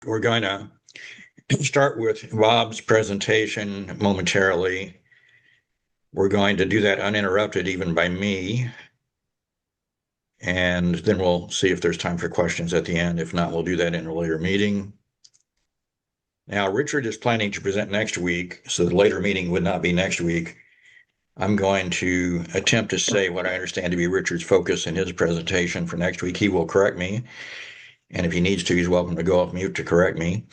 We're going to start with Bob's presentation momentarily. We're going to do that uninterrupted even by me. And then we'll see if there's time for questions at the end. If not, we'll do that in a later meeting. Now, Richard is planning to present next week, so the later meeting would not be next week. I'm going to attempt to say what I understand to be Richard's focus in his presentation for next week. He will correct me. And if he needs to, he's welcome to go off mute to correct me.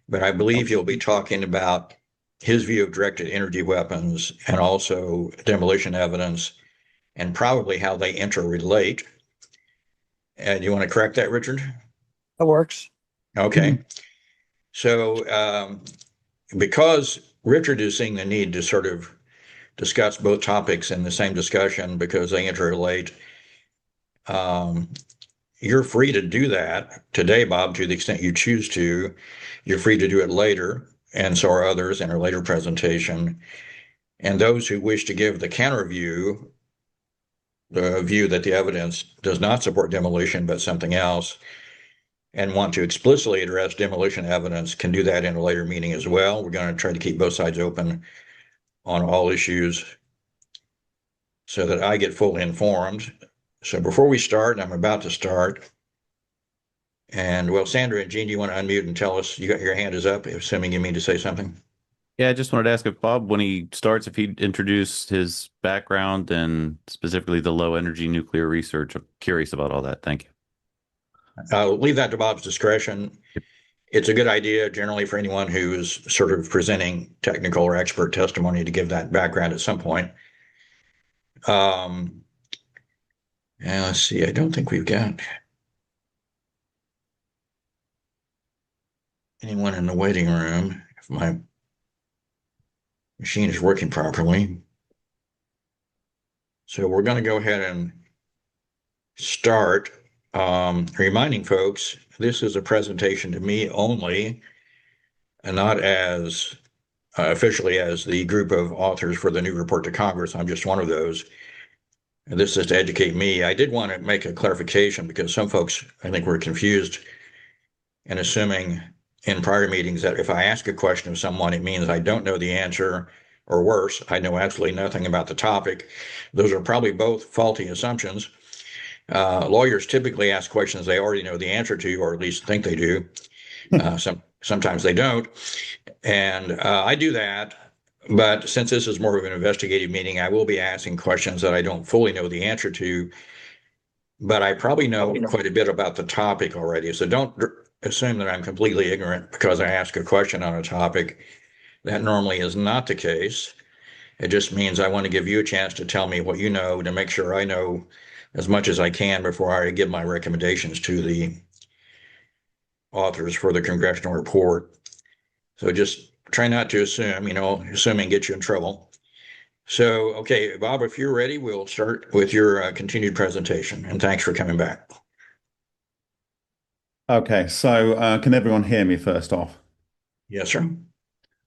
But I believe he'll be talking about his view of directed energy weapons and also demolition evidence and probably how they interrelate. And you want to correct that, Richard? That works. Okay. So because Richard is seeing the need to sort of discuss both topics in the same discussion because they interrelate, you're free to do that today, Bob, to the extent you choose to. You're free to do it later, and so are others in a later presentation. And those who wish to give the counter view, the view that the evidence does not support demolition but something else, and want to explicitly address demolition evidence, can do that in a later meeting as well. We're going to try to keep both sides open on all issues so that I get fully informed. So before we start, I'm about to start. And well, Sandra and Jean, do you want to unmute and tell us, your hand is up, assuming you mean to say something? Yeah, I just wanted to ask if Bob, when he starts, if he'd introduce his background and specifically the low energy nuclear research. I'm curious about all that. Thank you. I'll leave that to Bob's discretion. It's a good idea generally for anyone who is sort of presenting technical or expert testimony to give that background at some point. And let's see, I don't think we've got anyone in the waiting room. If my machine is working properly. So we're going to go ahead and start. Reminding folks, this is a presentation to me only, and not as officially as the group of authors for the new report to Congress. I'm just one of those. And this is to educate me. I did want to make a clarification because some folks, I think, were confused in assuming in prior meetings that if I ask a question of someone, it means I don't know the answer, or worse, I know absolutely nothing about the topic. Those are probably both faulty assumptions. Lawyers typically ask questions they already know the answer to, or at least think they do. Sometimes they don't. And I do that. But since this is more of an investigative meeting, I will be asking questions that I don't fully know the answer to. But I probably know quite a bit about the topic already. So don't assume that I'm completely ignorant because I ask a question on a topic. That normally is not the case. It just means I want to give you a chance to tell me what you know to make sure I know as much as I can before I give my recommendations to the authors for the congressional report. So just try not to assume, assuming gets you in trouble. So, okay, Bob, if you're ready, we'll start with your continued presentation. And thanks for coming back. Okay, so can everyone hear me first off? Yes, sir.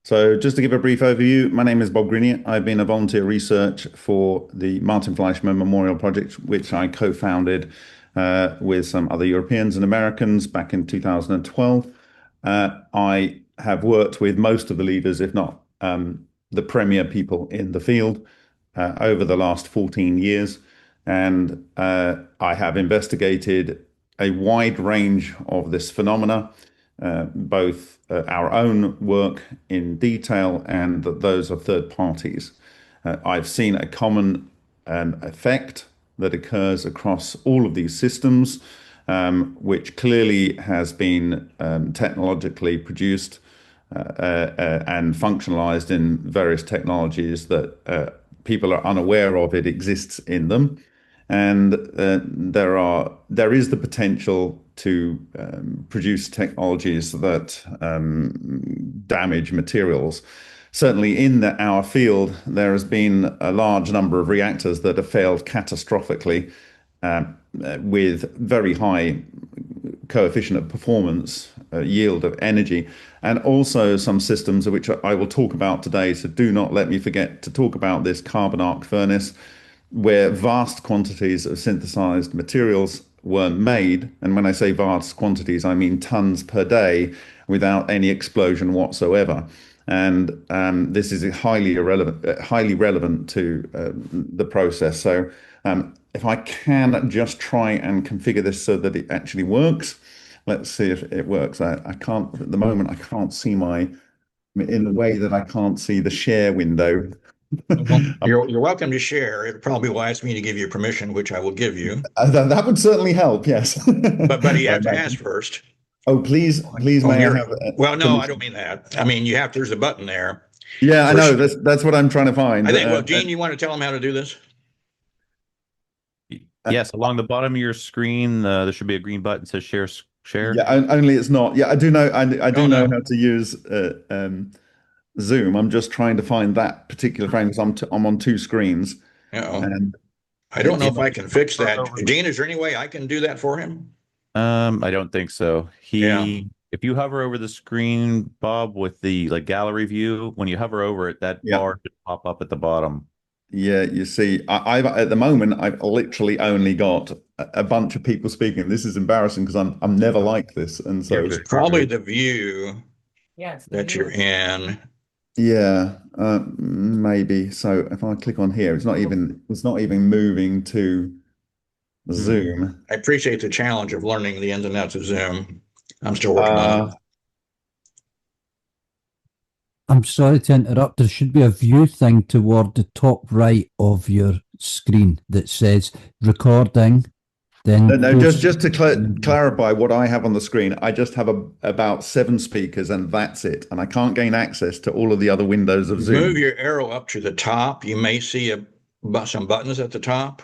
So just to give a brief overview, my name is Bob Greenyer. I've been a volunteer researcher for the Martin Fleischmann Memorial Project, which I co-founded with some other Europeans and Americans back in 2012. I have worked with most of the leaders, if not the premier people in the field over the last 14 years. And I have investigated a wide range of this phenomena, both our own work in detail and those of third parties. I've seen a common effect that occurs across all of these systems, which clearly has been technologically produced and functionalized in various technologies that people are unaware of it exists in them. And there is the potential to produce technologies that damage materials. Certainly in our field, there has been a large number of reactors that have failed catastrophically with very high coefficient of performance, yield of energy, and also some systems of which I will talk about today. So do not let me forget to talk about this carbon arc furnace, where vast quantities of synthesized materials were made, and when I say vast quantities, I mean tons per day without any explosion whatsoever. And this is highly relevant to the process. So if I can just try and configure this so that it actually works, let's see if it works. I can't, at the moment, I can't see in the way that I can't see the share window. Well, you're welcome to share. It probably will ask me to give you permission, which I will give you. That would certainly help, yes. But you I have to ask imagine. first. Oh, please, On may I your, have well, no, I don't permission? mean that. I mean, you have, there's a button there Yeah, I for, know. That's what I'm trying to find. I think, well, Gene, you want to tell them how to do this? Yes, along the bottom of your screen, there should be a green button that says share. Yeah, only it's not. Yeah, I do know. I Oh, do know no. how to use Zoom. I'm just trying to find that particular frame because I'm on two screens, Uh-oh. and I don't know it if I can fix that. Gene, is there any way I can do that for him? I don't think so. Yeah. If you hover over the screen, Bob, with the like gallery view, when you hover over it, that yeah. bar should pop up at the bottom. Yeah, you see, I've at the moment I've literally only got a bunch of people speaking. This is embarrassing because I'm never like this, and so It's probably the view that you're in. yeah, maybe. So if I click on here, it's not even moving to Zoom. I appreciate the challenge of learning the ins and outs of Zoom. I'm still working on Uh, it. I'm sorry to interrupt. There should be a view thing toward the top right of your screen that says recording. Then no, just to clarify what I have on the screen, I just have about 7 speakers and that's it. And I can't gain access to all of the other windows of Zoom. Move your arrow up to the top. You may see some buttons at the top.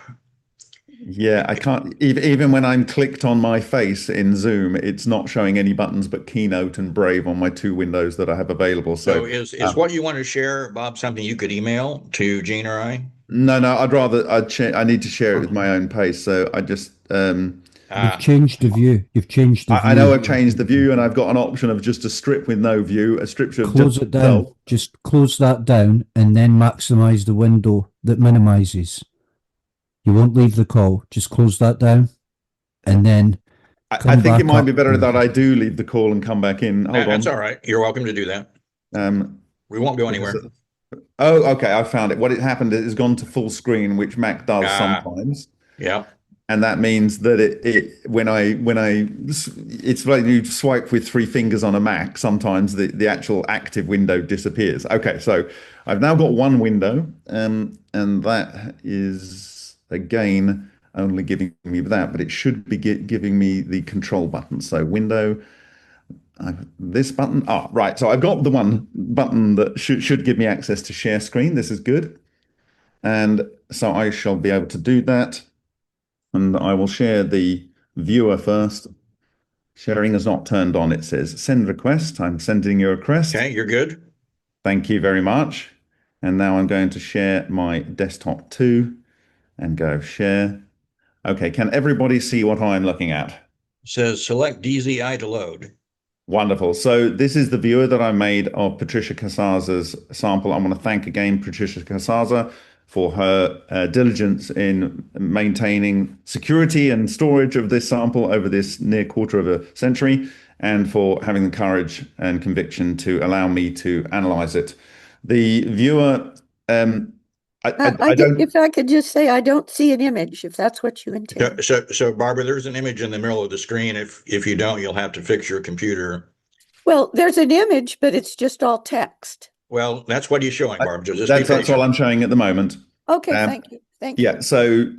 Yeah, I can't even when I'm clicked on my face in Zoom, it's not showing any buttons but Keynote and Brave on my 2 windows that I have available. So is what you want to share, Bob, something you could email to Gene or I? No, I need to share it with my own pace. So I just you've changed the view. You've changed the view. I know I've changed the view and I've got an option of just a strip with no view, a strip of close it down. Just close that down and then maximize the window that minimizes. You won't leave the call. Just close that down and then I think it might be better that I do leave the call and come back in. Hold on. That's all right. You're welcome to do that. We won't go anywhere. Oh, okay. I found it. What it happened is it's gone to full screen, which Mac does sometimes. Yeah. And that means that it's like you swipe with 3 fingers on a Mac. Sometimes the actual active window disappears. Okay, so I've now got 1 window, and that is again only giving me that, but it should be giving me the control button. So window. This button. Right. So I've got the one button that should give me access to share screen. This is good. And so I shall be able to do that. And I will share the viewer first. Sharing is not turned on. It says send request. I'm sending you a request. Okay, you're good. Thank you very much. And now I'm going to share my desktop too and go share. Okay, can everybody see what I'm looking at? It says select DZI to load. Wonderful. So this is the viewer that I made of Patricia Casaza's sample. I want to thank again Patricia Casaza for her diligence in maintaining security and storage of this sample over this near quarter of a century, and for having the courage and conviction to allow me to analyze it. The viewer, I don't. If I could just say, I don't see an image, if that's what you intend. So Barbara, there's an image in the middle of the screen. If you don't, you'll have to fix your computer. Well, there's an image, but it's just all text. Well, that's what he's showing, Barbara. So That's all I'm showing at the moment. Okay, thank you. Thank you. Yeah, so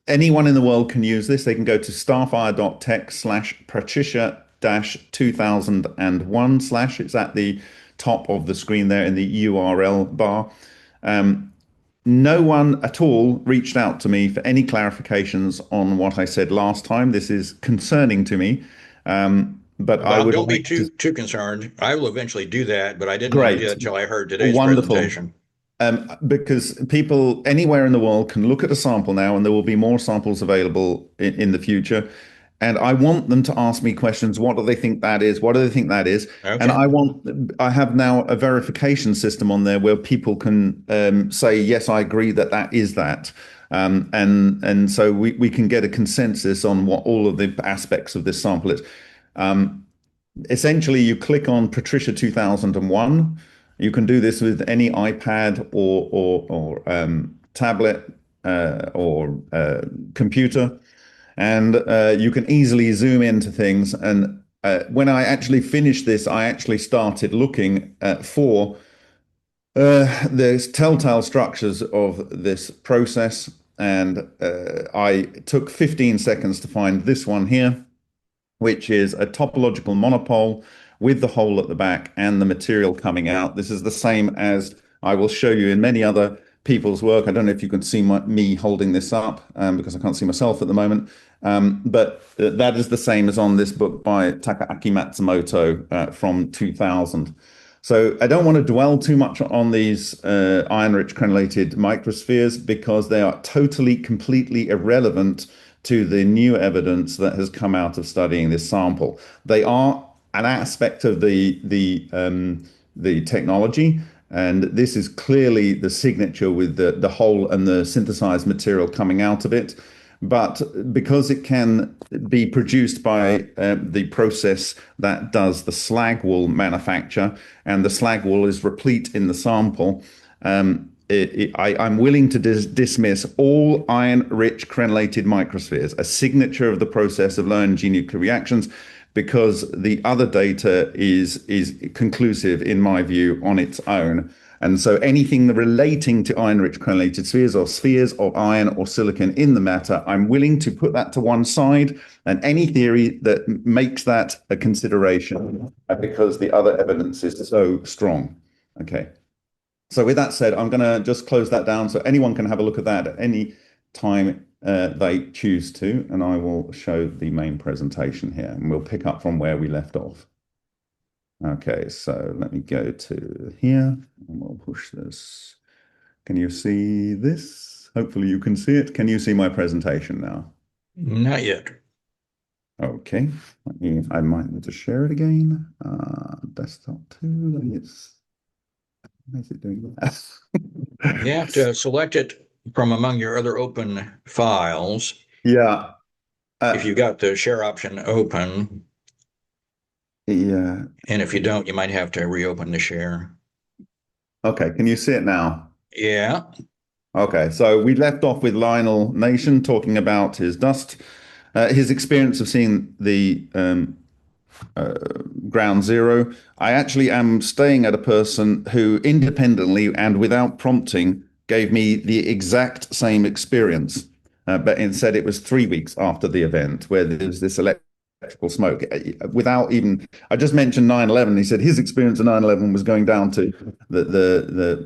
anyone in the world can use this. They can go to starfire.tech/Patricia-2001/ It's at the top of the screen there in the URL bar. No one at all reached out to me for any clarifications on what I said last time. This is concerning to me. But Bob, I would don't be too concerned. I will eventually do that, but I didn't Great. do that until I heard today's Wonderful. presentation. Because people anywhere in the world can look at a sample now, and there will be more samples available in the future. And I want them to ask me questions. What do they think that is? What do they think that is? Okay. And I have now a verification system on there where people can say, yes, I agree that that is that. And so we can get a consensus on what all of the aspects of this sample is. Essentially, you click on Patricia 2001. You can do this with any iPad or tablet or computer, and you can easily zoom into things. And when I actually finished this, I actually started looking for the telltale structures of this process, and I took 15 seconds to find this one here, which is a topological monopole with the hole at the back and the material coming out. This is the same as I will show you in many other people's work. I don't know if you can see me holding this up because I can't see myself at the moment. But that is the same as on this book by Takaaki Matsumoto from 2000. So I don't want to dwell too much on these iron-rich crenellated microspheres because they are totally, completely irrelevant to the new evidence that has come out of studying this sample. They are an aspect of the technology, and this is clearly the signature with the hole and the synthesized material coming out of it. But because it can be produced by the process that does the slag wool manufacture, and the slag wool is replete in the sample, I'm willing to dismiss all iron-rich crenellated microspheres, a signature of the process of low-energy nuclear reactions, because the other data is conclusive, in my view, on its own. And so anything relating to iron-rich crenellated spheres or spheres of iron or silicon in the matter, I'm willing to put that to one side, and any theory that makes that a consideration because the other evidence is so strong. Okay. So with that said, I'm going to just close that down so anyone can have a look at that at any time they choose to, and I will show the main presentation here, and we'll pick up from where we left off. Okay, so let me go to here, and we'll push this. Can you see this? Hopefully you can see it. Can you see my presentation now? Not yet. Okay, I might need to share it again. Desktop 2, why is it doing that? You have to select it from among your other open files. Yeah. If you got the share option open. Yeah. And if you don't, you might have to reopen the share. Okay, can you see it now? Yeah. Okay, so we left off with Lionel Nation talking about his experience of seeing the ground zero. I actually am staying at a person who independently and without prompting gave me the exact same experience, but instead it was 3 weeks after the event where there's this electrical smoke without even, I just mentioned 9/11. He said his experience of 9/11 was going down to the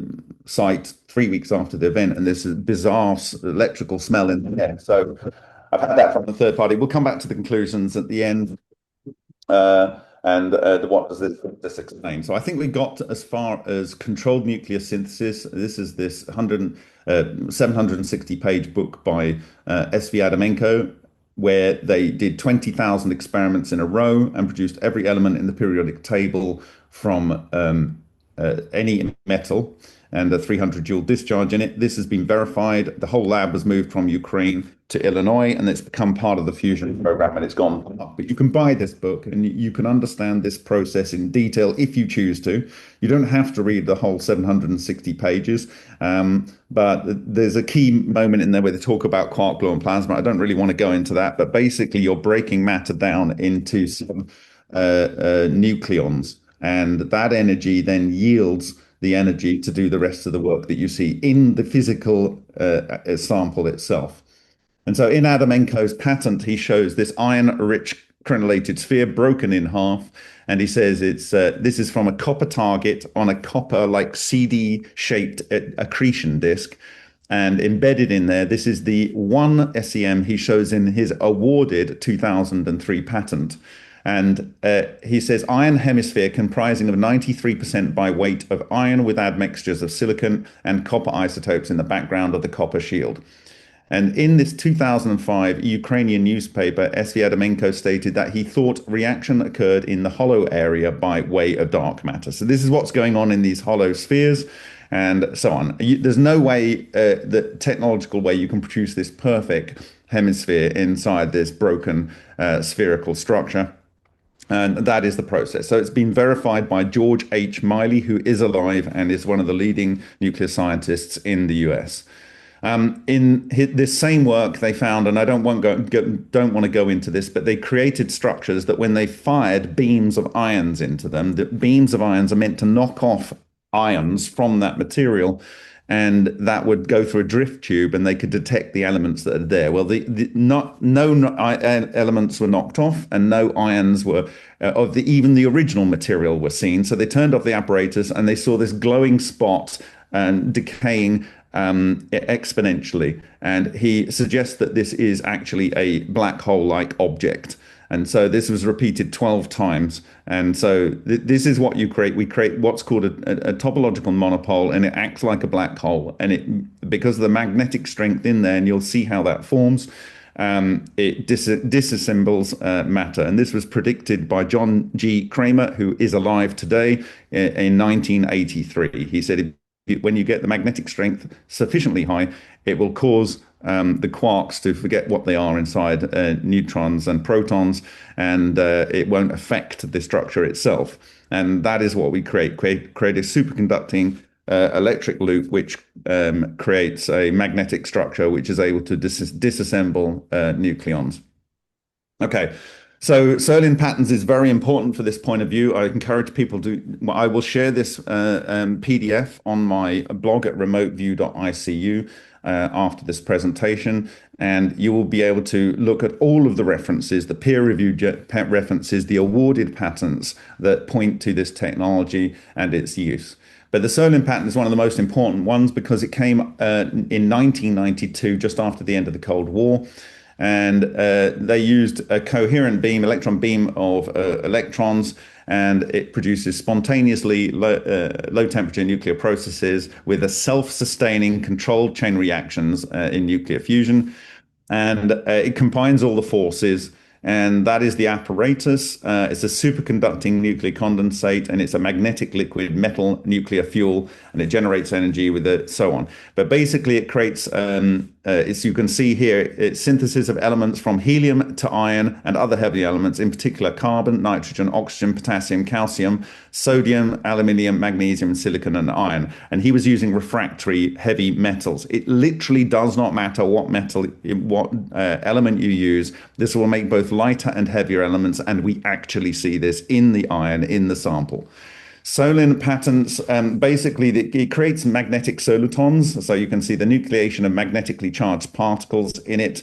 site 3 weeks after the event, and this bizarre electrical smell in the air. So I've had that from the third party. We'll come back to the conclusions at the end. What does this explain? So I think we got as far as controlled nuclear synthesis. This is this 760-page book by S.V. Adamenko, where they did 20,000 experiments in a row and produced every element in the periodic table from any metal and a 300 joule discharge in it. This has been verified. The whole lab was moved from Ukraine to Illinois, and it's become part of the fusion program, and it's gone up. But you can buy this book and you can understand this process in detail if you choose to. You don't have to read the whole 760 pages, but there's a key moment in there where they talk about quark gluon plasma. I don't really want to go into that, but basically you're breaking matter down into some nucleons, and that energy then yields the energy to do the rest of the work that you see in the physical sample itself. And so in Adamenko's patent, he shows this iron-rich crenellated sphere broken in half, and he says this is from a copper target on a copper like CD-shaped accretion disk, and embedded in there, this is the one SEM he shows in his awarded 2003 patent. And he says iron hemisphere comprising of 93% by weight of iron with admixtures of silicon and copper isotopes in the background of the copper shield. And in this 2005 Ukrainian newspaper, S.V. Adamenko stated that he thought reaction occurred in the hollow area by way of dark matter. So this is what's going on in these hollow spheres. and so on. There's no way, the technological way you can produce this perfect hemisphere inside this broken spherical structure. And that is the process. So it's been verified by George H. Miley, who is alive and is one of the leading nuclear scientists in the US. In this same work, they found, and I don't want to go into this, but they created structures that when they fired beams of ions into them, the beams of ions are meant to knock off ions from that material, and that would go through a drift tube, and they could detect the elements that are there. Well, no elements were knocked off, and no ions were even the original material were seen. So they turned off the apparatus, and they saw this glowing spot and decaying exponentially. And he suggests that this is actually a black hole-like object. And so this was repeated 12 times. And so this is what you create. We create what's called a topological monopole, and it acts like a black hole. And it, because of the magnetic strength in there, and you'll see how that forms, it disassembles matter. And this was predicted by John G. Kramer, who is alive today, in 1983. He said, when you get the magnetic strength sufficiently high, it will cause the quarks to forget what they are inside neutrons and protons, and it won't affect the structure itself. And that is what we create a superconducting electric loop, which creates a magnetic structure which is able to disassemble nucleons. Okay. So Serlin patterns is very important for this point of view. I encourage people to, I will share this PDF on my blog at remoteview.icu after this presentation, and you will be able to look at all of the references, the peer-reviewed references, the awarded patents that point to this technology and its use. But the Serlin patent is one of the most important ones because it came in 1992, just after the end of the Cold War. And they used a coherent beam, electron beam of electrons, and it produces spontaneously low temperature nuclear processes with a self-sustaining controlled chain reactions in nuclear fusion. And it combines all the forces, and that is the apparatus. It's a superconducting nuclear condensate, and it's a magnetic liquid metal nuclear fuel, and it generates energy with it, so on. But basically it creates, as you can see here, it's synthesis of elements from helium to iron and other heavy elements, in particular carbon, nitrogen, oxygen, potassium, calcium, sodium, aluminium, magnesium, silicon, and iron. And he was using refractory heavy metals. It literally does not matter what metal, what element you use. This will make both lighter and heavier elements, and we actually see this in the iron in the sample. Serlin patents, basically it creates magnetic solitons, so you can see the nucleation of magnetically charged particles in it.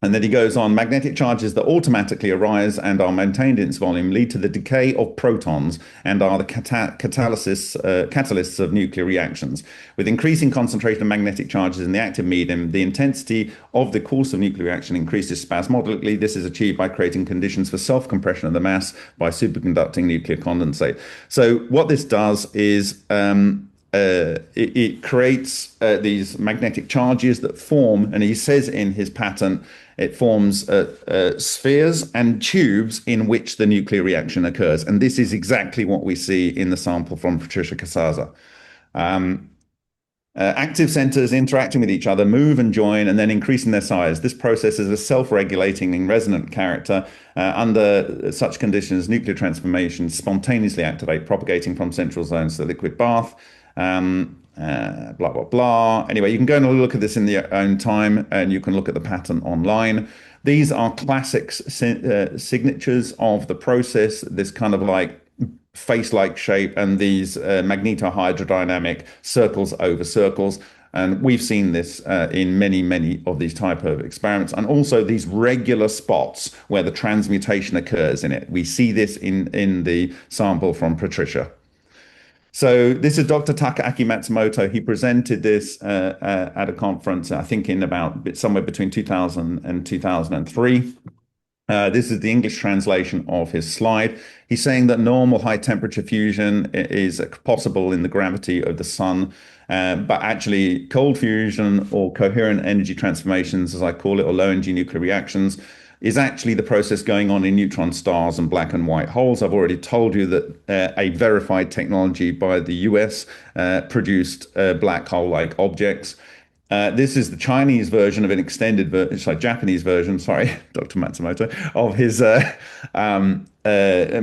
And then he goes on, magnetic charges that automatically arise and are maintained in its volume lead to the decay of protons and are the catalysts of nuclear reactions. With increasing concentration of magnetic charges in the active medium, the intensity of the course of nuclear reaction increases spasmodically. This is achieved by creating conditions for self-compression of the mass by superconducting nuclear condensate. So what this does is it creates these magnetic charges that form, and he says in his patent, it forms spheres and tubes in which the nuclear reaction occurs. And this is exactly what we see in the sample from Patricia Casaza. Active centers interacting with each other move and join and then increase in their size. This process is a self-regulating and resonant character. Under such conditions, nuclear transformations spontaneously activate, propagating from central zones to the liquid bath. Blah, blah, blah. Anyway, you can go and look at this in your own time, and you can look at the patent online. These are classic signatures of the process, this kind of like face-like shape, and these magnetohydrodynamic circles over circles. And we've seen this in many, many of these type of experiments, and also these regular spots where the transmutation occurs in it. We see this in the sample from Patricia. So this is Dr. Takaaki Matsumoto. He presented this at a conference, I think in about somewhere between 2000 and 2003. This is the English translation of his slide. He's saying that normal high temperature fusion is possible in the gravity of the sun, but actually cold fusion or coherent energy transformations, as I call it, or low energy nuclear reactions, is actually the process going on in neutron stars and black and white holes. I've already told you that a verified technology by the US produced black hole-like objects. This is the Chinese version of an extended version, sorry, Japanese version, sorry, Dr. Matsumoto, of his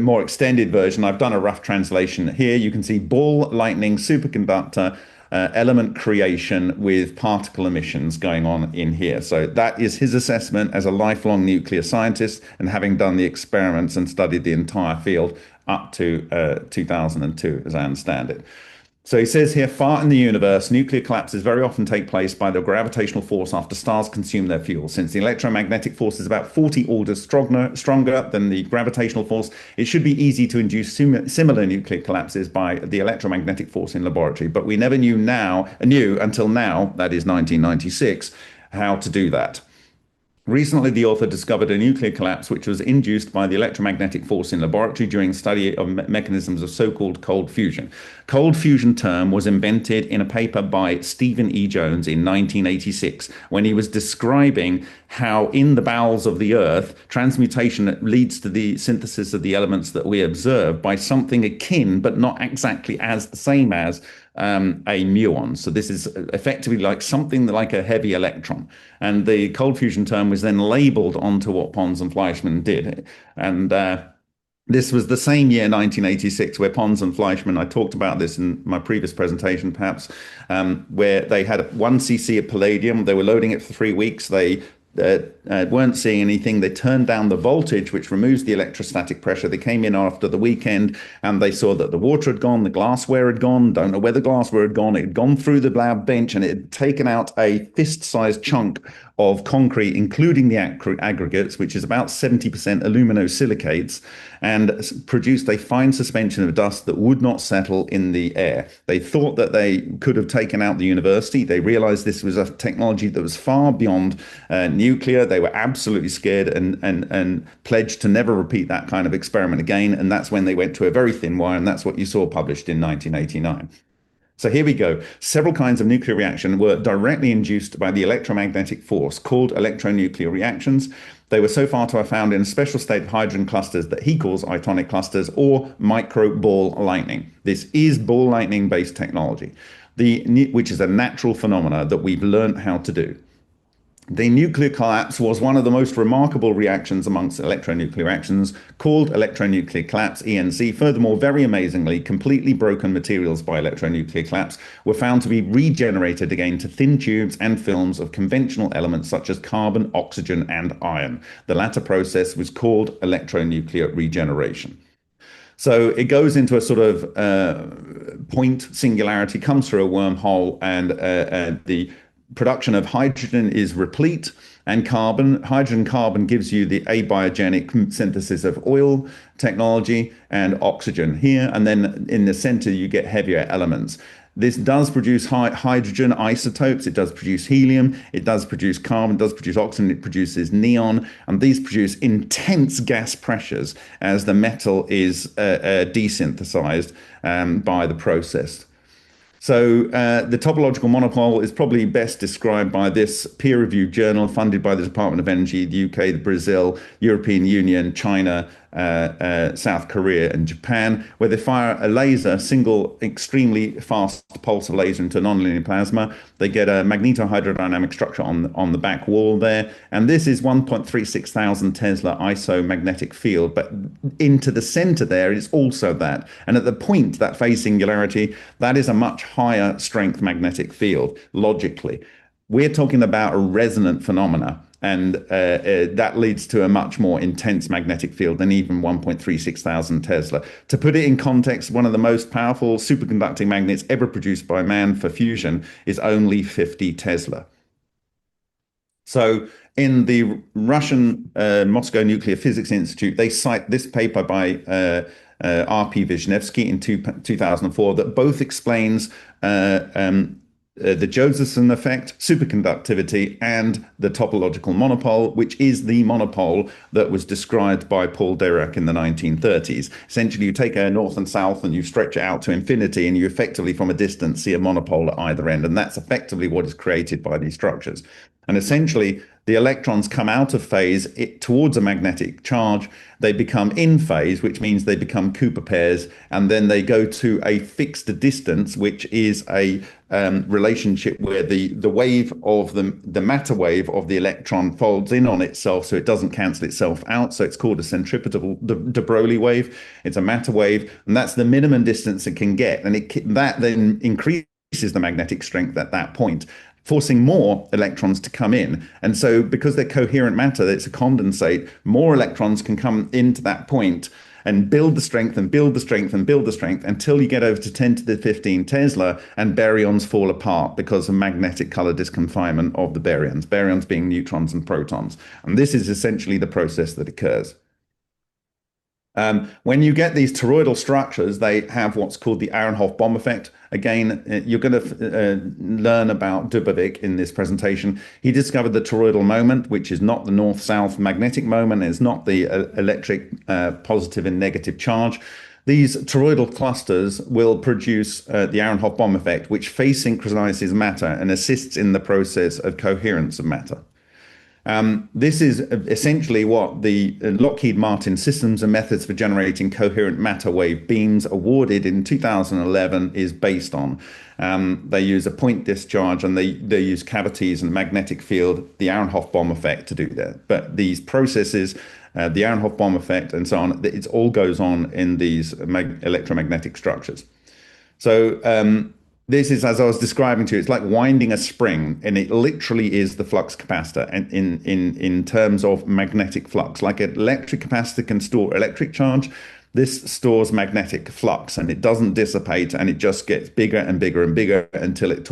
more extended version. I've done a rough translation here. You can see ball lightning superconductor element creation with particle emissions going on in here. So that is his assessment as a lifelong nuclear scientist and having done the experiments and studied the entire field up to 2002, as I understand it. So he says here, far in the universe, nuclear collapses very often take place by the gravitational force after stars consume their fuel. Since the electromagnetic force is about 40 orders stronger than the gravitational force, it should be easy to induce similar nuclear collapses by the electromagnetic force in laboratory. But we never knew until now, that is 1996, how to do that. Recently, the author discovered a nuclear collapse which was induced by the electromagnetic force in laboratory during study of mechanisms of so-called cold fusion. Cold fusion term was invented in a paper by Stephen E. Jones in 1986 when he was describing how in the bowels of the Earth, transmutation leads to the synthesis of the elements that we observe by something akin, but not exactly as the same as, a muon. So this is effectively like something like a heavy electron. And the cold fusion term was then labeled onto what Pons and Fleischmann did. And this was the same year, 1986, where Pons and Fleischmann, I talked about this in my previous presentation perhaps, where they had 1 cc of palladium. They were loading it for 3 weeks. They weren't seeing anything. They turned down the voltage, which removes the electrostatic pressure. They came in after the weekend and they saw that the water had gone, the glassware had gone. Don't know where the glassware had gone. It had gone through the lab bench and it had taken out a fist-sized chunk of concrete, including the aggregates, which is about 70% aluminosilicates, and produced a fine suspension of dust that would not settle in the air. They thought that they could have taken out the university. They realized this was a technology that was far beyond nuclear. They were absolutely scared and pledged to never repeat that kind of experiment again. And that's when they went to a very thin wire, and that's what you saw published in 1989. So here we go. Several kinds of nuclear reaction were directly induced by the electromagnetic force called electronuclear reactions. They were so far to have found in a special state of hydrogen clusters that he calls itonic clusters or micro ball lightning. This is ball lightning based technology, which is a natural phenomena that we've learned how to do. The nuclear collapse was one of the most remarkable reactions amongst electronuclear reactions, called electronuclear collapse, ENC. Furthermore, very amazingly, completely broken materials by electronuclear collapse were found to be regenerated again to thin tubes and films of conventional elements such as carbon, oxygen, and iron. The latter process was called electronuclear regeneration. So it goes into a sort of point singularity, comes through a wormhole, and the production of hydrogen is replete, and hydrogen carbon gives you the abiogenic synthesis of oil technology and oxygen here. And then in the center, you get heavier elements. This does produce hydrogen isotopes. It does produce helium. It does produce carbon, it does produce oxygen. It produces neon. And these produce intense gas pressures as the metal is desynthesized by the process. So the topological monopole is probably best described by this peer-reviewed journal funded by the Department of Energy, the UK, the Brazil, European Union, China, South Korea, and Japan, where they fire a laser, single extremely fast pulse of laser into nonlinear plasma. They get a magnetohydrodynamic structure on the back wall there. And this is 1.36 thousand Tesla isomagnetic field. But into the center there is also that. And at the point, that phase singularity, that is a much higher strength magnetic field, logically. We're talking about a resonant phenomena. And that leads to a much more intense magnetic field than even 1.36 thousand Tesla. To put it in context, one of the most powerful superconducting magnets ever produced by man for fusion is only 50 Tesla. So in the Russian Moscow Nuclear Physics Institute, they cite this paper by R.P. Wisniewski in 2004 that both explains the Hutchison effect, superconductivity, and the topological monopole, which is the monopole that was described by Paul Dirac in the 1930s. Essentially, you take a north and south and you stretch it out to infinity, and you effectively, from a distance, see a monopole at either end. And that's effectively what is created by these structures. And essentially, the electrons come out of phase towards a magnetic charge. They become in phase, which means they become Cooper pairs, and then they go to a fixed distance, which is a relationship where the wave of the matter wave of the electron folds in on itself, so it doesn't cancel itself out. So it's called a centripetal de Broglie wave. It's a matter wave, and that's the minimum distance it can get, and that then increases the magnetic strength at that point, forcing more electrons to come in. And so because they're coherent matter, it's a condensate, more electrons can come into that point and build the strength and build the strength and build the strength until you get over to 10 to the 15 Tesla, and baryons fall apart because of magnetic color disconfinement of the baryons being neutrons and protons. And this is essentially the process that occurs. When you get these toroidal structures, they have what's called the Aharonhof-Bohm effect. Again, you're going to learn about Dubovik in this presentation. He discovered the toroidal moment, which is not the north-south magnetic moment. It's not the electric positive and negative charge. These toroidal clusters will produce the Aharonhof-Bohm effect, which phase synchronizes matter and assists in the process of coherence of matter. This is essentially what the Lockheed Martin Systems and Methods for Generating Coherent Matter Wave Beams awarded in 2011 is based on. They use a point discharge, and they use cavities and magnetic field, the Aharonhof-Bohm effect, to do that. But these processes, the Aharonhof-Bohm effect and so on, it all goes on in these electromagnetic structures. So this is, as I was describing to you, it's like winding a spring, and it literally is the flux capacitor, and in terms of magnetic flux. Like an electric capacitor can store electric charge, this stores magnetic flux, and it doesn't dissipate, and it just gets bigger and bigger and bigger until it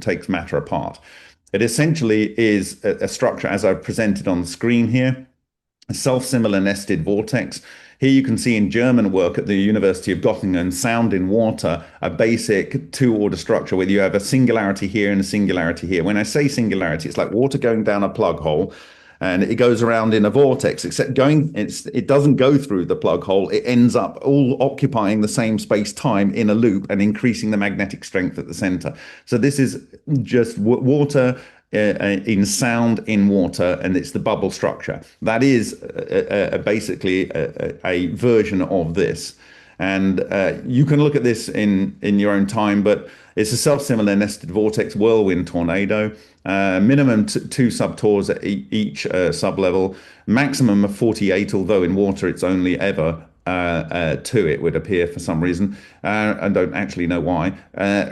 takes matter apart. It essentially is a structure, as I've presented on the screen here, a self-similar nested vortex. Here you can see in German work at the University of Göttingen, sound in water, a basic two-order structure where you have a singularity here and a singularity here. When I say singularity, it's like water going down a plug hole, and it goes around in a vortex, except it doesn't go through the plug hole. It ends up all occupying the same space-time in a loop and increasing the magnetic strength at the center. So this is just water in sound in water, and it's the bubble structure. That is basically a version of this. And you can look at this in your own time, but it's a self-similar nested vortex whirlwind tornado. Minimum 2 subtors at each sublevel, maximum of 48, although in water it's only ever 2, it would appear, for some reason. I don't actually know why.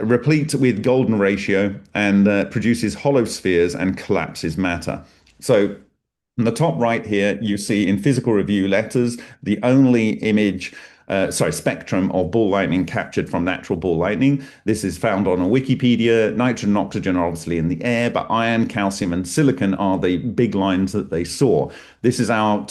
Replete with golden ratio, and produces hollow spheres and collapses matter. So in the top right here, you see in physical review letters, the only spectrum of ball lightning captured from natural ball lightning. This is found on a Wikipedia. Nitrogen and oxygen are obviously in the air, but iron, calcium, and silicon are the big lines that they saw. This is our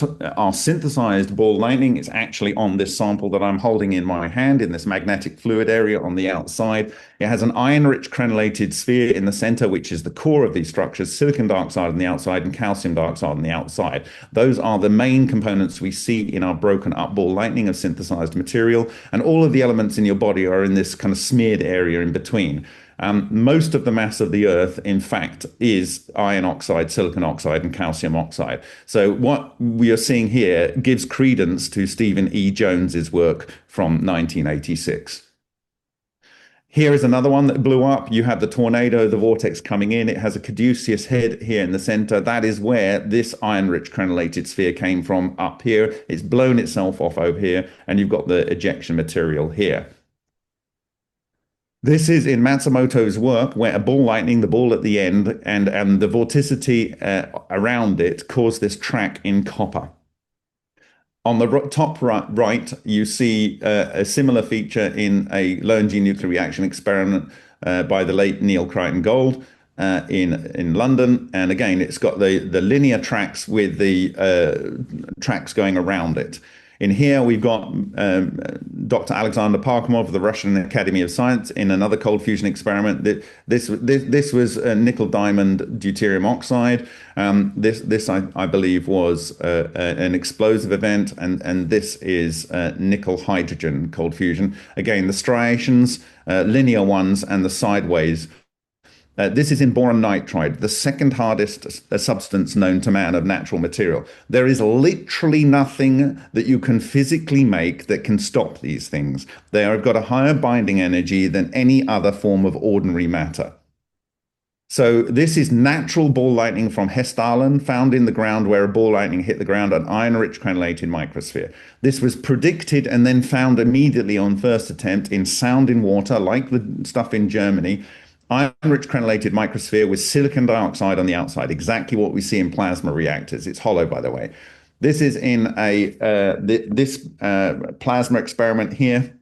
synthesized ball lightning. It's actually on this sample that I'm holding in my hand in this magnetic fluid area on the outside. It has an iron-rich crenellated sphere in the center, which is the core of these structures, silicon dioxide on the outside and calcium dioxide on the outside. Those are the main components we see in our broken up ball lightning of synthesized material, and all of the elements in your body are in this kind of smeared area in between. Most of the mass of the Earth, in fact, is iron oxide, silicon oxide, and calcium oxide. So what we are seeing here gives credence to Stephen E. Jones's work from 1986. Here is another one that blew up. You have the tornado, the vortex coming in. It has a caduceus head here in the center. That is where this iron-rich crenellated sphere came from, up here. It's blown itself off over here, and you've got the ejection material here. This is in Matsumoto's work, where a ball lightning, the ball at the end, and the vorticity around it caused this track in copper. On the top right, you see a similar feature in a low-energy nuclear reaction experiment by the late Neil Crichton Gold in London. And again, it's got the linear tracks with the tracks going around it. In here, we've got Dr. Alexander Parkhomov of the Russian Academy of Science in another cold fusion experiment. This was nickel diamond deuterium oxide. This I believe was an explosive event, and this is nickel hydrogen cold fusion. Again, the striations, linear ones, and the sideways This is in boron nitride, the second hardest substance known to man of natural material. There is literally nothing that you can physically make that can stop these things. They have got a higher binding energy than any other form of ordinary matter. So this is natural ball lightning from Hessdalen, found in the ground where a ball lightning hit the ground, an iron-rich crenellated microsphere. This was predicted and then found immediately on first attempt in sound in water, like the stuff in Germany. Iron-rich crenellated microsphere with silicon dioxide on the outside, exactly what we see in plasma reactors. It's hollow, by the way. This is in this plasma experiment here,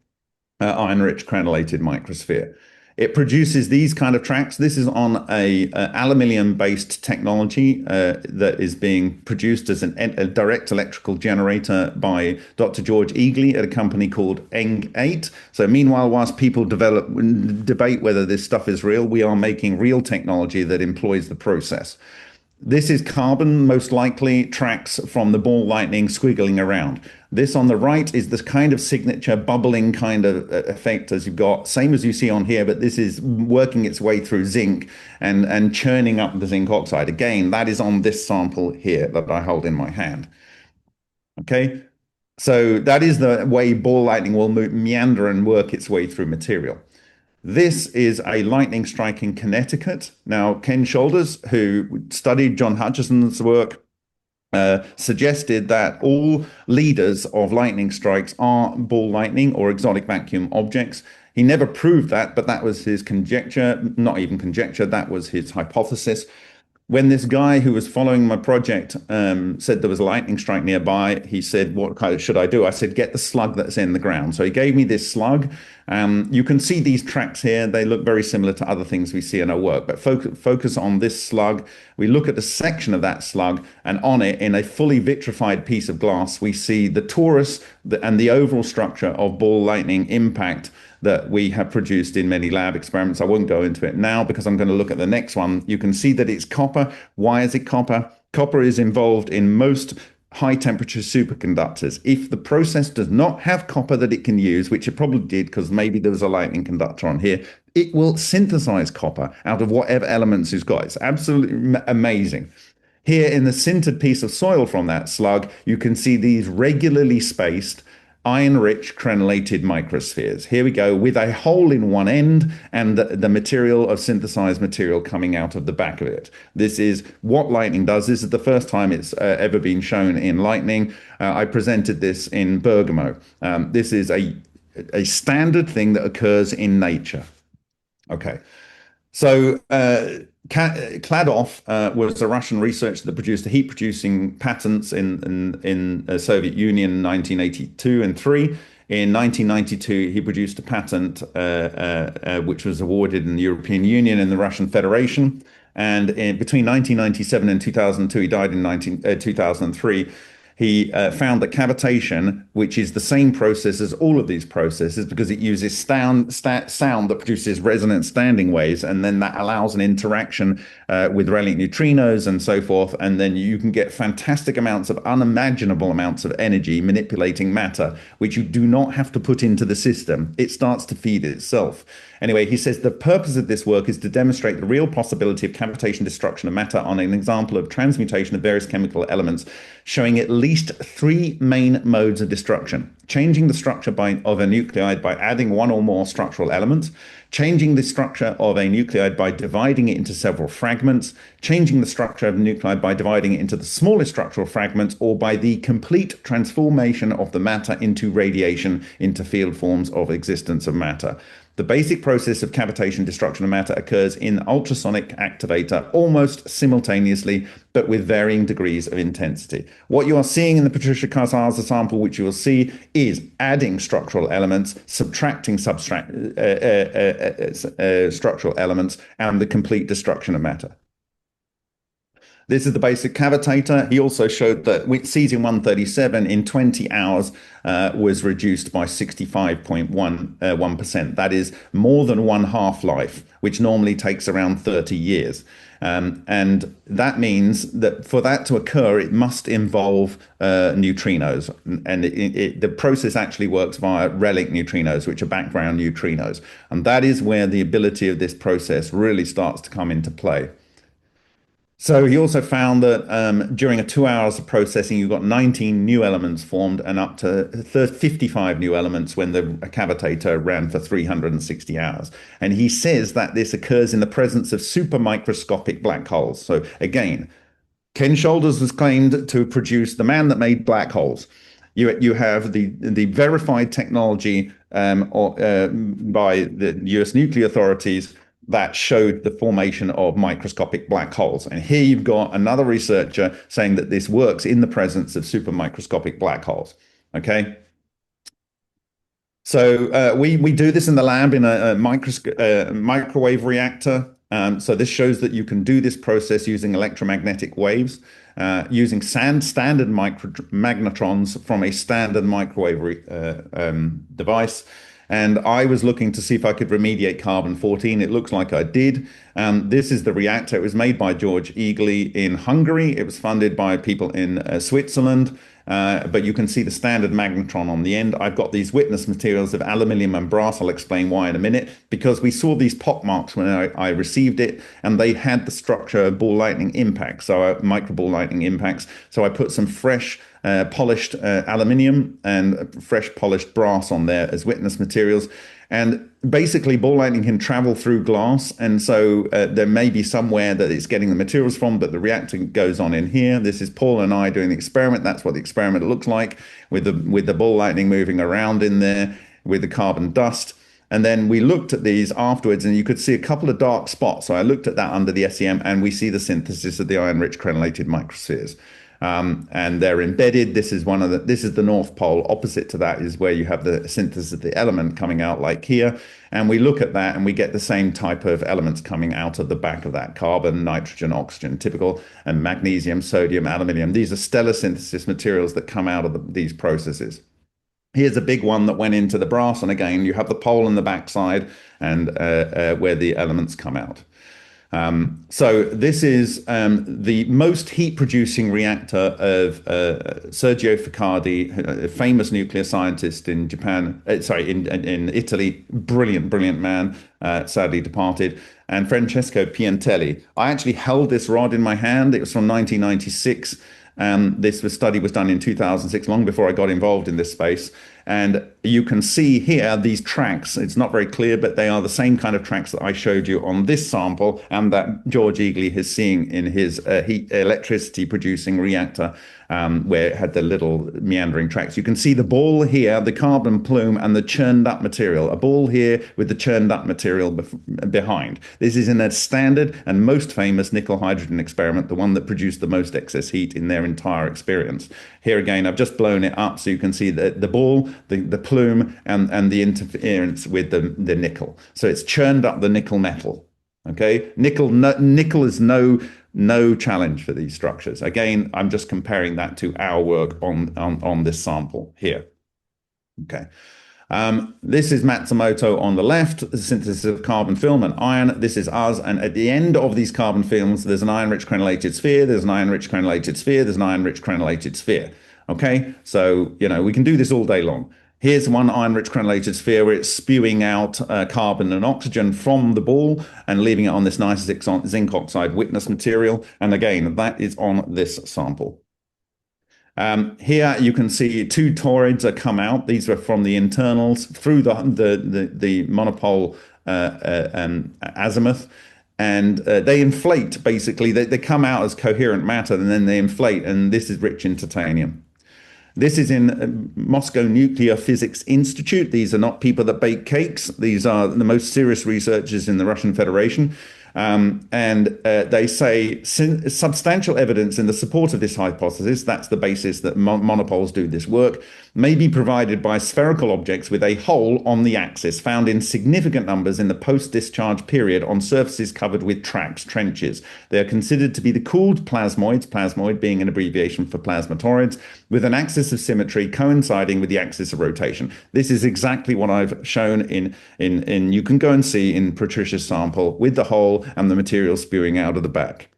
iron-rich crenellated microsphere. It produces these kind of tracks. This is on a aluminium-based technology that is being produced as a direct electrical generator by Dr. George Eagley at a company called ENG8. So meanwhile, whilst people debate whether this stuff is real, we are making real technology that employs the process. This is carbon, most likely tracks from the ball lightning squiggling around. This on the right is this kind of signature bubbling kind of effect as you've got, same as you see on here, but this is working its way through zinc and churning up the zinc oxide. Again, that is on this sample here that I hold in my hand. Okay, so that is the way ball lightning will meander and work its way through material. This is a lightning strike in Connecticut. Now, Ken Shoulders, who studied John Hutchison's work, suggested that all leaders of lightning strikes are ball lightning or exotic vacuum objects. He never proved that, but that was his conjecture, not even conjecture, that was his hypothesis. When this guy who was following my project said there was a lightning strike nearby, he said, what kind of should I do? I said, get the slug that's in the ground. So he gave me this slug. You can see these tracks here. They look very similar to other things we see in our work, but focus on this slug. We look at a section of that slug, and on it, in a fully vitrified piece of glass, we see the torus and the overall structure of ball lightning impact that we have produced in many lab experiments. I won't go into it now because I'm going to look at the next one. You can see that it's copper. Why is it copper? Copper is involved in most high temperature superconductors. If the process does not have copper that it can use, which it probably did because maybe there was a lightning conductor on here, it will synthesize copper out of whatever elements it's got. It's absolutely amazing. Here in the sintered piece of soil from that slug, you can see these regularly spaced iron-rich crenellated microspheres. Here we go, with a hole in one end and the material of synthesized material coming out of the back of it. This is what lightning does. This is the first time it's ever been shown in lightning. I presented this in Bergamo. This is a standard thing that occurs in nature. Okay, so Kladov was a Russian researcher that produced the heat-producing patents in the Soviet Union in 1982 and 3. In 1992, he produced a patent which was awarded in the European Union and the Russian Federation. And between 1997 and 2002, he died in 2003. He found that cavitation, which is the same process as all of these processes because it uses sound that produces resonant standing waves, and then that allows an interaction with Rayleigh neutrinos and so forth, and then you can get fantastic amounts of unimaginable amounts of energy manipulating matter, which you do not have to put into the system. It starts to feed itself. Anyway, he says the purpose of this work is to demonstrate the real possibility of cavitation destruction of matter on an example of transmutation of various chemical elements, showing at least 3 main modes of destruction: changing the structure of a nuclide by adding one or more structural elements, changing the structure of a nuclide by dividing it into several fragments, changing the structure of a nuclide by dividing it into the smallest structural fragments, or by the complete transformation of the matter into radiation, into field forms of existence of matter. The basic process of cavitation destruction of matter occurs in ultrasonic activator almost simultaneously, but with varying degrees of intensity. What you are seeing in the Patricia Casaza sample, which you will see, is adding structural elements, subtracting structural elements, and the complete destruction of matter. This is the basic cavitator. He also showed that cesium-137 in 20 hours was reduced by 65.1%. That is more than one half-life, which normally takes around 30 years. And that means that for that to occur, it must involve neutrinos. And the process actually works via relic neutrinos, which are background neutrinos. And that is where the ability of this process really starts to come into play. So he also found that during 2 hours of processing, you got 19 new elements formed and up to 55 new elements when the cavitator ran for 360 hours. And he says that this occurs in the presence of supermicroscopic black holes. So again, Ken Shoulders has claimed to produce the man that made black holes. You have the verified technology by the US nuclear authorities that showed the formation of microscopic black holes. And here you've got another researcher saying that this works in the presence of supermicroscopic black holes. Okay. So we do this in the lab in a microwave reactor. So this shows that you can do this process using electromagnetic waves, using standard magnetrons from a standard microwave device. And I was looking to see if I could remediate carbon-14. It looks like I did. This is the reactor. It was made by George Eagley in Hungary. It was funded by people in Switzerland. But you can see the standard magnetron on the end. I've got these witness materials of aluminium and brass. I'll explain why in a minute, because we saw these pock marks when I received it, and they had the structure of ball lightning impacts, so micro ball lightning impacts. So I put some fresh polished aluminium and fresh polished brass on there as witness materials. And basically, ball lightning can travel through glass. And so there may be somewhere that it's getting the materials from, but the reactor goes on in here. This is Paul and I doing the experiment. That's what the experiment looks like with the ball lightning moving around in there with the carbon dust. And then we looked at these afterwards, and you could see a couple of dark spots. So I looked at that under the SEM, and we see the synthesis of the iron-rich crenellated microspheres. And they're embedded. This is the North Pole. Opposite to that is where you have the synthesis of the element coming out like here. And we look at that and we get the same type of elements coming out of the back of that: carbon, nitrogen, oxygen, typical, and magnesium, sodium, aluminium. These are stellar synthesis materials that come out of these processes. Here's a big one that went into the brass. And again, you have the pole on the backside and where the elements come out. So this is the most heat-producing reactor of Sergio Ficcardi, a famous nuclear scientist in Japan. In Italy, brilliant man, sadly departed, and Francesco Piantelli. I actually held this rod in my hand. It was from 1996. This study was done in 2006, long before I got involved in this space. And you can see here these tracks. It's not very clear, but they are the same kind of tracks that I showed you on this sample and that George Eagley is seeing in his electricity producing reactor, where it had the little meandering tracks. You can see the ball here, the carbon plume, and the churned up material. A ball here with the churned up material behind. This is in a standard and most famous nickel hydrogen experiment, the one that produced the most excess heat in their entire experience. Here again, I've just blown it up so you can see the ball, the plume, and the interference with the nickel. So it's churned up the nickel metal. Okay, nickel is no challenge for these structures. Again, I'm just comparing that to our work on this sample here. Okay. This is Matsumoto on the left, the synthesis of carbon film and iron. This is us. And at the end of these carbon films, there's an iron-rich crenellated sphere, there's an iron-rich crenellated sphere, there's an iron-rich crenellated sphere. Okay, so, we can do this all day long. Here's one iron-rich crenellated sphere where it's spewing out carbon and oxygen from the ball and leaving it on this nice zinc oxide witness material. And again, that is on this sample. Here you can see two toroids are come out. These are from the internals through the monopole azimuth. And they inflate, basically. They come out as coherent matter, and then they inflate. And this is rich in titanium. This is in Moscow Nuclear Physics Institute. These are not people that bake cakes. These are the most serious researchers in the Russian Federation. They say substantial evidence in the support of this hypothesis, that's the basis that monopoles do this work, may be provided by spherical objects with a hole on the axis found in significant numbers in the post-discharge period on surfaces covered with tracks, trenches. They are considered to be the cooled plasmoids, plasmoid being an abbreviation for plasmatoroids, with an axis of symmetry coinciding with the axis of rotation. This is exactly what I've shown in you can go and see in Patricia's sample with the hole and the material spewing out of the back.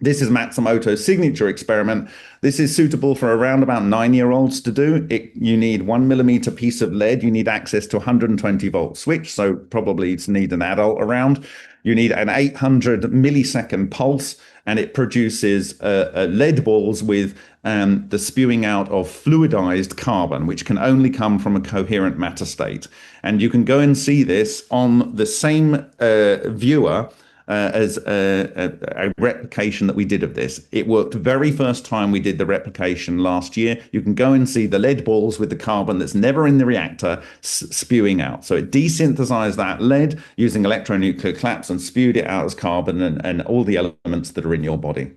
This is Matsumoto's signature experiment. This is suitable for around about 9-year-olds to do. You need 1 millimeter piece of lead. You need access to 120 volt switch, so probably need an adult around. You need an 800 millisecond pulse, and it produces lead balls with the spewing out of fluidized carbon, which can only come from a coherent matter state. And you can go and see this on the same viewer as a replication that we did of this. It worked very first time we did the replication last year. You can go and see the lead balls with the carbon that's never in the reactor spewing out. So it desynthesized that lead using electronuclear collapse and spewed it out as carbon and all the elements that are in your body.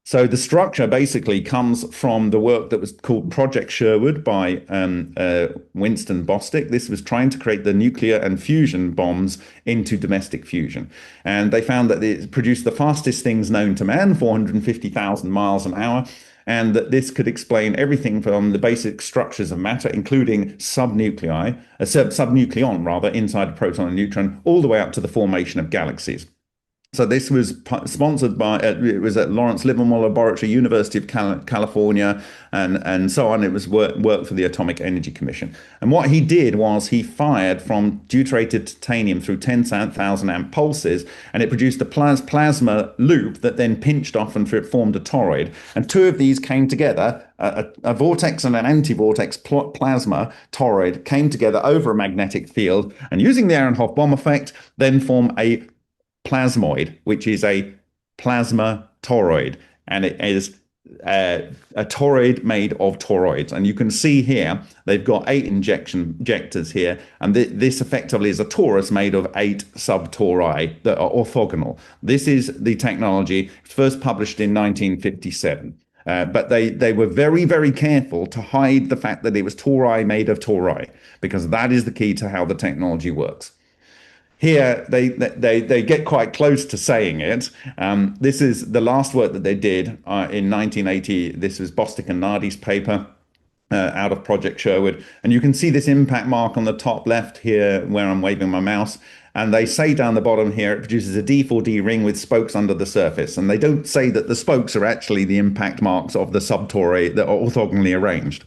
So the structure basically comes from the work that was called Project Sherwood by Winston Bostick. This was trying to create the nuclear and fusion bombs into domestic fusion. And they found that it produced the fastest things known to man, 450,000 miles an hour, and that this could explain everything from the basic structures of matter, including subnucleon inside a proton and neutron, all the way up to the formation of galaxies. So this was sponsored by, it was at Lawrence Livermore Laboratory, University of California, and so on. It was work for the Atomic Energy Commission. And what he did was he fired from deuterated titanium through 10,000 amp pulses, and it produced a plasma loop that then pinched off and formed a toroid. And two of these came together, a vortex and an anti-vortex plasma toroid came together over a magnetic field, and using the Aharonov bomb effect, then form a plasmoid, which is a plasma toroid, and it is a toroid made of toroids. And you can see here they've got 8 injectors here, and this effectively is a torus made of 8 subtori that are orthogonal. This is the technology first published in 1957. But they were very, very careful to hide the fact that it was tori made of tori, because that is the key to how the technology works. Here, they get quite close to saying it. This is the last work that they did in 1980. This was Bostick and Nardi's paper out of Project Sherwood. And you can see this impact mark on the top left here where I'm waving my mouse. And they say down the bottom here, it produces a D4D ring with spokes under the surface. And they don't say that the spokes are actually the impact marks of the subtori that are orthogonally arranged.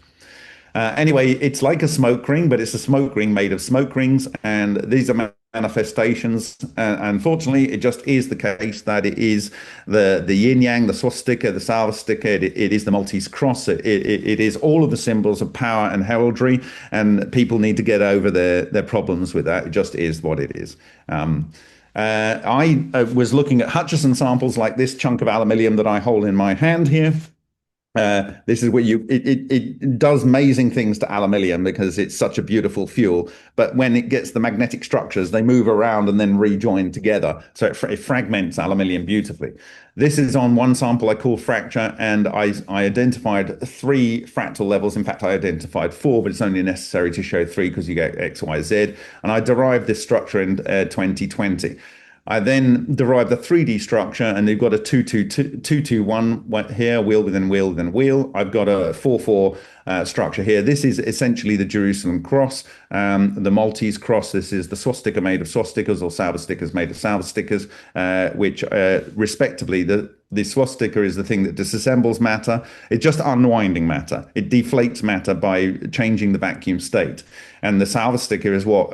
Anyway, it's like a smoke ring, but it's a smoke ring made of smoke rings. And these are manifestations. Unfortunately, it just is the case that it is the yin yang, the swastika, the salvastika, it is the Maltese cross. It is all of the symbols of power and heraldry, and people need to get over their problems with that. It just is what it is. I was looking at Hutchison samples like this chunk of aluminium that I hold in my hand here. This is where it does amazing things to aluminium because it's such a beautiful fuel. But when it gets the magnetic structures, they move around and then rejoin together. So it fragments aluminium beautifully. This is on one sample I call fracture, and I identified 3 fractal levels. In fact, I identified 4, but it's only necessary to show 3 because you get X, Y, Z. And I derived this structure in 2020. I then derived the 3D structure, and they've got a 2-2-1 here, wheel within wheel within wheel. I've got a 4-4 structure here. This is essentially the Jerusalem cross, the Maltese cross. This is the swastika made of swastikas, or salvastikas made of salvastikas, which respectively, the swastika is the thing that disassembles matter. It's just unwinding matter. It deflates matter by changing the vacuum state. And the salvastika is what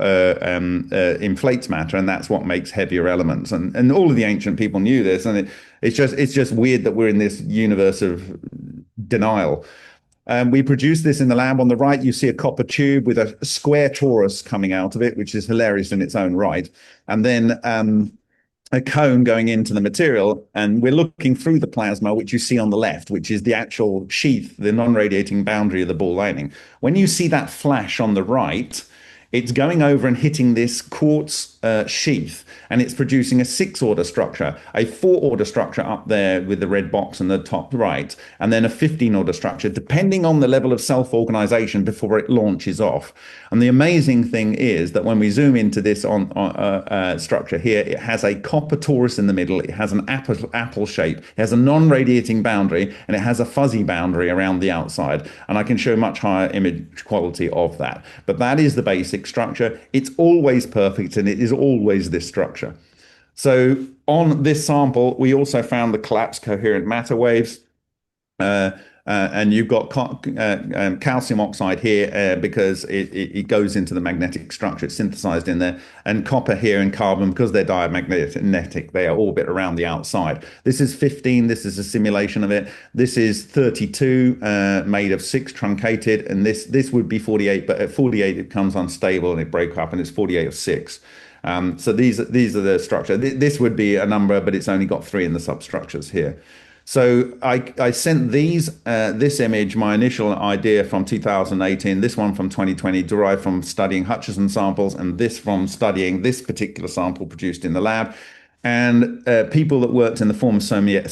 inflates matter, and that's what makes heavier elements. And all of the ancient people knew this, and it's just weird that we're in this universe of denial. We produced this in the lab. On the right, you see a copper tube with a square torus coming out of it, which is hilarious in its own right. And then a cone going into the material, and we're looking through the plasma, which you see on the left, which is the actual sheath, the non-radiating boundary of the ball lining. When you see that flash on the right, it's going over and hitting this quartz sheath, and it's producing a 6-order structure, a 4-order structure up there with the red box in the top right, and then a 15-order structure, depending on the level of self-organization before it launches off. And the amazing thing is that when we zoom into this structure here, it has a copper torus in the middle, it has an apple shape, it has a non-radiating boundary, and it has a fuzzy boundary around the outside. And I can show much higher image quality of that. But that is the basic structure. It's always perfect, and it is always this structure. So on this sample, we also found the collapsed coherent matter waves. And you've got calcium oxide here because it goes into the magnetic structure. It's synthesized in there. And copper here and carbon, because they're diamagnetic, they orbit around the outside. This is 15. This is a simulation of it. This is 32, made of 6 truncated. And this would be 48, but at 48, it becomes unstable and it breaks up, and it's 48 of 6. So these are the structure. This would be a number, but it's only got 3 in the substructures here. So I sent this image, my initial idea from 2018, this one from 2020, derived from studying Hutchison samples, and this from studying this particular sample produced in the lab. And people that worked in the former Soviet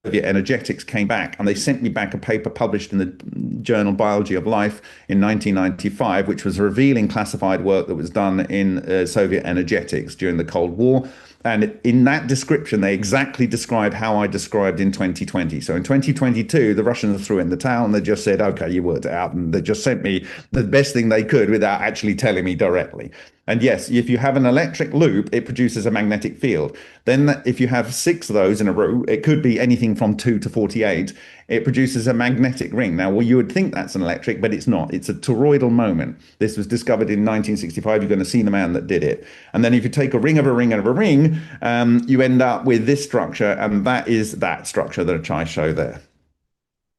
energetics came back, and they sent me back a paper published in the journal Biology of Life in 1995, which was revealing classified work that was done in Soviet energetics during the Cold War. And in that description, they exactly describe how I described in 2020. So in 2022, the Russians threw in the towel and they just said, okay, you worked it out. And they just sent me the best thing they could without actually telling me directly. And yes, if you have an electric loop, it produces a magnetic field. Then if you have 6 of those in a row, it could be anything from 2 to 48. It produces a magnetic ring. Now, well, you would think that's an electric, but it's not. It's a toroidal moment. This was discovered in 1965. You're going to see the man that did it. And then if you take a ring of a ring of a ring, you end up with this structure, and that is that structure that I show there.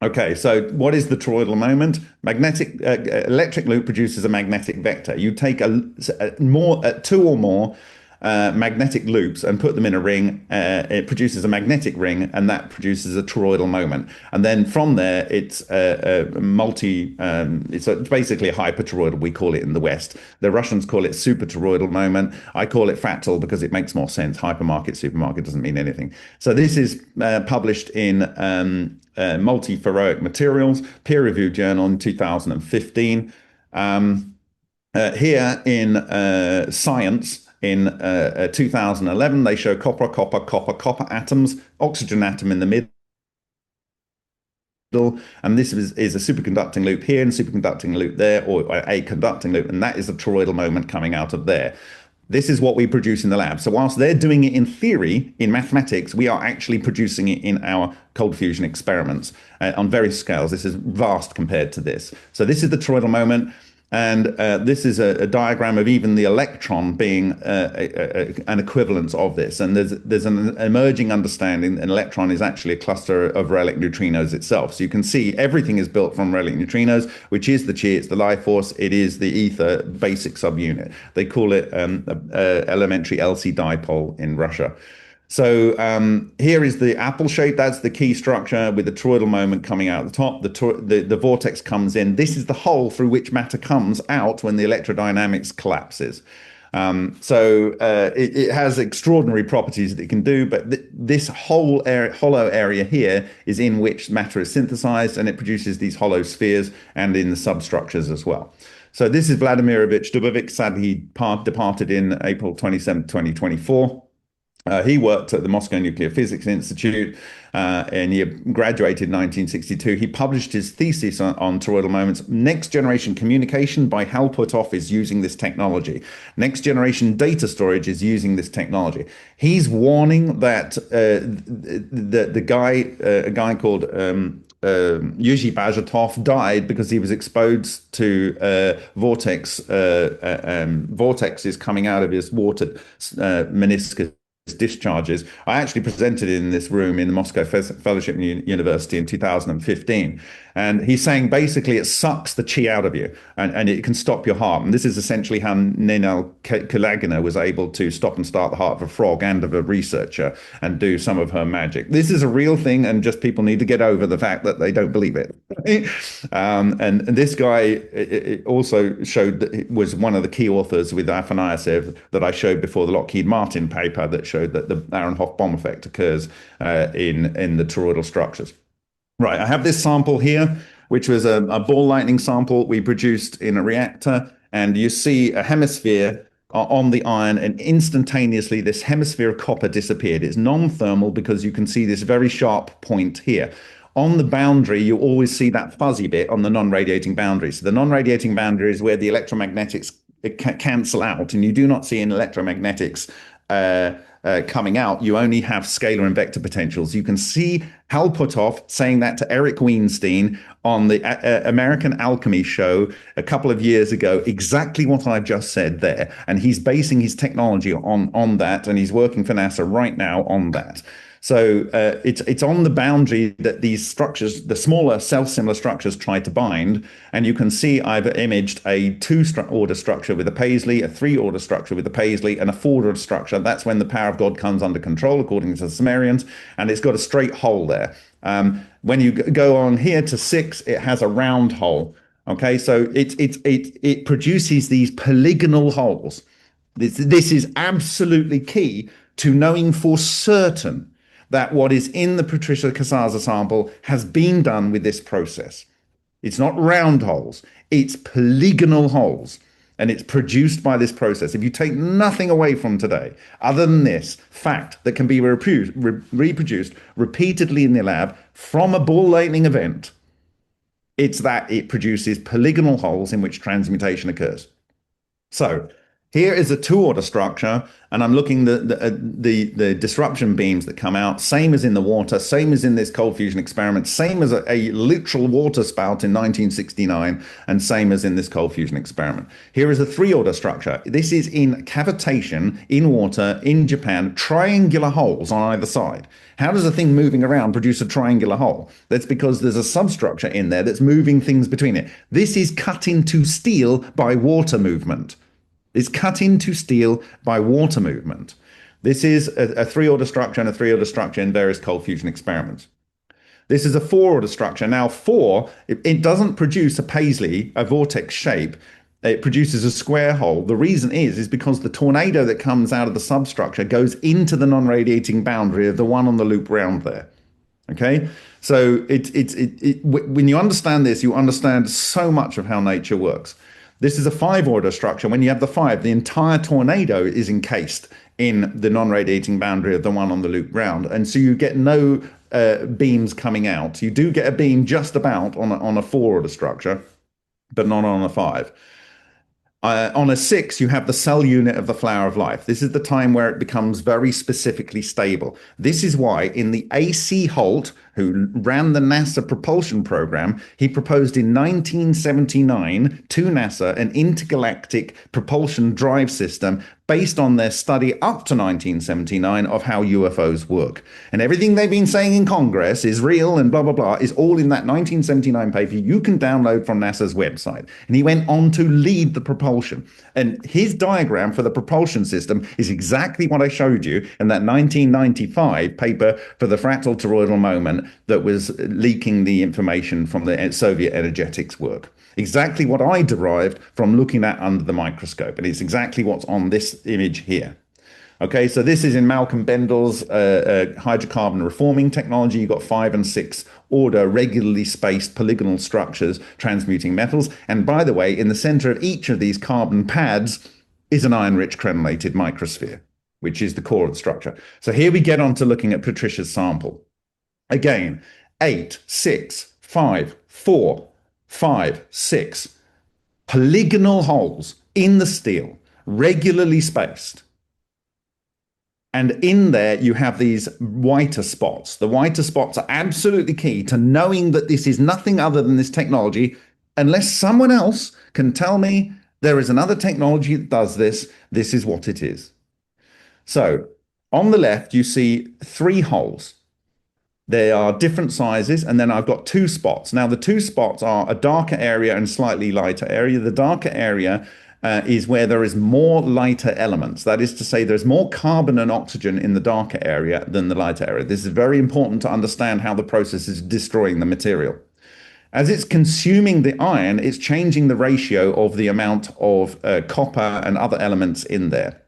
Okay, so what is the toroidal moment? Magnetic electric loop produces a magnetic vector. You take 2 or more magnetic loops and put them in a ring. It produces a magnetic ring, and that produces a toroidal moment. And then from there, it's it's basically a hypertoroidal, we call it in the West. The Russians call it supertoroidal moment. I call it fractal because it makes more sense. Hypermarket, supermarket doesn't mean anything. So this is published in Multi-Ferroic Materials, peer-reviewed journal in 2015. Here in Science, in 2011, they show copper atoms, oxygen atom in the middle, and this is a superconducting loop here and a superconducting loop there, or a conducting loop, and that is a toroidal moment coming out of there. This is what we produce in the lab. So whilst they're doing it in theory, in mathematics, we are actually producing it in our cold fusion experiments on various scales. This is vast compared to this. So this is the toroidal moment. And this is a diagram of even the electron being an equivalence of this. And there's an emerging understanding that an electron is actually a cluster of relic neutrinos itself. So you can see everything is built from relic neutrinos, which is the chi, it's the life force, it is the ether basic subunit. They call it elementary LC dipole in Russia. So here is the apple shape. That's the key structure with the toroidal moment coming out at the top. The vortex comes in. This is the hole through which matter comes out when the electrodynamics collapses. It has extraordinary properties that it can do, but this whole hollow area here is in which matter is synthesized, and it produces these hollow spheres and in the substructures as well. So this is Vladimirovich Dubovik. Sadly, he departed in April 27, 2024. He worked at the Moscow Nuclear Physics Institute, and he graduated in 1962. He published his thesis on toroidal moments. Next generation communication by Hal Puthoff is using this technology. Next generation data storage is using this technology. He's warning that a guy called Yuji Bajatov died because he was exposed to vortexes coming out of his watered meniscus discharges. I actually presented in this room in the Moscow Fellowship University in 2015. And he's saying basically it sucks the chi out of you and it can stop your heart. And this is essentially how Ninel Kulagina was able to stop and start the heart of a frog and of a researcher and do some of her magic. This is a real thing, and just people need to get over the fact that they don't believe it. And this guy also showed that it was one of the key authors with Afanasyev that I showed before, the Lockheed Martin paper that showed that the Aharonov bomb effect occurs in the toroidal structures. Right, I have this sample here, which was a ball lightning sample we produced in a reactor, and you see a hemisphere on the iron, and instantaneously this hemisphere of copper disappeared. It's non-thermal because you can see this very sharp point here. On the boundary, you always see that fuzzy bit on the non-radiating boundary. So the non-radiating boundary is where the electromagnetics cancel out, and you do not see in electromagnetics coming out. You only have scalar and vector potentials. You can see Hal Puthoff saying that to Eric Weinstein on the American Alchemy show a couple of years ago, exactly what I've just said there. And he's basing his technology on that, and he's working for NASA right now on that. So it's on the boundary that these structures, the smaller self-similar structures, try to bind. And you can see I've imaged a 2-order structure with a Paisley, a 3-order structure with a Paisley, and a 4-order structure. That's when the power of God comes under control, according to the Sumerians. And it's got a straight hole there. When you go on here to 6, it has a round hole. Okay, so it produces these polygonal holes. This is absolutely key to knowing for certain that what is in the Patricia Casaza sample has been done with this process. It's not round holes, it's polygonal holes, and it's produced by this process. If you take nothing away from today, other than this fact that can be reproduced repeatedly in the lab from a ball lightning event, it's that it produces polygonal holes in which transmutation occurs. So here is a 2-order structure, and I'm looking at the disruption beams that come out, same as in the water, same as in this cold fusion experiment, same as a literal water spout in 1969, and same as in this cold fusion experiment. Here is a 3-order structure. This is in cavitation, in water, in Japan, triangular holes on either side. How does a thing moving around produce a triangular hole? That's because there's a substructure in there that's moving things between it. This is cut into steel by water movement. It's cut into steel by water movement. This is a 3-order structure and a 3-order structure in various cold fusion experiments. This is a 4-order structure. Now 4, it doesn't produce a Paisley, a vortex shape. It produces a square hole. The reason is because the tornado that comes out of the substructure goes into the non-radiating boundary of the one on the loop round there. Okay, so when you understand this, you understand so much of how nature works. This is a 5-order structure. When you have the 5, the entire tornado is encased in the non-radiating boundary of the one on the loop round. And so you get no beams coming out. You do get a beam just about on a 4-order structure, but not on a 5. On a 6, you have the cell unit of the flower of life. This is the time where it becomes very specifically stable. This is why in the A.C. Holt, who ran the NASA propulsion program, he proposed in 1979 to NASA an intergalactic propulsion drive system based on their study up to 1979 of how UFOs work. And everything they've been saying in Congress is real and blah, blah, blah, is all in that 1979 paper you can download from NASA's website. And he went on to lead the propulsion. And his diagram for the propulsion system is exactly what I showed you in that 1995 paper for the fractal toroidal moment that was leaking the information from the Soviet energetics work. Exactly what I derived from looking at under the microscope. And it's exactly what's on this image here. Okay, so this is in Malcolm Bendel's hydrocarbon reforming technology. You've got 5 and 6 order regularly spaced polygonal structures transmuting metals. And by the way, in the center of each of these carbon pads is an iron-rich crenellated microsphere, which is the core of the structure. So here we get on to looking at Patricia's sample. Again, 8, 6, 5, 4, 5, 6 polygonal holes in the steel, regularly spaced. And in there, you have these whiter spots. The whiter spots are absolutely key to knowing that this is nothing other than this technology. Unless someone else can tell me there is another technology that does this, this is what it is. So On the left, you see 3 holes. They are different sizes, and then I've got 2 spots. Now, the 2 spots are a darker area and slightly lighter area. The darker area is where there is more lighter elements. That is to say, there's more carbon and oxygen in the darker area than the lighter area. This is very important to understand how the process is destroying the material. As it's consuming the iron, it's changing the ratio of the amount of copper and other elements in there.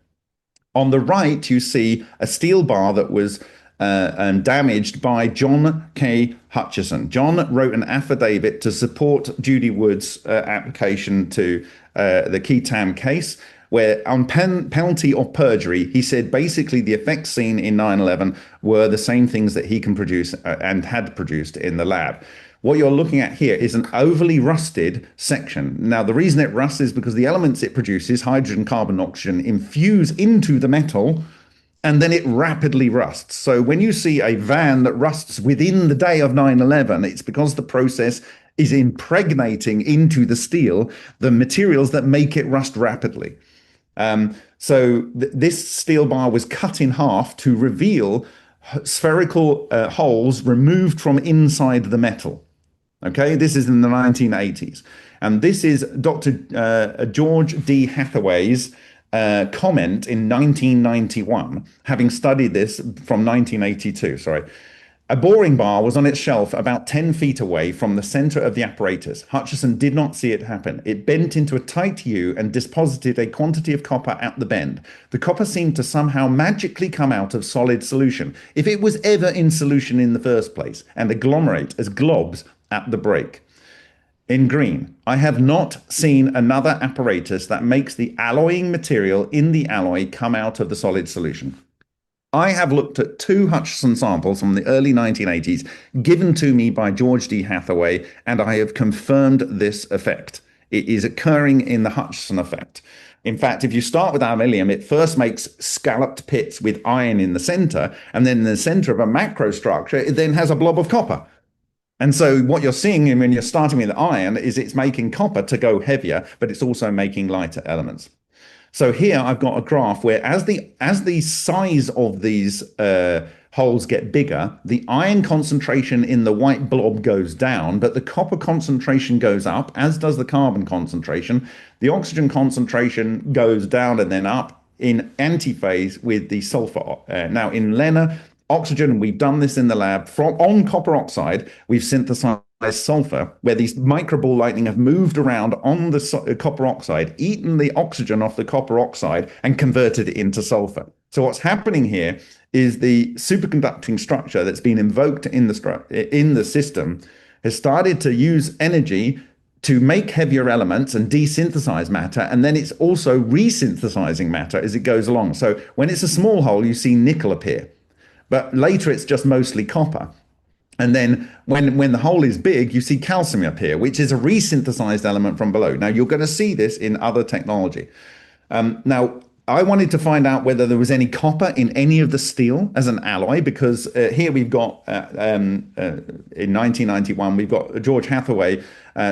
On the right, you see a steel bar that was damaged by John K. Hutchison. John wrote an affidavit to support Judy Wood's application to the Ketam case, where on penalty of perjury, he said basically the effects seen in 9/11 were the same things that he can produce and had produced in the lab. What you're looking at here is an overly rusted section. Now, the reason it rusts is because the elements it produces, hydrogen, carbon, oxygen, infuse into the metal, and then it rapidly rusts. So when you see a van that rusts within the day of 9/11, it's because the process is impregnating into the steel the materials that make it rust rapidly. This steel bar was cut in half to reveal spherical holes removed from inside the metal. Okay, this is in the 1980s. And this is Dr. George D. Hathaway's comment in 1991, having studied this from 1982, sorry. A boring bar was on its shelf about 10 feet away from the center of the apparatus. Hutchison did not see it happen. It bent into a tight U and deposited a quantity of copper at the bend. The copper seemed to somehow magically come out of solid solution, if it was ever in solution in the first place, and agglomerate as globs at the break. In green, I have not seen another apparatus that makes the alloying material in the alloy come out of the solid solution. I have looked at 2 Hutchison samples from the early 1980s given to me by George D. Hathaway, and I have confirmed this effect. It is occurring in the Hutchison effect. In fact, if you start with aluminium, it first makes scalloped pits with iron in the center, and then in the center of a macrostructure, it then has a blob of copper. And so what you're seeing when you're starting with iron is it's making copper to go heavier, but it's also making lighter elements. So here I've got a graph where as the size of these holes get bigger, the iron concentration in the white blob goes down, but the copper concentration goes up, as does the carbon concentration. The oxygen concentration goes down and then up in antiphase with the sulfur. Now in LENR, oxygen, we've done this in the lab, on copper oxide, we've synthesized sulfur, where these microball lightning have moved around on the copper oxide, eaten the oxygen off the copper oxide, and converted it into sulfur. So what's happening here is the superconducting structure that's been invoked in the system has started to use energy to make heavier elements and desynthesize matter, and then it's also resynthesizing matter as it goes along. So when it's a small hole, you see nickel appear, but later it's just mostly copper. And then when the hole is big, you see calcium appear, which is a resynthesized element from below. Now, you're going to see this in other technology. Now, I wanted to find out whether there was any copper in any of the steel as an alloy, because here we've got, in 1991, we've got George Hathaway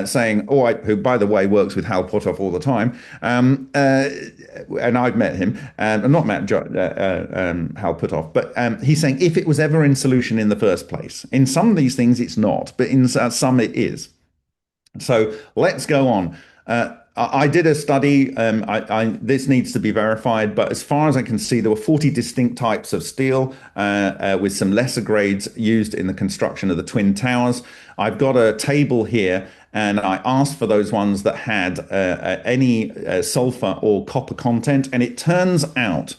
saying, who, by the way, works with Hal Puthoff all the time, and I've met him, not met Hal Puthoff, but he's saying if it was ever in solution in the first place. In some of these things, it's not, but in some it is. So let's go on. I did a study, this needs to be verified, but as far as I can see, there were 40 distinct types of steel with some lesser grades used in the construction of the Twin Towers. I've got a table here, and I asked for those ones that had any sulfur or copper content, and it turns out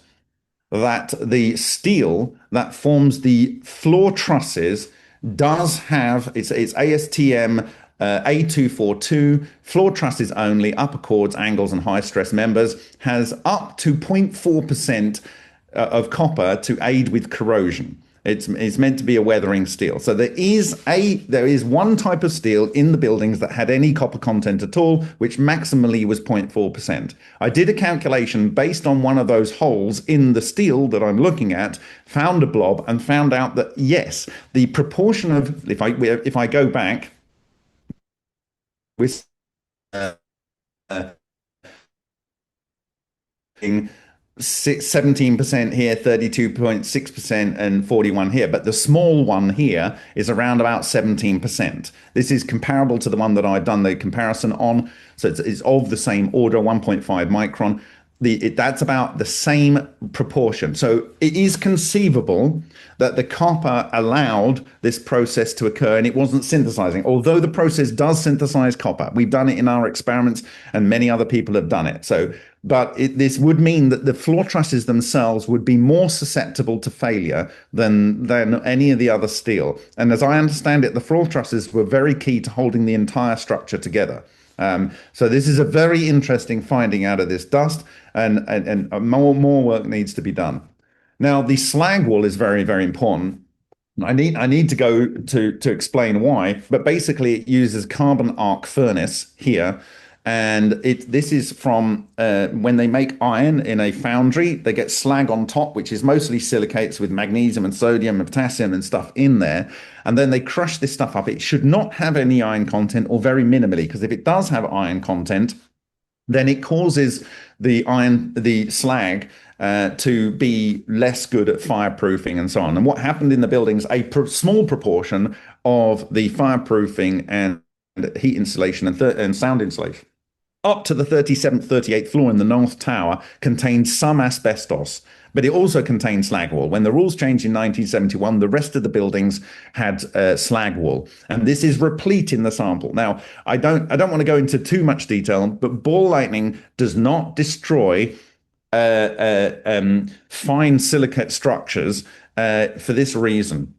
that the steel that forms the floor trusses does have, it's ASTM A242, floor trusses only, upper chords, angles, and high stress members, has up to 0.4% of copper to aid with corrosion. It's meant to be a weathering steel. So there is one type of steel in the buildings that had any copper content at all, which maximally was 0.4%. I did a calculation based on one of those holes in the steel that I'm looking at, found a blob, and found out that yes, the proportion of, if I go back with 17% here, 32.6%, and 41 here. But the small one here is around about 17%. This is comparable to the one that I've done the comparison on. So it's of the same order, 1.5 micron. That's about the same proportion. So it is conceivable that the copper allowed this process to occur and it wasn't synthesizing, although the process does synthesize copper. We've done it in our experiments and many other people have done it. But this would mean that the floor trusses themselves would be more susceptible to failure than any of the other steel. And as I understand it, the floor trusses were very key to holding the entire structure together. So this is a very interesting finding out of this dust, and more work needs to be done. Now, the slag wall is very, very important. I need to go to explain why, but basically it uses carbon arc furnace here. And this is from when they make iron in a foundry, they get slag on top, which is mostly silicates with magnesium and sodium and potassium and stuff in there. And then they crush this stuff up. It should not have any iron content or very minimally, because if it does have iron content, then it causes the slag to be less good at fireproofing and so on. And what happened in the buildings, a small proportion of the fireproofing and heat insulation and sound insulation up to the 37th, 38th floor in the North Tower contained some asbestos, but it also contained slag wall. When the rules changed in 1971, the rest of the buildings had slag wall, and this is replete in the sample. Now, I don't want to go into too much detail, but ball lightning does not destroy fine silicate structures for this reason.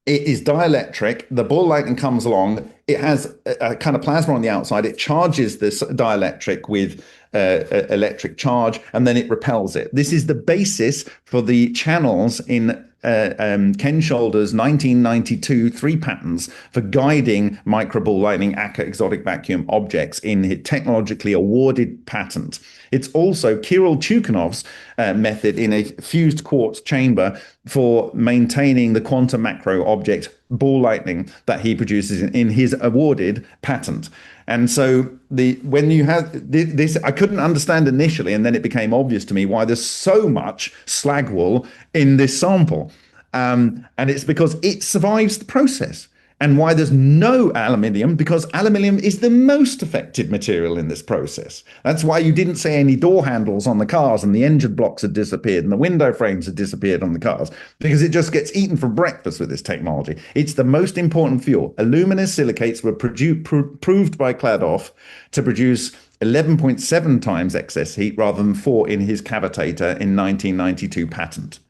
It is dielectric. The ball lightning comes along. It has a kind of plasma on the outside. It charges this dielectric with electric charge, and then it repels it. This is the basis for the channels in Ken Shoulder's 1992 3 patents for guiding microball lightning ACA exotic vacuum objects in his technologically awarded patent. It's also Kirill Chukhanov's method in a fused quartz chamber for maintaining the quantum macro object ball lightning that he produces in his awarded patent. And so when you have this, I couldn't understand initially, and then it became obvious to me why there's so much slag wool in this sample. And it's because it survives the process. And why there's no aluminium, because aluminium is the most affected material in this process. That's why you didn't see any door handles on the cars, and the engine blocks had disappeared and the window frames had disappeared on the cars, because it just gets eaten for breakfast with this technology. It's the most important fuel. Aluminous silicates were proved by Kladoff to produce 11.7 times excess heat rather than 4 in his cavitator in 1992 patent.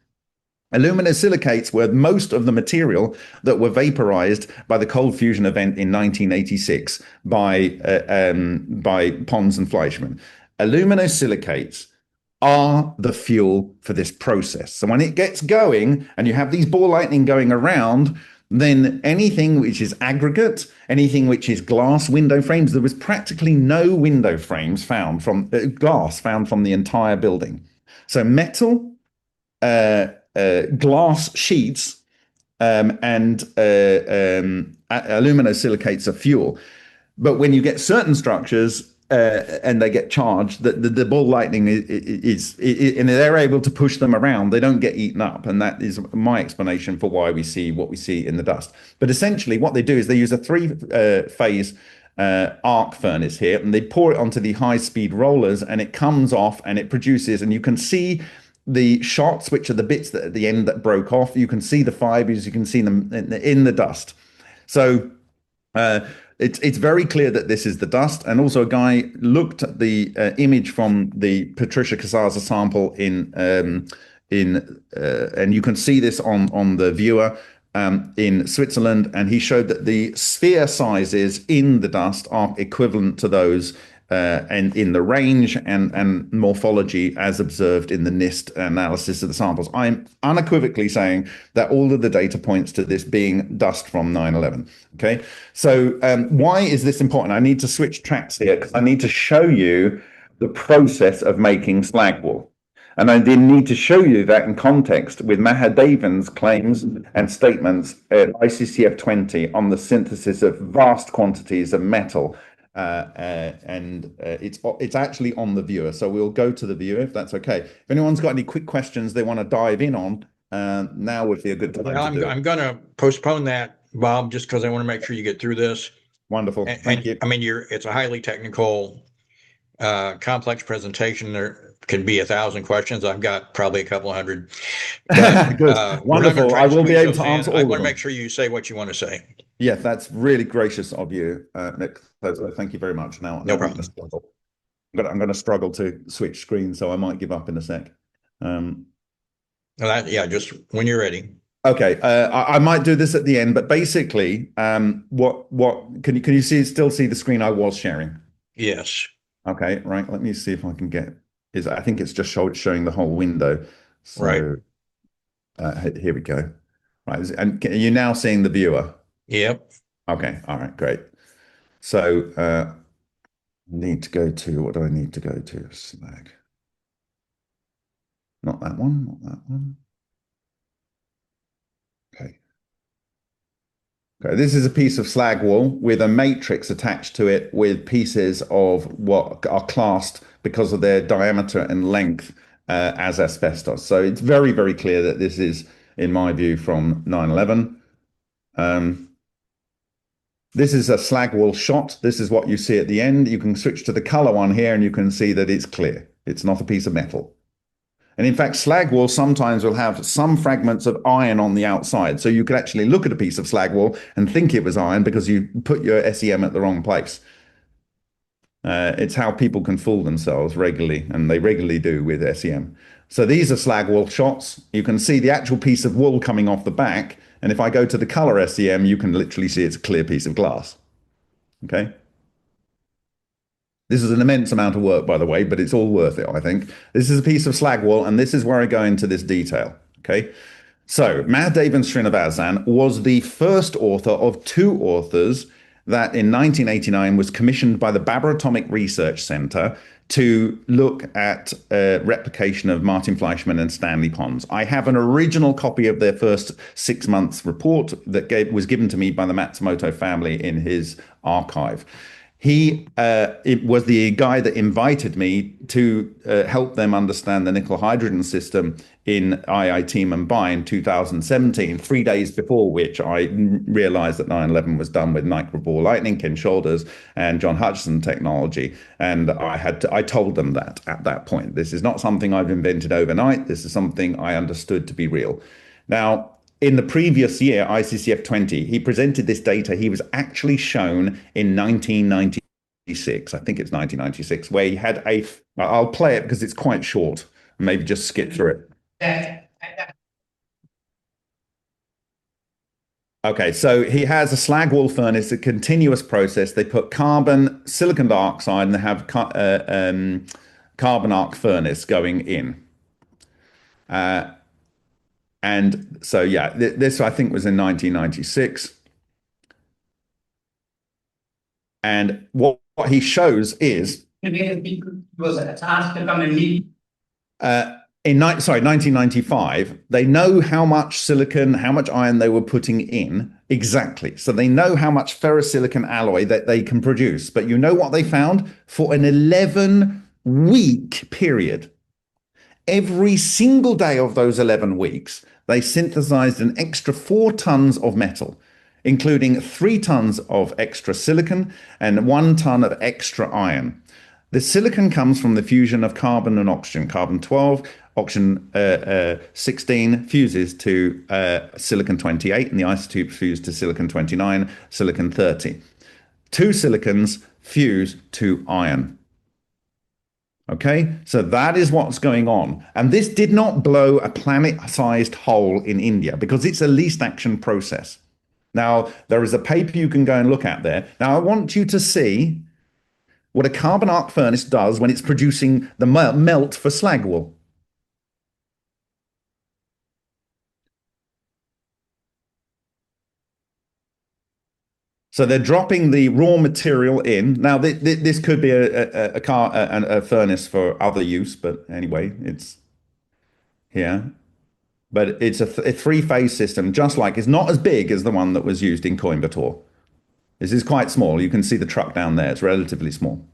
Aluminous silicates were most of the material that were vaporized by the cold fusion event in 1986 by Pons and Fleischmann. Aluminous silicates are the fuel for this process. So when it gets going and you have these ball lightning going around, then anything which is aggregate, anything which is glass window frames, there was practically no window frames found from glass found from the entire building. So metal, glass sheets and aluminosilicates are fuel. But when you get certain structures and they get charged, the ball lightning and they're able to push them around, they don't get eaten up. And that is my explanation for why we see what we see in the dust. But essentially what they do is they use a 3-phase arc furnace here, and they pour it onto the high-speed rollers, and it comes off and it produces, and you can see the shots, which are the bits that at the end that broke off. You can see the fibers, you can see them in the dust. So it's very clear that this is the dust. And also a guy looked at the image from the Patricia Casaza sample and you can see this on the viewer in Switzerland, and he showed that the sphere sizes in the dust are equivalent to those and in the range and morphology as observed in the NIST analysis of the samples. I'm unequivocally saying that all of the data points to this being dust from 9/11. Okay, so why is this important? I need to switch tracks here because I need to show you the process of making slag wool. And I did need to show you that in context with Mahadevan's claims and statements at ICCF 20 on the synthesis of vast quantities of metal It's actually on the viewer. So we'll go to the viewer if that's okay. If anyone's got any quick questions they want to dive in on, now would be a good time Well, to do it. I'm going to postpone that, Bob, just because I want to make sure you get through this. Wonderful. Thank you. I mean, it's a highly technical, complex presentation. There can be 1,000 questions. I've got probably a couple hundred. But, Good. Wonderful. I will be able to answer all I of want to them. make sure you say what you want to say. Yeah, that's really gracious of you, Nick. So thank you very much. Now, No I'm problem. going to struggle. I'm going to struggle to switch screens, so I might give up in a sec. Yeah, just when you're ready. Okay, I might do this at the end, but basically, what can you still see the screen I was sharing? Yes. Okay, right. Let me see if I can get. I think it's just showing the whole window. So, Right. Here we go. Right, and are you now seeing the viewer? Yep. Okay, all right, great. So, need to go to, what do I need to go to? Slag. Not that one, not that one. Okay. Okay, this is a piece of slag wall with a matrix attached to it with pieces of what are classed because of their diameter and length as asbestos. So it's very, very clear that this is, in my view, from 9/11. This is a slag wall shot. This is what you see at the end. You can switch to the color one here and you can see that it's clear. It's not a piece of metal. And in fact, slag wall sometimes will have some fragments of iron on the outside. So you could actually look at a piece of slag wall and think it was iron because you put your SEM at the wrong place. It's how people can fool themselves regularly, and they regularly do with SEM. So these are slag wall shots. You can see the actual piece of wool coming off the back. And if I go to the color SEM, you can literally see it's a clear piece of glass. Okay. This is an immense amount of work, by the way, but it's all worth it, I think. This is a piece of slag wall, and this is where I go into this detail. Okay. So Mahadevan Srinivasan was the first author of two authors that in 1989 was commissioned by the Babaratomic Research Center to look at replication of Martin Fleischmann and Stanley Pons. I have an original copy of their first 6 months report that was given to me by the Matsumoto family in his archive. It was the guy that invited me to help them understand the nickel hydrogen system in IIT Mumbai in 2017, 3 days before which I realized that 9/11 was done with microball lightning, Ken Shoulders, and John Hutchison technology. And I told them that at that point. This is not something I've invented overnight. This is something I understood to be real. Now, in the previous year, ICCF 20, he presented this data. He was actually shown in 1996, I think it's 1996, where he had I'll play it because it's quite short. Maybe just skip through it. Okay, so he has a slag wall furnace, a continuous process. They put carbon, silicon dioxide, and they have carbon arc furnace going in. And so, yeah, this I think was in 1996. And what he shows is in 1995, they know how much silicon, how much iron they were putting in exactly. So they know how much ferrosilicon alloy that they can produce. But you know what they found? For an 11-week period, every single day of those 11 weeks, they synthesized an extra 4 tons of metal, including 3 tons of extra silicon and 1 ton of extra iron. The silicon comes from the fusion of carbon and oxygen. Carbon 12, oxygen 16 fuses to silicon 28, and the isotopes fuse to silicon 29, silicon 30. 2 silicons fuse to iron. Okay, so that is what's going on. And this did not blow a planet-sized hole in India because it's a least action process. Now, there is a paper you can go and look at there. Now, I want you to see what a carbon arc furnace does when it's producing the melt for slag wool. So they're dropping the raw material in. Now, this could be a furnace for other use, but anyway, it's here. But it's a 3-phase system, just like it's not as big as the one that was used in Coimbatore. This is quite small. You can see the truck down there. It's relatively small.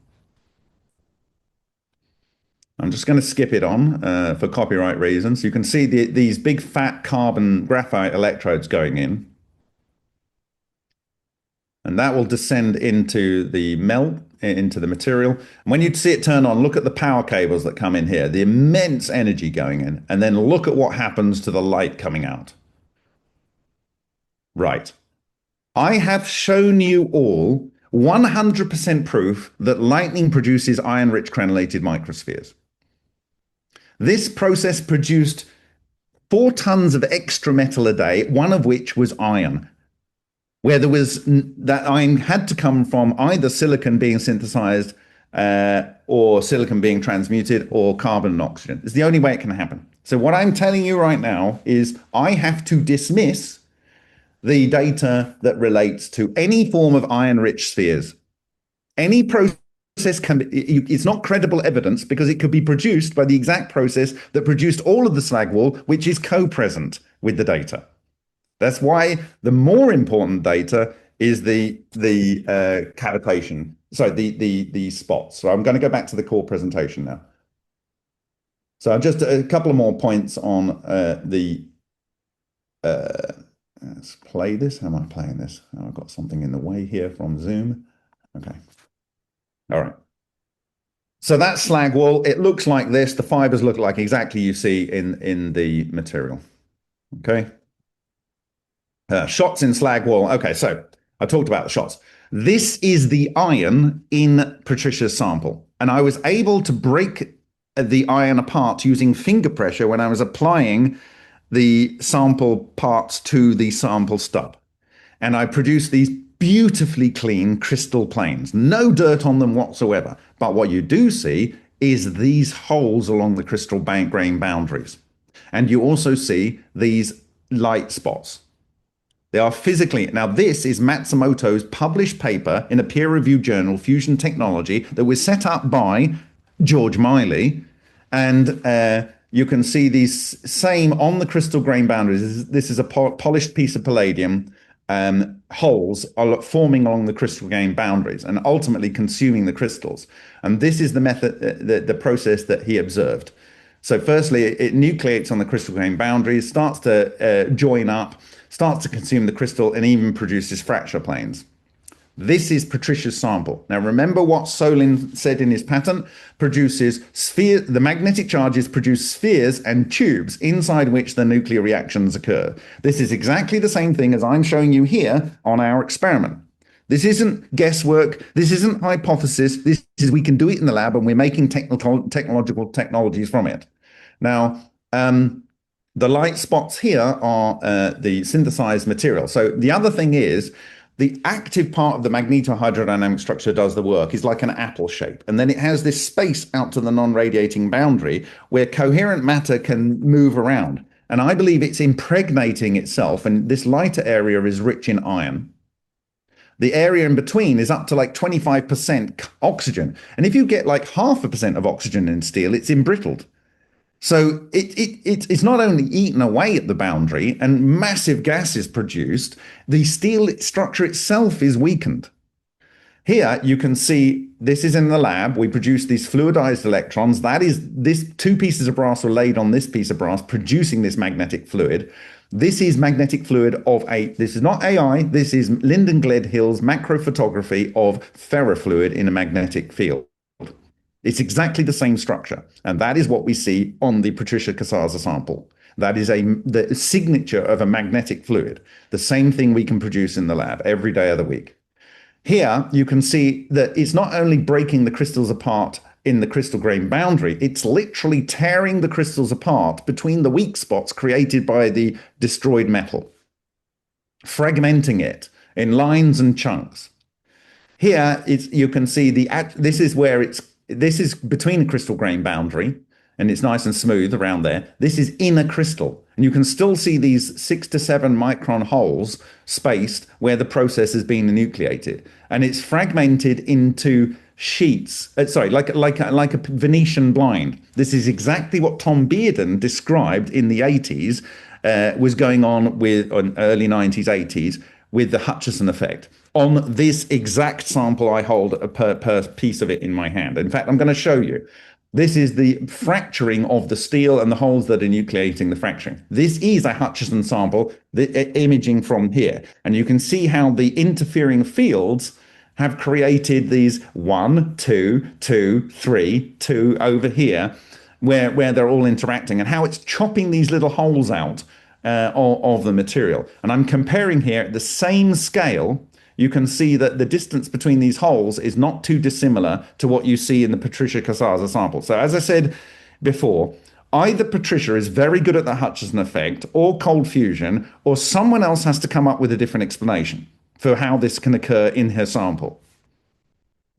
I'm just going to skip it on for copyright reasons. You can see these big fat carbon graphite electrodes going in. And that will descend into the melt, into the material. And when you see it turn on, look at the power cables that come in here, the immense energy going in, and then look at what happens to the light coming out. Right. I have shown you all 100% proof that lightning produces iron-rich crenellated microspheres. This process produced 4 tons of extra metal a day, one of which was iron, where there was that iron had to come from either silicon being synthesized or silicon being transmuted or carbon and oxygen. It's the only way it can happen. So what I'm telling you right now is I have to dismiss the data that relates to any form of iron-rich spheres. Any process can be, it's not credible evidence because it could be produced by the exact process that produced all of the slag wall, which is co-present with the data. That's why the more important data is the cavitation, sorry, the spots. So I'm going to go back to the core presentation now. So just a couple of more points on let's play this. How am I playing this? Oh, I've got something in the way here from Zoom. Okay. All right. So that slag wall, it looks like this. The fibers look like exactly you see in the material. Okay. Shots in slag wall. Okay, so I talked about the shots. This is the iron in Patricia's sample. And I was able to break the iron apart using finger pressure when I was applying the sample parts to the sample stub. And I produced these beautifully clean crystal planes, no dirt on them whatsoever. But what you do see is these holes along the crystal grain boundaries. And you also see these light spots. They are physically, now this is Matsumoto's published paper in a peer-reviewed journal, Fusion Technology, that was set up by George Miley. And you can see these same on the crystal grain boundaries. This is a polished piece of palladium. Holes are forming along the crystal grain boundaries and ultimately consuming the crystals. And this is the method, the process that he observed. So firstly, it nucleates on the crystal grain boundaries, starts to join up, starts to consume the crystal, and even produces fracture planes. This is Patricia's sample. Now remember what Solin said in his patent, produces sphere, the magnetic charges produce spheres and tubes inside which the nuclear reactions occur. This is exactly the same thing as I'm showing you here on our experiment. This isn't guesswork, this isn't hypothesis, this is we can do it in the lab and we're making technological technologies from it. Now, the light spots here are the synthesized material. So the other thing is, the active part of the magnetohydrodynamic structure does the work, is like an apple shape. And then it has this space out to the non-radiating boundary where coherent matter can move around. And I believe it's impregnating itself. And this lighter area is rich in iron. The area in between is up to like 25% oxygen. And if you get like 0.5% of oxygen in steel, it's embrittled. So it's not only eaten away at the boundary and massive gas is produced, the steel structure itself is weakened. Here you can see this is in the lab. We produce these fluidized electrons. That is, this 2 pieces of brass were laid on this piece of brass, producing this magnetic fluid. This is magnetic fluid of this is not AI, this is Lyndon Gledhill's macrophotography of ferrofluid in a magnetic field. It's exactly the same structure. And that is what we see on the Patricia Casaza sample. That is the signature of a magnetic fluid, the same thing we can produce in the lab every day of the week. Here, you can see that it's not only breaking the crystals apart in the crystal grain boundary, it's literally tearing the crystals apart between the weak spots created by the destroyed metal, fragmenting it in lines and chunks. Here, you can see this is where this is between a crystal grain boundary, and it's nice and smooth around there. This is in a crystal, and you can still see these 6 to 7 micron holes spaced where the process has been enucleated, and it's fragmented into sheets. Like a Venetian blind. This is exactly what Tom Bearden described in the 80s, was going on with early 90s, 80s, with the Hutchison effect on this exact sample I hold per piece of it in my hand. In fact, I'm going to show you. This is the fracturing of the steel and the holes that are nucleating the fracturing. This is a Hutchison sample, the imaging from here. And you can see how the interfering fields have created these 1, 2, 2, 3, 2 over here, where they're all interacting, and how it's chopping these little holes out of the material. And I'm comparing here at the same scale. You can see that the distance between these holes is not too dissimilar to what you see in the Patricia Casaza sample. So as I said before, either Patricia is very good at the Hutchison effect or cold fusion, or someone else has to come up with a different explanation for how this can occur in her sample.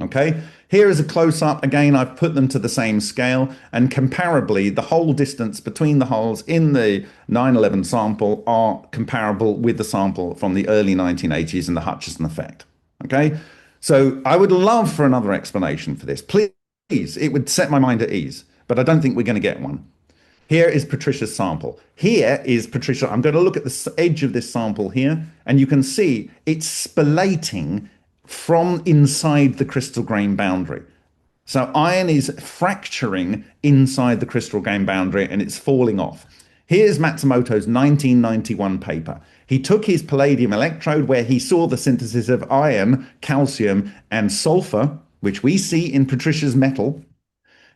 Okay, here is a close-up. Again, I've put them to the same scale, and comparably, the hole distance between the holes in the 9/11 sample are comparable with the sample from the early 1980s and the Hutchison effect. Okay, so I would love for another explanation for this. Please, it would set my mind at ease, but I don't think we're going to get one. Here is Patricia's sample. Here is Patricia. I'm going to look at the edge of this sample here, and you can see it's spillating from inside the crystal grain boundary. So iron is fracturing inside the crystal grain boundary and it's falling off. Here's Matsumoto's 1991 paper. He took his palladium electrode where he saw the synthesis of iron, calcium, and sulfur, which we see in Patricia's metal.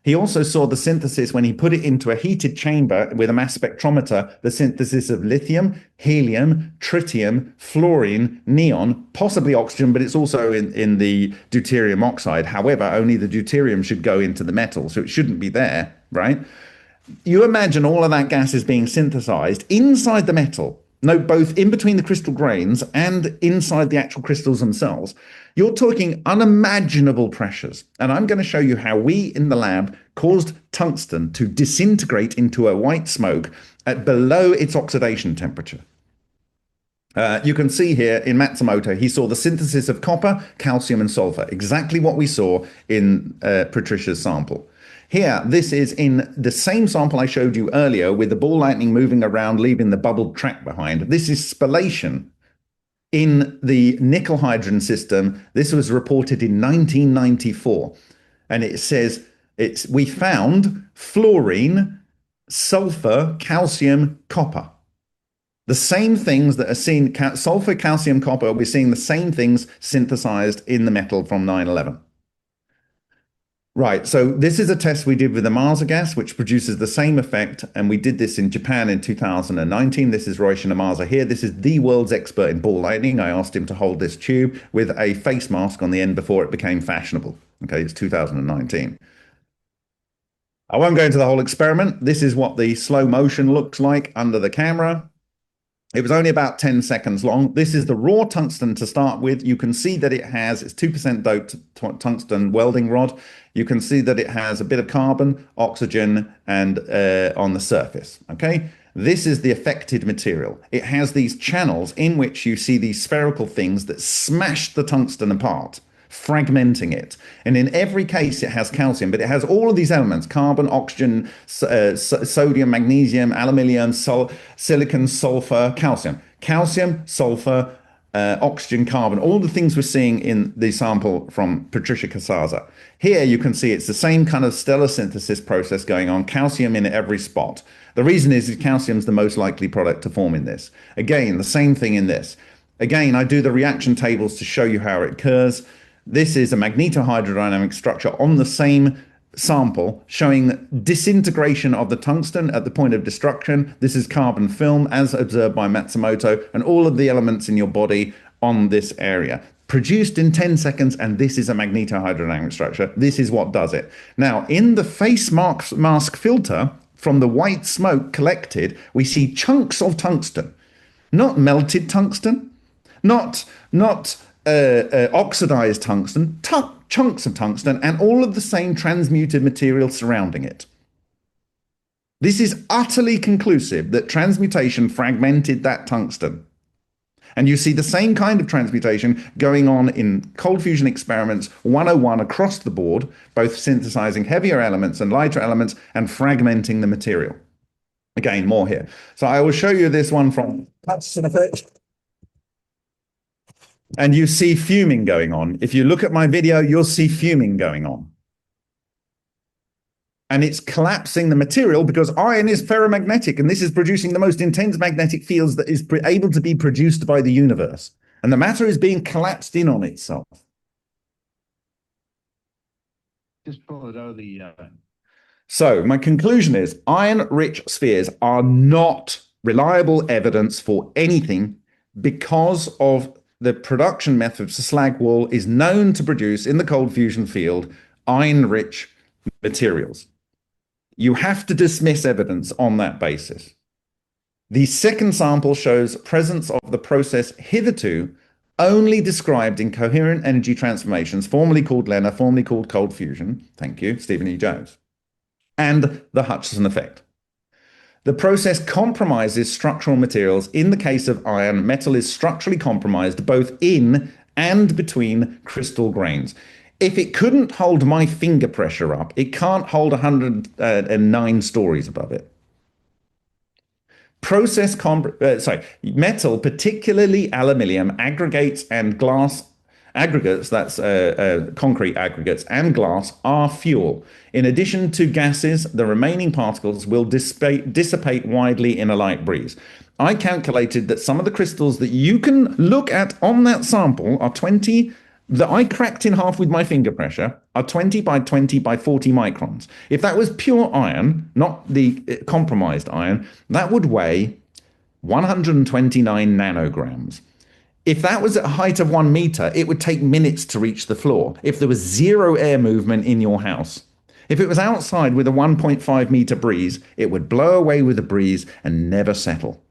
He also saw the synthesis when he put it into a heated chamber with a mass spectrometer, the synthesis of lithium, helium, tritium, fluorine, neon, possibly oxygen, but it's also in the deuterium oxide. However, only the deuterium should go into the metal, so it shouldn't be there, right? You imagine all of that gas is being synthesized inside the metal. No, both in between the crystal grains and inside the actual crystals themselves. You're talking unimaginable pressures. And I'm going to show you how we in the lab caused tungsten to disintegrate into a white smoke at below its oxidation temperature. You can see here in Matsumoto, he saw the synthesis of copper, calcium, and sulfur, exactly what we saw in Patricia's sample. Here, this is in the same sample I showed you earlier with the ball lightning moving around, leaving the bubbled track behind. This is spallation in the nickel hydrogen system. This was reported in 1994. And it says, we found fluorine, sulfur, calcium, copper. The same things that are seen, sulfur, calcium, copper, we're seeing the same things synthesized in the metal from 9/11. Right, so this is a test we did with the Masa gas, which produces the same effect, and we did this in Japan in 2019. This is Roy Shinamasa here. This is the world's expert in ball lightning. I asked him to hold this tube with a face mask on the end before it became fashionable. Okay, it's 2019. I won't go into the whole experiment. This is what the slow motion looks like under the camera. It was only about 10 seconds long. This is the raw tungsten to start with. You can see that it's 2% doped tungsten welding rod. You can see that it has a bit of carbon, oxygen, and on the surface, okay? This is the affected material. It has these channels in which you see these spherical things that smash the tungsten apart, fragmenting it. And in every case, it has calcium, but it has all of these elements: carbon, oxygen, sodium, magnesium, aluminium, silicon, sulfur, calcium. Calcium, sulfur, oxygen, carbon, all the things we're seeing in the sample from Patricia Casaza. Here you can see it's the same kind of stellar synthesis process going on, calcium in every spot. The reason is calcium is the most likely product to form in this. Again, the same thing in this. Again, I do the reaction tables to show you how it occurs. This is a magnetohydrodynamic structure on the same sample showing disintegration of the tungsten at the point of destruction. This is carbon film as observed by Matsumoto, and all of the elements in your body on this area. Produced in 10 seconds, and this is a magnetohydrodynamic structure. This is what does it. Now, in the face mask filter, from the white smoke collected, we see chunks of tungsten. Not melted tungsten, not oxidized tungsten, chunks of tungsten, and all of the same transmuted material surrounding it. This is utterly conclusive that transmutation fragmented that tungsten. And you see the same kind of transmutation going on in cold fusion experiments 101 across the board, both synthesizing heavier elements and lighter elements and fragmenting the material. Again, more here. So I will show you this one from Hutchison Effect. And you see fuming going on. If you look at my video, you'll see fuming going on. And it's collapsing the material because iron is ferromagnetic, and this is producing the most intense magnetic fields that is able to be produced by the universe. And the matter is being collapsed in on itself. Just pull it out of the... So my conclusion is iron-rich spheres are not reliable evidence for anything because of the production methods. The slag wall is known to produce in the cold fusion field iron-rich materials. You have to dismiss evidence on that basis. The second sample shows presence of the process hitherto only described in coherent energy transformations, formerly called LENR, formerly called cold fusion. Thank you, Stephen E. Jones. And the Hutchison effect. The process compromises structural materials. In the case of iron, metal is structurally compromised both in and between crystal grains. If it couldn't hold my finger pressure up, it can't hold 109 stories above it. Metal, particularly aluminium, aggregates and glass aggregates, that's concrete aggregates and glass, are fuel. In addition to gases, the remaining particles will dissipate widely in a light breeze. I calculated that some of the crystals that you can look at on that sample are 20, that I cracked in half with my finger pressure, are 20 by 20 by 40 microns. If that was pure iron, not the compromised iron, that would weigh 129 nanograms. If that was at a height of 1 meter, it would take minutes to reach the floor if there was zero air movement in your house. If it was outside with a 1.5 meter breeze, it would blow away with the breeze and never settle.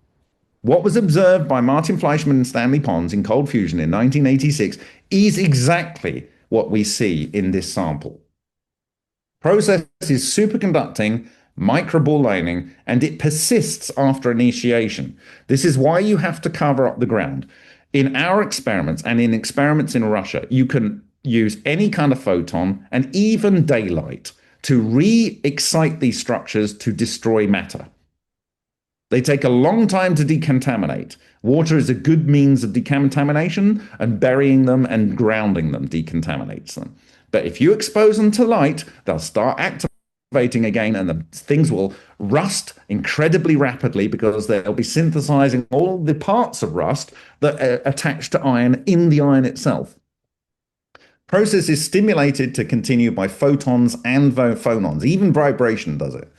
What was observed by Martin Fleischmann and Stanley Pons in cold fusion in 1986 is exactly what we see in this sample. Process is superconducting, microball lining, and it persists after initiation. This is why you have to cover up the ground. In our experiments and in experiments in Russia, you can use any kind of photon and even daylight to re-excite these structures to destroy matter. They take a long time to decontaminate. Water is a good means of decontamination, and burying them and grounding them decontaminates them. But if you expose them to light, they'll start activating again, and the things will rust incredibly rapidly because they'll be synthesizing all the parts of rust that are attached to iron in the iron itself. Process is stimulated to continue by photons and phonons. Even vibration does it.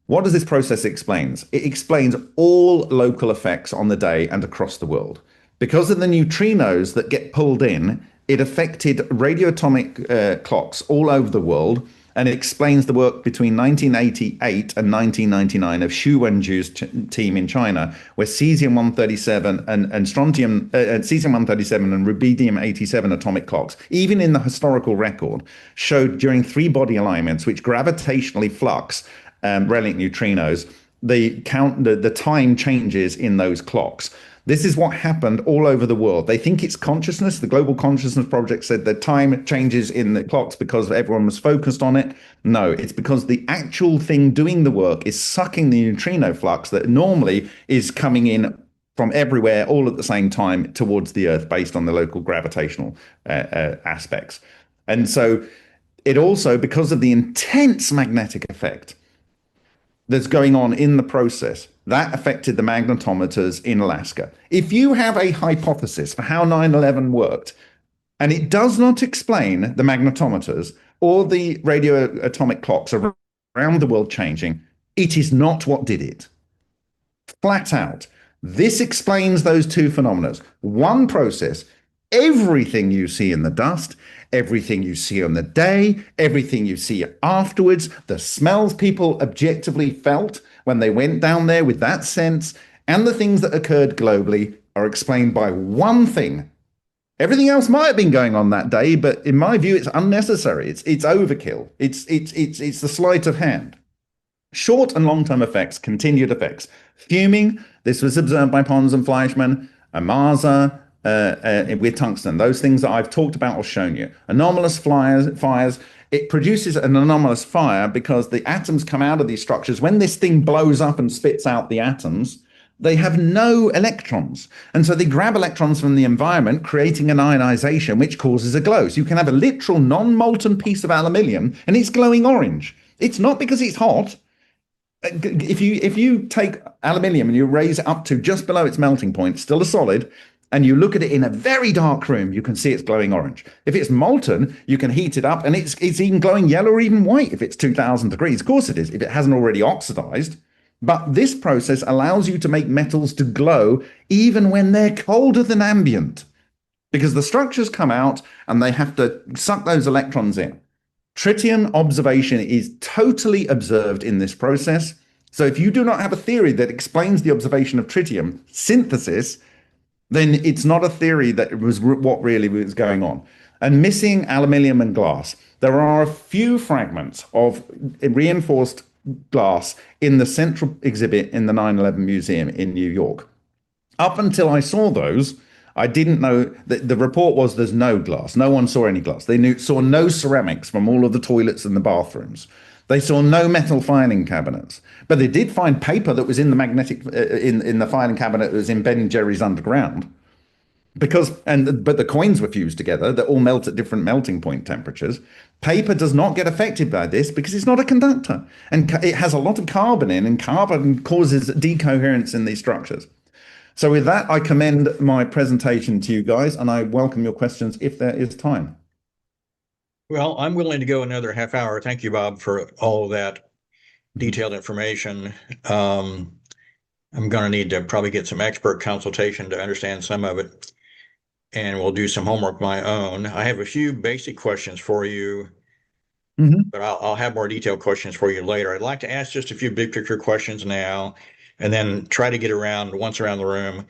What does this process explain? It explains all local effects on the day and across the world. Because of the neutrinos that get pulled in, it affected radioatomic clocks all over the world, and it explains the work between 1988 and 1999 of Xu Wenju's team in China, where cesium-137 and strontium, cesium-137 and rubidium-87 atomic clocks, even in the historical record, showed during 3 body alignments, which gravitationally flux relic neutrinos, the time changes in those clocks. This is what happened all over the world. They think it's consciousness. The Global Consciousness Project said the time changes in the clocks because everyone was focused on it. No, it's because the actual thing doing the work is sucking the neutrino flux that normally is coming in from everywhere all at the same time towards the Earth based on the local gravitational aspects. And so it also, because of the intense magnetic effect that's going on in the process, that affected the magnetometers in Alaska. If you have a hypothesis for how 9/11 worked, and it does not explain the magnetometers or the radioatomic clocks around the world changing, it is not what did it. Flat out. This explains those two phenomena. One process, everything you see in the dust, everything you see on the day, everything you see afterwards, the smells people objectively felt when they went down there with that sense, and the things that occurred globally are explained by one thing. Everything else might have been going on that day, but in my view, it's unnecessary. It's overkill. It's the sleight of hand. Short and long-term effects, continued effects. Fuming, this was observed by Pons and Fleischmann, Amaza, with tungsten, those things that I've talked about or shown you. Anomalous fires, it produces an anomalous fire because the atoms come out of these structures. When this thing blows up and spits out the atoms, they have no electrons. And so they grab electrons from the environment, creating an ionization, which causes a glow. So you can have a literal non-molten piece of aluminium and it's glowing orange. It's not because it's hot. If you take aluminium and you raise it up to just below its melting point, still a solid, and you look at it in a very dark room, you can see it's glowing orange. If it's molten, you can heat it up and it's even glowing yellow or even white if it's 2000 degrees. Of course it is, if it hasn't already oxidized. But this process allows you to make metals to glow even when they're colder than ambient, because the structures come out and they have to suck those electrons in. Tritium observation is totally observed in this process. So if you do not have a theory that explains the observation of tritium synthesis, then it's not a theory that was what really was going on. And missing aluminium and glass, there are a few fragments of reinforced glass in the central exhibit in the 9/11 Museum in New York. Up until I saw those, I didn't know that the report was there's no glass. No one saw any glass. They saw no ceramics from all of the toilets and the bathrooms. They saw no metal filing cabinets, but they did find paper that was in the magnetic in the filing cabinet that was in Ben and Jerry's underground. But the coins were fused together that all melt at different melting point temperatures. Paper does not get affected by this because it's not a conductor, and it has a lot of carbon in, and carbon causes decoherence in these structures. So with that, I commend my presentation to you guys, and I welcome your questions if there is time. Well, I'm willing to go another half hour. Thank you, Bob, for all of that detailed information. I'm going to need to probably get some expert consultation to understand some of it, and we'll do some homework of my own. I have a few basic questions for you, but I'll have more detailed questions for you later. I'd like to ask just a few big picture questions now, and then try to get once around the room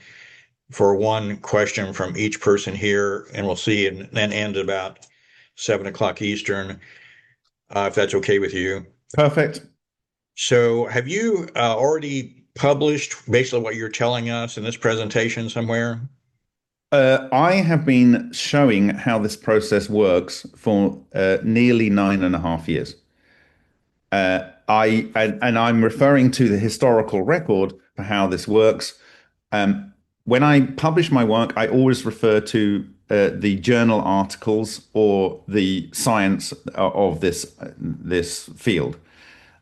for one question from each person here, and we'll see, and then end at about 7 o'clock Eastern, if that's okay with you. Perfect. So have you already published basically what you're telling us in this presentation somewhere? I have been showing how this process works for nearly 9.5 years. I'm referring to the historical record for how this works. When I publish my work, I always refer to the journal articles or the science of this field.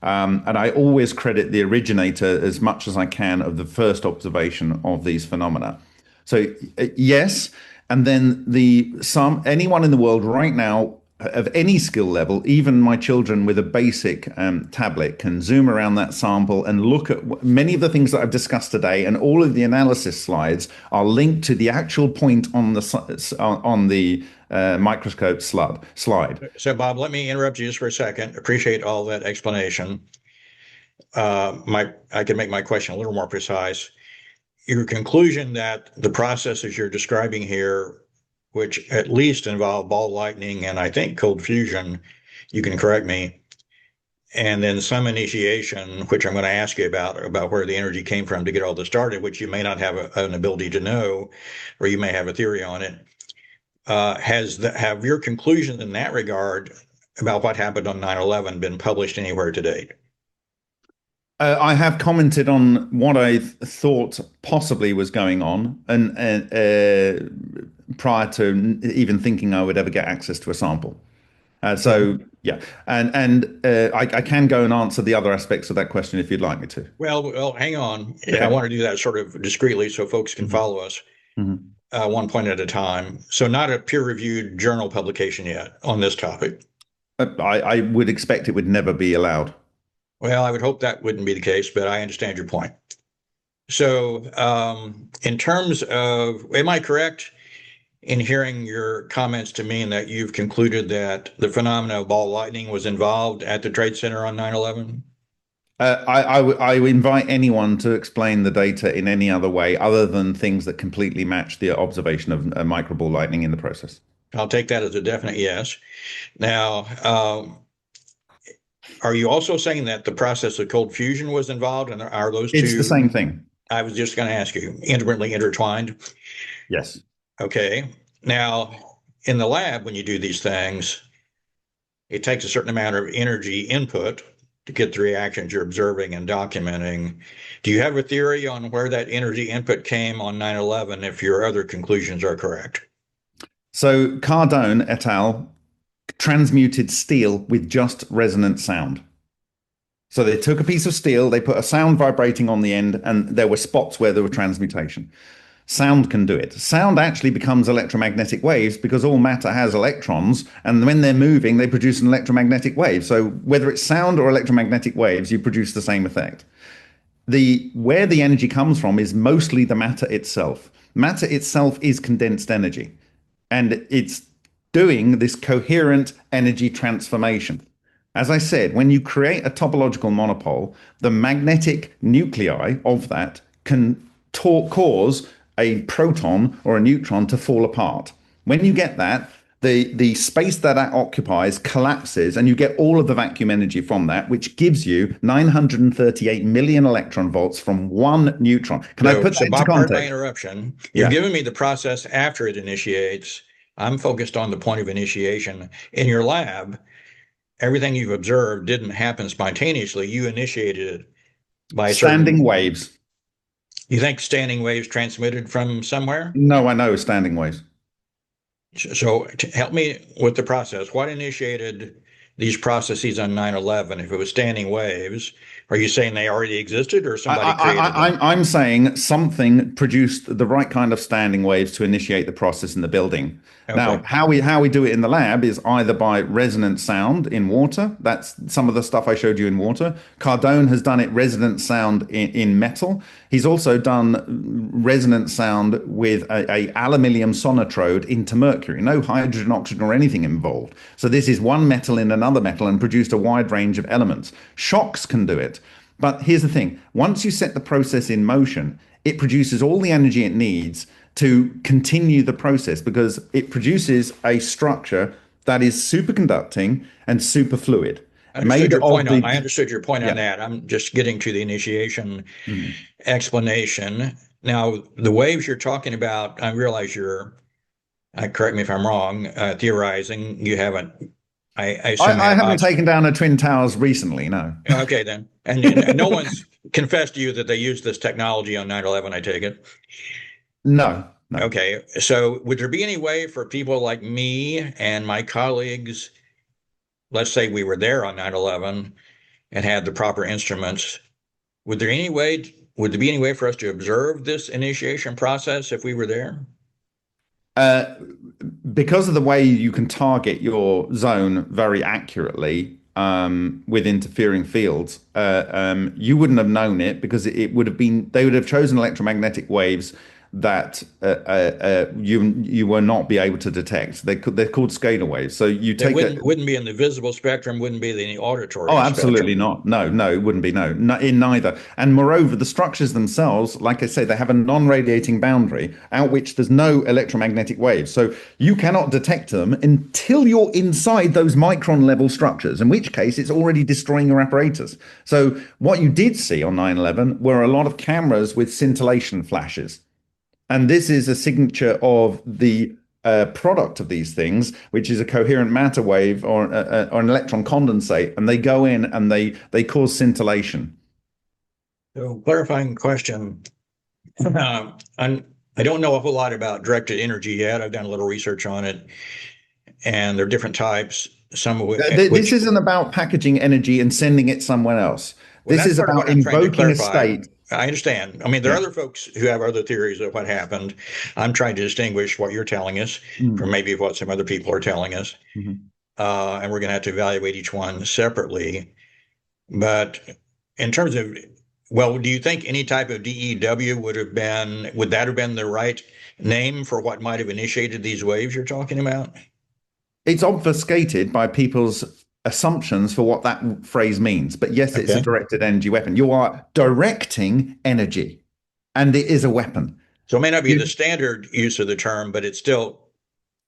And I always credit the originator as much as I can of the first observation of these phenomena. So yes, and then anyone in the world right now of any skill level, even my children with a basic tablet, can zoom around that sample and look at many of the things that I've discussed today, and all of the analysis slides are linked to the actual point on the microscope slide. So, Bob, let me interrupt you just for a second. Appreciate all that explanation. I can make my question a little more precise. Your conclusion that the processes you're describing here, which at least involve ball lightning and I think cold fusion, you can correct me, and then some initiation, which I'm going to ask you about where the energy came from to get all this started, which you may not have an ability to know, or you may have a theory on it. Have your conclusions in that regard about what happened on 9/11 been published anywhere to date? I have commented on what I thought possibly was going on, and prior to even thinking I would ever get access to a sample. Yeah, and I can go and answer the other aspects of that question if you'd like me to. Well, hang on. Okay. I want to do that sort of discreetly so folks can follow us one point at a time. So not a peer-reviewed journal publication yet on this topic. I would expect it would never be allowed. Well, I would hope that wouldn't be the case, but I understand your point. So in terms of, am I correct in hearing your comments to mean that you've concluded that the phenomena of ball lightning was involved at the Trade Center on 9/11? I invite anyone to explain the data in any other way other than things that completely match the observation of microball lightning in the process. I'll take that as a definite yes. Now, are you also saying that the process of cold fusion was involved, and are those two? It's the same thing. I was just going to ask you, intimately intertwined? Yes. Okay. Now, in the lab, when you do these things, it takes a certain amount of energy input to get the reactions you're observing and documenting. Do you have a theory on where that energy input came on 9/11 if your other conclusions are correct? So Cardone et al. Transmuted steel with just resonant sound. So they took a piece of steel, they put a sound vibrating on the end, and there were spots where there were transmutation. Sound can do it. Sound actually becomes electromagnetic waves because all matter has electrons, and when they're moving, they produce an electromagnetic wave. So whether it's sound or electromagnetic waves, you produce the same effect. Where the energy comes from is mostly the matter itself. Matter itself is condensed energy, and it's doing this coherent energy transformation. As I said, when you create a topological monopole, the magnetic nuclei of that can cause a proton or a neutron to fall apart. When you get that, the space that occupies collapses, and you get all of the vacuum energy from that, which gives you 938 million electron volts from one neutron. Can I put that into Bob, pardon my context? interruption. You're giving me the process after it initiates. I'm focused on the point of initiation. In your lab, everything you've observed didn't happen spontaneously. You initiated it by Standing waves. You think standing waves transmitted from somewhere? No, I know standing waves. So help me with the process. What initiated these processes on 9/11? If it was standing waves, are you saying they already existed or somebody created them? I'm saying something produced the right kind of standing waves to initiate the process in the building. Okay. Now, how we do it in the lab is either by resonant sound in water. That's some of the stuff I showed you in water. Cardone has done it resonant sound in metal. He's also done resonant sound with a aluminium sonotrode into mercury. No hydrogen, oxygen, or anything involved. So this is one metal in another metal and produced a wide range of elements. Shocks can do it. But here's the thing. Once you set the process in motion, it produces all the energy it needs to continue the process because it produces a structure that is superconducting and superfluid. I understood your point on that. I'm just getting to the initiation explanation. Now, the waves you're talking about, I realize correct me if I'm wrong, theorizing. You haven't, I haven't taken down a Twin Towers recently, no. Okay, then. And no one's confessed to you that they used this technology on 9/11, I take it? No. Okay, so would there be any way for people like me and my colleagues, let's say we were there on 9/11 and had the proper instruments, would there be any way for us to observe this initiation process if we were there? Because of the way you can target your zone very accurately with interfering fields, you wouldn't have known it because they would have chosen electromagnetic waves that you will not be able to detect. They're called scalar waves. So wouldn't be in the visible spectrum, wouldn't be in the auditory. Oh, absolutely not. No, it wouldn't be. No, in neither. And moreover, the structures themselves, like I say, they have a non-radiating boundary out which there's no electromagnetic waves. So you cannot detect them until you're inside those micron level structures, in which case it's already destroying your apparatus. So what you did see on 9/11 were a lot of cameras with scintillation flashes. And this is a signature of the product of these things, which is a coherent matter wave or an electron condensate, and they go in and they cause scintillation. So, clarifying question. I don't know a whole lot about directed energy yet. I've done a little research on it, and there are different types. Some of which this isn't about packaging energy and sending it somewhere else. This is about invoking a state. I understand. I mean, there are other folks who have other theories of what happened. I'm trying to distinguish what you're telling us from maybe what some other people are telling us. And we're going to have to evaluate each one separately. But in terms of, do you think any type of DEW would that have been the right name for what might have initiated these waves you're talking about? It's obfuscated by people's assumptions for what that phrase means. But yes, it's a directed energy weapon. You are directing energy, and it is a weapon. So it may not be the standard use of the term, but it's still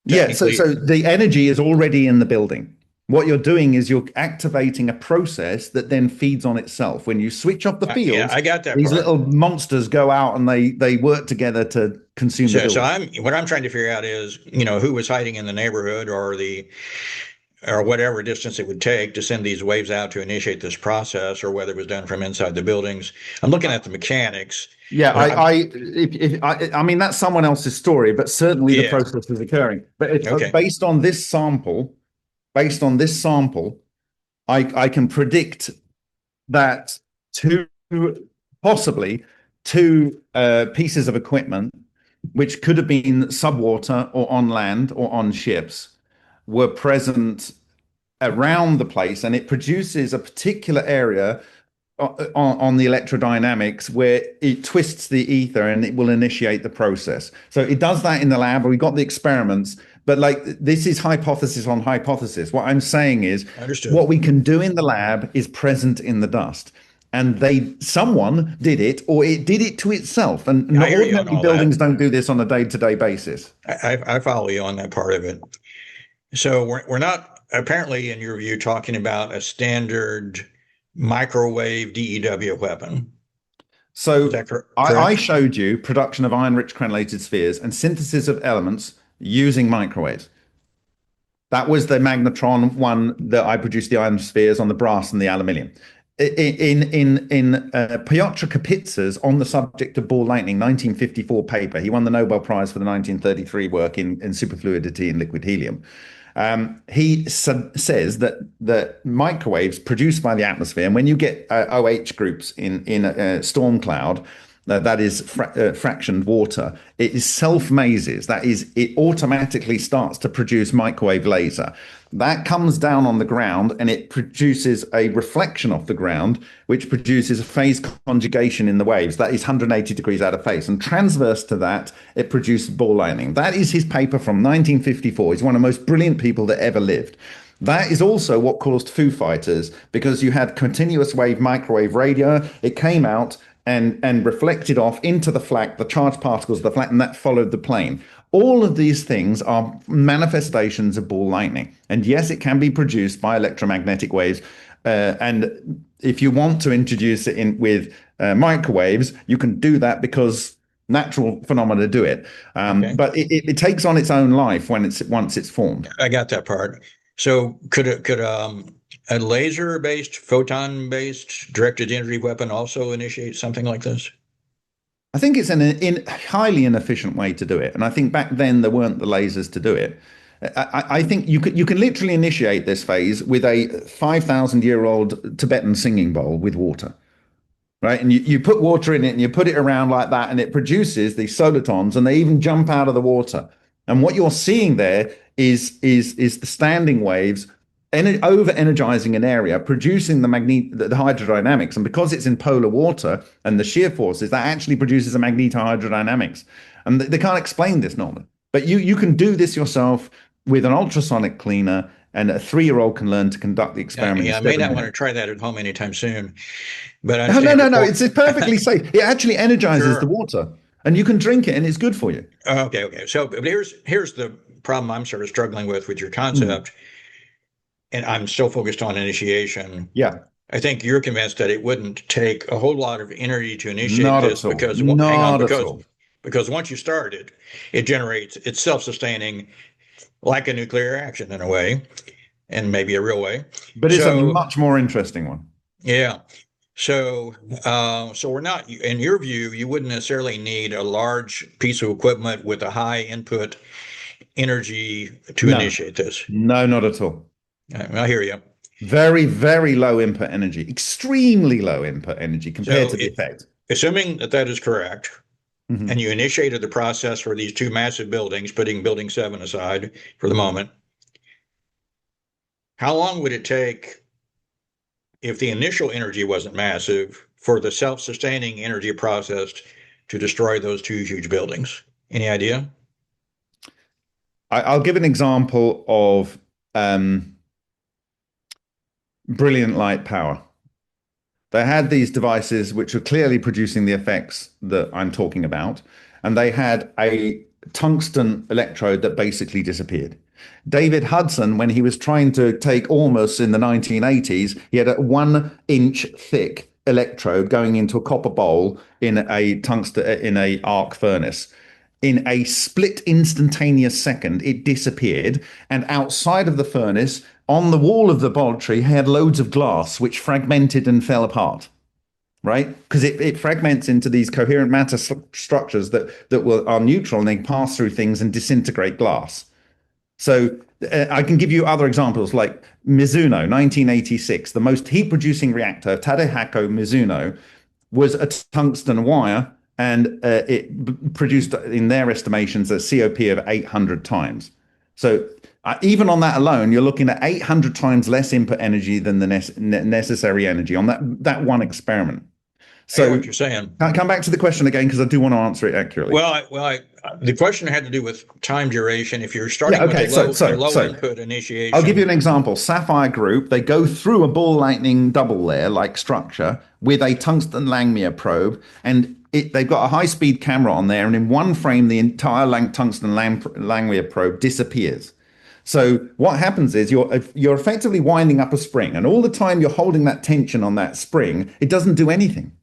so the energy is already in the building. What you're doing is you're activating a process that then feeds on itself. When you switch off the fields, I got that. These little monsters go out and they work together to consume the building. So what I'm trying to figure out is, who was hiding in the neighborhood, or or whatever distance it would take to send these waves out to initiate this process, or whether it was done from inside the buildings. I'm looking at the mechanics. Yeah, But I mean, that's someone else's story, but certainly the Yeah. process is occurring. But Okay. based on this sample, I can predict that possibly two pieces of equipment, which could have been subwater or on land or on ships, were present around the place, and it produces a particular area on the electrodynamics where it twists the ether and it will initiate the process. So it does that in the lab. We got the experiments, but like this is hypothesis on hypothesis. What I'm saying is Understood. what we can do in the lab is present in the dust. And someone did it, or it did it to itself. And I hear you on ordinary all buildings that. don't do this on a day-to-day basis. I follow you on that part of it. So we're not apparently, in your view, talking about a standard microwave DEW weapon. So Is that correct? I showed you production of iron-rich crenellated spheres and synthesis of elements using microwaves. That was the magnetron one that I produced the iron spheres on the brass and the aluminium. In Piotr Kapitsa's On the Subject of Ball Lightning 1954 paper, he won the Nobel Prize for the 1933 work in superfluidity and liquid helium. He says that microwaves produced by the atmosphere, and when you get OH groups in a storm cloud, that is fractioned water, it is self-mazes. That is, it automatically starts to produce microwave laser. That comes down on the ground and it produces a reflection off the ground, which produces a phase conjugation in the waves. That is 180 degrees out of phase. And transverse to that, it produces ball lightning. That is his paper from 1954. He's one of the most brilliant people that ever lived. That is also what caused Foo Fighters, because you had continuous wave microwave radio. It came out and reflected off into the flak, the charged particles of the flak, and that followed the plane. All of these things are manifestations of ball lightning. And yes, it can be produced by electromagnetic waves. And if you want to introduce it in with microwaves, you can do that because natural phenomena do it. Okay. But it takes on its own life once it's formed. I got that part. So could a laser-based, photon-based directed energy weapon also initiate something like this? I think it's an highly inefficient way to do it. And I think back then there weren't the lasers to do it. I think you can literally initiate this phase with a 5,000-year-old Tibetan singing bowl with water. Right. And you put water in it and you put it around like that, and it produces these solitons, and they even jump out of the water. And what you're seeing there is the standing waves over energizing an area, producing the hydrodynamics. And because it's in polar water and the shear forces, that actually produces a magnetohydrodynamics. And they can't explain this normally. But you can do this yourself with an ultrasonic cleaner, and a 3-year-old can learn to conduct the experiment. Yeah, I may not want to try that at home anytime soon. But no, it's perfectly safe. It actually energizes the water, and you can drink it, and it's good for you. Okay. So, but here's the problem I'm sort of struggling with your concept, and I'm still focused on initiation. Yeah, I think you're convinced that it wouldn't take a whole lot of energy to initiate not this at all. because because once you start it, it's self-sustaining, like a nuclear reaction in a way, and maybe a real way. But it's a much more interesting one. Yeah. So we're not, in your view, you wouldn't necessarily need a large piece of equipment with a high input energy to initiate this. No, not at all. I hear you. Very, very low input energy, extremely low input energy compared to the effect. Assuming that is correct, and you initiated the process for these two massive buildings, putting building 7 aside for the moment, how long would it take, if the initial energy wasn't massive, for the self-sustaining energy process to destroy those two huge buildings? Any idea? I'll give an example of brilliant light power. They had these devices which were clearly producing the effects that I'm talking about, and they had a tungsten electrode that basically disappeared. David Hudson, when he was trying to take Ormus in the 1980s, he had a 1-inch thick electrode going into a copper bowl in a arc furnace. in a split instantaneous second, it disappeared. And outside of the furnace, on the wall of the laboratory, had loads of glass which fragmented and fell apart. Right? Because it fragments into these coherent matter structures that are neutral, and they pass through things and disintegrate glass. So I can give you other examples like Mizuno, 1986, the most heat-producing reactor, Tadahako Mizuno, was a tungsten wire, and it produced, in their estimations, a COP of 800 times. So even on that alone, you're looking at 800 times less input energy than the necessary energy on that one experiment. So I hear what you're saying. Come back to the question again, because I do want to answer it accurately. Well, the question had to do with time duration. If you're starting with a low input initiation. I'll give you an example. Sapphire Group, they go through a ball lightning double layer like structure with a tungsten Langmuir probe, and they've got a high-speed camera on there, and in one frame, the entire tungsten Langmuir probe disappears. So what happens is you're effectively winding up a spring, and all the time you're holding that tension on that spring, it doesn't do anything.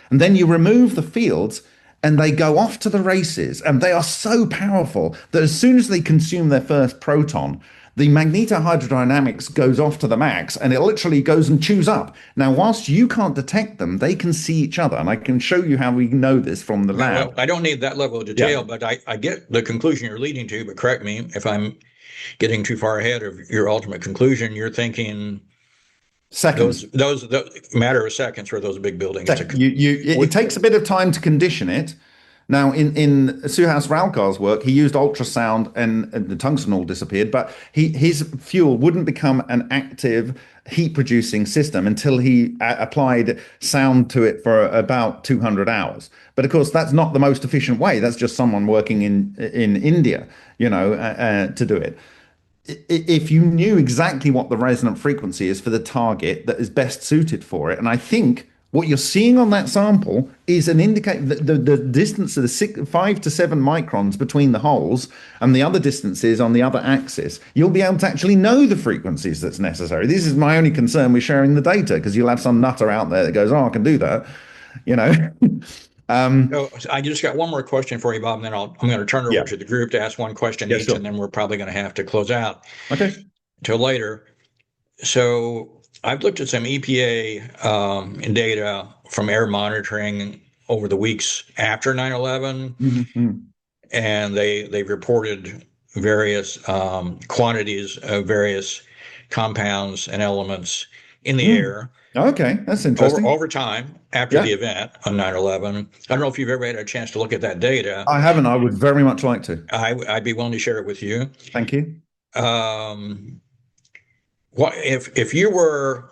And then you remove the fields and they go off to the races, and they are so powerful that as soon as they consume their first proton, the magnetohydrodynamics goes off to the max, and it literally goes and chews up. Now, whilst you can't detect them, they can see each other. And I can show you how we know this from the lab. Well, I don't need that level of detail, but I get the conclusion you're leading to, but correct me if I'm getting too far ahead of your ultimate conclusion. You're thinking seconds. Those matter of seconds for those big buildings. It takes a bit of time to condition it. Now, in Suhas Ralkar's work, he used ultrasound, and the tungsten all disappeared, but his fuel wouldn't become an active heat-producing system until he applied sound to it for about 200 hours. But of course, that's not the most efficient way. That's just someone working in India, to do it. If you knew exactly what the resonant frequency is for the target that is best suited for it, and I think what you're seeing on that sample is an indicator that the distance of the 5 to 7 microns between the holes and the other distances on the other axis, you'll be able to actually know the frequencies that's necessary. This is my only concern with sharing the data, because you'll have some nutter out there that goes, "Oh, I can do that," So I just got one more question for you, Bob, and then I'm going to turn it over to the group to ask one question each, sure. and then we're probably going to have to close out. Okay. Till later. So I've looked at some EPA data from air monitoring over the weeks after 9/11, and they've reported various quantities of various compounds and elements in the air. Okay, that's interesting. Over time after the event on 9/11. I don't know if you've ever had a chance to look at that data. I haven't. I would very much like to. I'd be willing to share it with you. Thank you. What if you were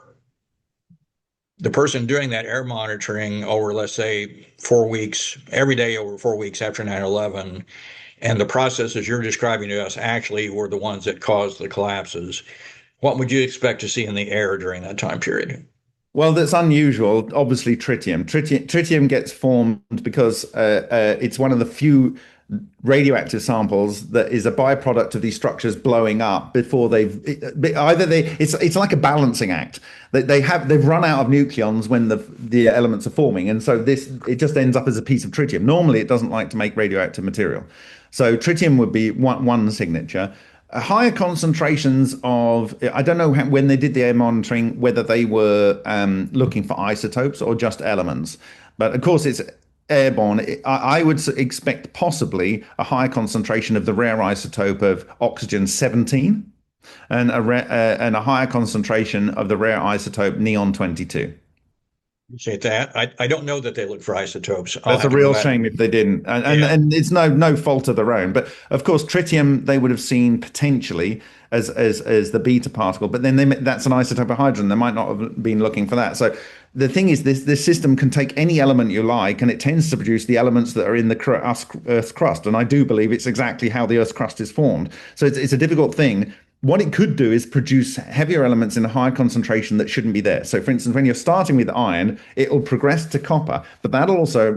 the person doing that air monitoring over, let's say, 4 weeks, every day over 4 weeks after 9/11, and the processes you're describing to us actually were the ones that caused the collapses, what would you expect to see in the air during that time period? Well, that's unusual. Obviously, tritium. Tritium gets formed because it's one of the few radioactive samples that is a byproduct of these structures blowing up before it's like a balancing act. They've run out of nucleons when the elements are forming, and so it just ends up as a piece of tritium. Normally, it doesn't like to make radioactive material, so tritium would be one signature. Higher concentrations of, I don't know when they did the air monitoring, whether they were looking for isotopes or just elements. But of course, it's airborne. I would expect possibly a higher concentration of the rare isotope of oxygen-17 and a higher concentration of the rare isotope neon-22. Appreciate that. I don't know that they look for isotopes. That's a real shame if they didn't, and it's no fault of their own. But of course, tritium they would have seen potentially as the beta particle, but then that's an isotope of hydrogen. They might not have been looking for that. So the thing is, this system can take any element you like, and it tends to produce the elements that are in the Earth's crust. And I do believe it's exactly how the Earth's crust is formed. So it's a difficult thing. What it could do is produce heavier elements in a higher concentration that shouldn't be there. So, for instance, when you're starting with iron, it will progress to copper, but that'll also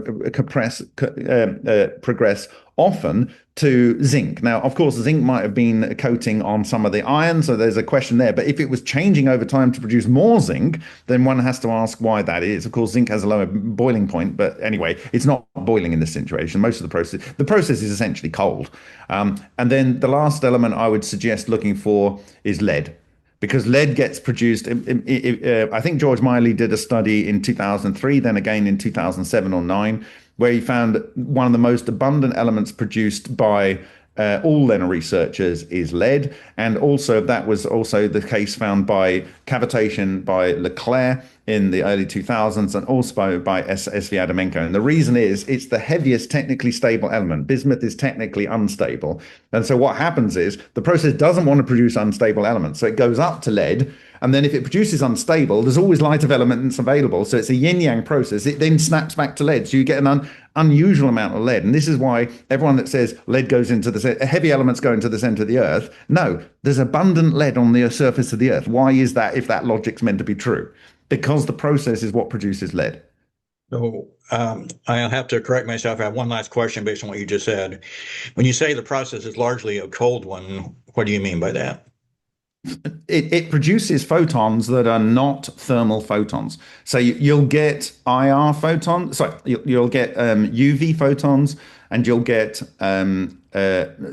progress often to zinc. Now, of course, zinc might have been a coating on some of the iron, so there's a question there. But if it was changing over time to produce more zinc, then one has to ask why that is. Of course, zinc has a lower boiling point, but anyway, it's not boiling in this situation. Most of the process is essentially cold. And then the last element I would suggest looking for is lead, because lead gets produced. I think George Miley did a study in 2003, then again in 2007 or 9, where he found one of the most abundant elements produced by all LENR researchers is lead. And also that was also the case found by cavitation by Leclerc in the early 2000s, and also by S.V. Adamenko. And the reason is it's the heaviest technically stable element. Bismuth is technically unstable. And so what happens is the process doesn't want to produce unstable elements. So it goes up to lead. And then if it produces unstable, there's always lighter elements available. So it's a yin-yang process. It then snaps back to lead. So you get an unusual amount of lead. And this is why everyone that says lead goes into the heavy elements go into the center of the earth. No, there's abundant lead on the surface of the earth. Why is that if that logic's meant to be true? Because the process is what produces lead. So I'll have to correct myself. I have one last question based on what you just said. When you say the process is largely a cold one, what do you mean by that? It produces photons that are not thermal photons. So you'll get IR photons, sorry, you'll get UV photons, and you'll get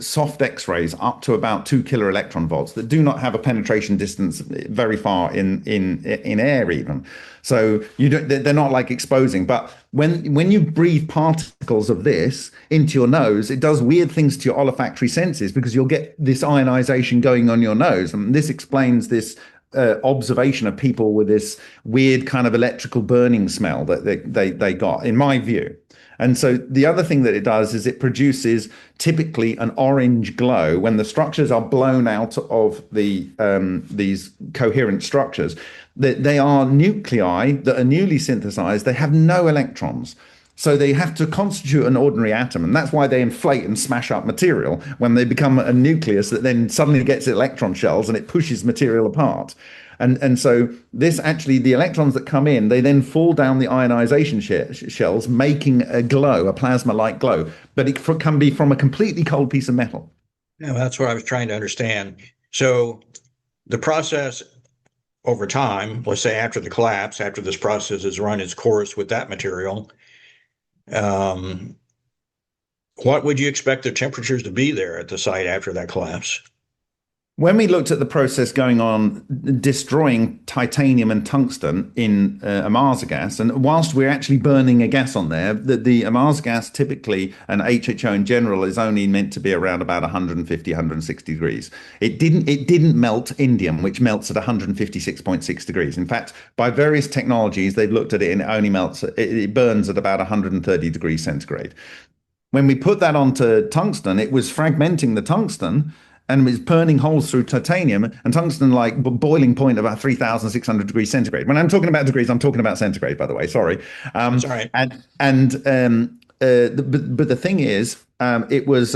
soft X-rays up to about 2 kilo electron volts that do not have a penetration distance very far in air even. So they're not like exposing. But when you breathe particles of this into your nose, it does weird things to your olfactory senses, because you'll get this ionization going on your nose. And this explains this observation of people with this weird kind of electrical burning smell that they got, in my view. And so the other thing that it does is it produces typically an orange glow when the structures are blown out of these coherent structures. They are nuclei that are newly synthesized. They have no electrons. So they have to constitute an ordinary atom. And that's why they inflate and smash up material when they become a nucleus that then suddenly gets electron shells and it pushes material apart. And so this actually, the electrons that come in, they then fall down the ionization shells, making a glow, a plasma-like glow. But it can be from a completely cold piece of metal. Yeah, that's what I was trying to understand. So the process over time, let's say after the collapse, after this process has run its course with that material, what would you expect the temperatures to be there at the site after that collapse? When we looked at the process going on, destroying titanium and tungsten in Amarza gas, and whilst we're actually burning a gas on there, the Amarza gas typically, and HHO in general, is only meant to be around about 150, 160 degrees. It didn't melt indium, which melts at 156.6 degrees. In fact, by various technologies, they've looked at it and it only melts, it burns at about 130 degrees centigrade. When we put that onto tungsten, it was fragmenting the tungsten, and it's burning holes through titanium, and tungsten like boiling point about 3,600 degrees centigrade. When I'm talking about degrees, I'm talking about centigrade, by the way. Sorry. That's all right. But the thing is, it was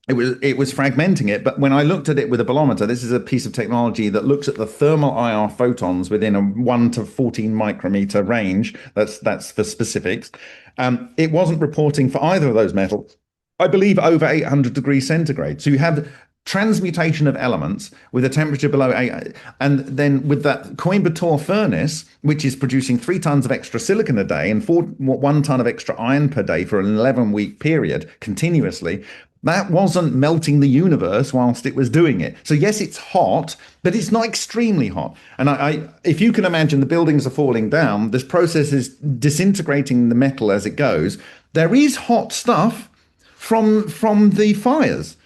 fragmenting it. But when I looked at it with a bolometer, this is a piece of technology that looks at the thermal IR photons within a 1 to 14 micrometer range. That's for specifics. It wasn't reporting for either of those metals, I believe, over 800 degrees centigrade. So you have transmutation of elements with a temperature below 8. And then with that Coimbatore furnace, which is producing 3 tons of extra silicon a day and 1 ton of extra iron per day for an 11-week period continuously, that wasn't melting the universe whilst it was doing it. So yes, it's hot, but it's not extremely hot. And if you can imagine, the buildings are falling down, this process is disintegrating the metal as it goes. There is hot stuff from the fires,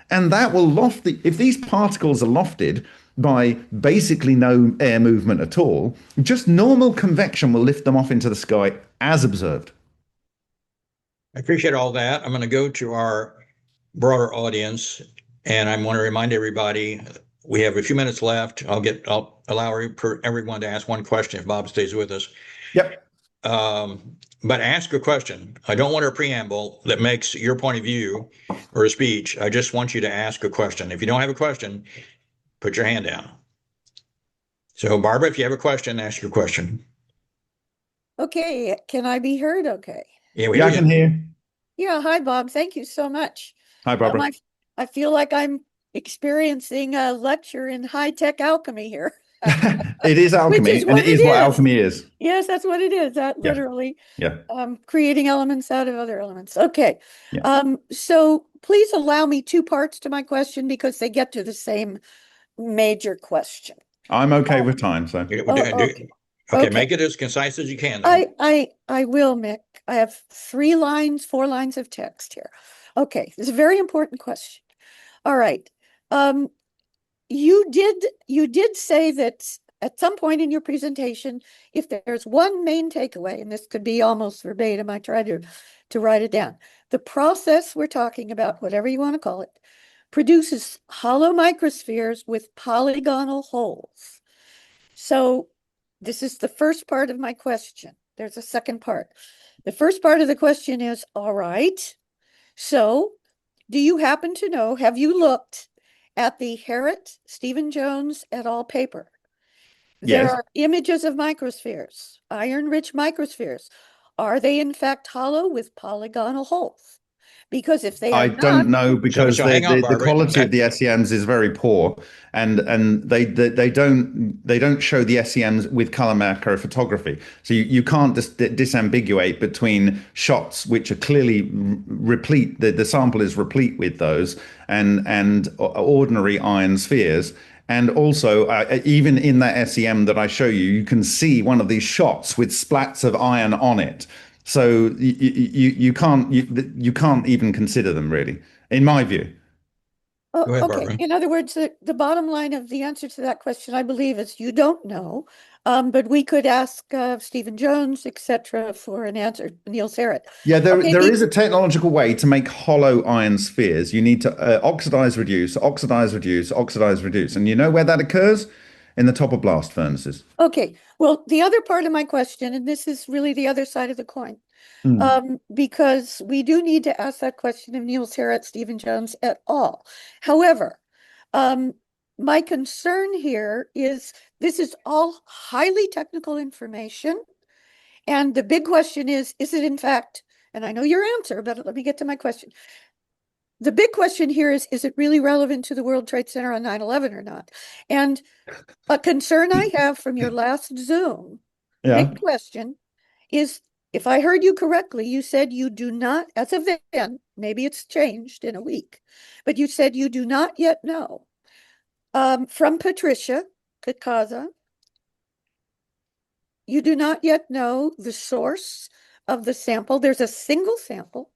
and that will loft if these particles are lofted by basically no air movement at all, just normal convection will lift them off into the sky as observed. I appreciate all that. I'm going to go to our broader audience, and I want to remind everybody we have a few minutes left. I'll allow everyone to ask one question if Bob stays with us. Yep. But ask a question. I don't want a preamble that makes your point of view or a speech. I just want you to ask a question. If you don't have a question, put your hand down. So, Barbara, if you have a question, ask your question. Okay, can I be heard okay? Yeah, I can hear. Yeah, hi, Bob. Thank you so much. Hi, Barbara. I feel like I'm experiencing a lecture in high-tech alchemy here. It is alchemy, is and what it is it what is. alchemy is. Yes, that's what it is. That Yeah. literally, Yeah. creating elements out of other elements. Okay. Yeah. So please allow me two parts to my question because they get to the same major question. I'm okay with time, so. Okay. Okay, make it as concise as you can, though. I will, Mick. I have 4 lines of text here. Okay, this is a very important question. All right. You did say that at some point in your presentation, if there's one main takeaway, and this could be almost verbatim, I tried to write it down. The process we're talking about, whatever you want to call it, produces hollow microspheres with polygonal holes. So this is the first part of my question. There's a second part. The first part of the question is, all right, so do you happen to know, have you looked at the Harrett, Stephen Jones et al. Paper? There Yes. are images of microspheres, iron-rich microspheres. Are they in fact hollow with polygonal holes? Because if they are I not, don't know because So hang on, the Barbara. quality of the SEMs is very poor, and they don't show the SEMs with color macro photography. So you can't disambiguate between shots which are clearly replete. The sample is replete with those and ordinary iron spheres. And also, even in that SEM that I show you, you can see one of these shots with splats of iron on it. So you can't even consider them really, in my view. oh, Go ahead, okay. Barbara. In other words, the bottom line of the answer to that question, I believe, is you don't know. But we could ask Stephen Jones, etc., for an answer. Niels Harrett. Yeah, there Okay, is a technological way to make hollow iron spheres. You need to oxidize, reduce, oxidize, reduce, oxidize, reduce, and you know where that occurs? In the top of blast furnaces. Okay. Well, the other part of my question, and this is really the other side of the coin, because we do need to ask that question of Niels Harrett, Stephen Jones et al. However, my concern here is this is all highly technical information. And the big question is it in fact, and I know your answer, but let me get to my question. The big question here is it really relevant to the World Trade Center on 9/11 or not? And a concern I have from your last Zoom, Yeah. big question, is if I heard you correctly, you said you do not, as of then, maybe it's changed in a week, but you said you do not yet know. From Patricia, Casaza, you do not yet know the source of the sample. There's a single sample.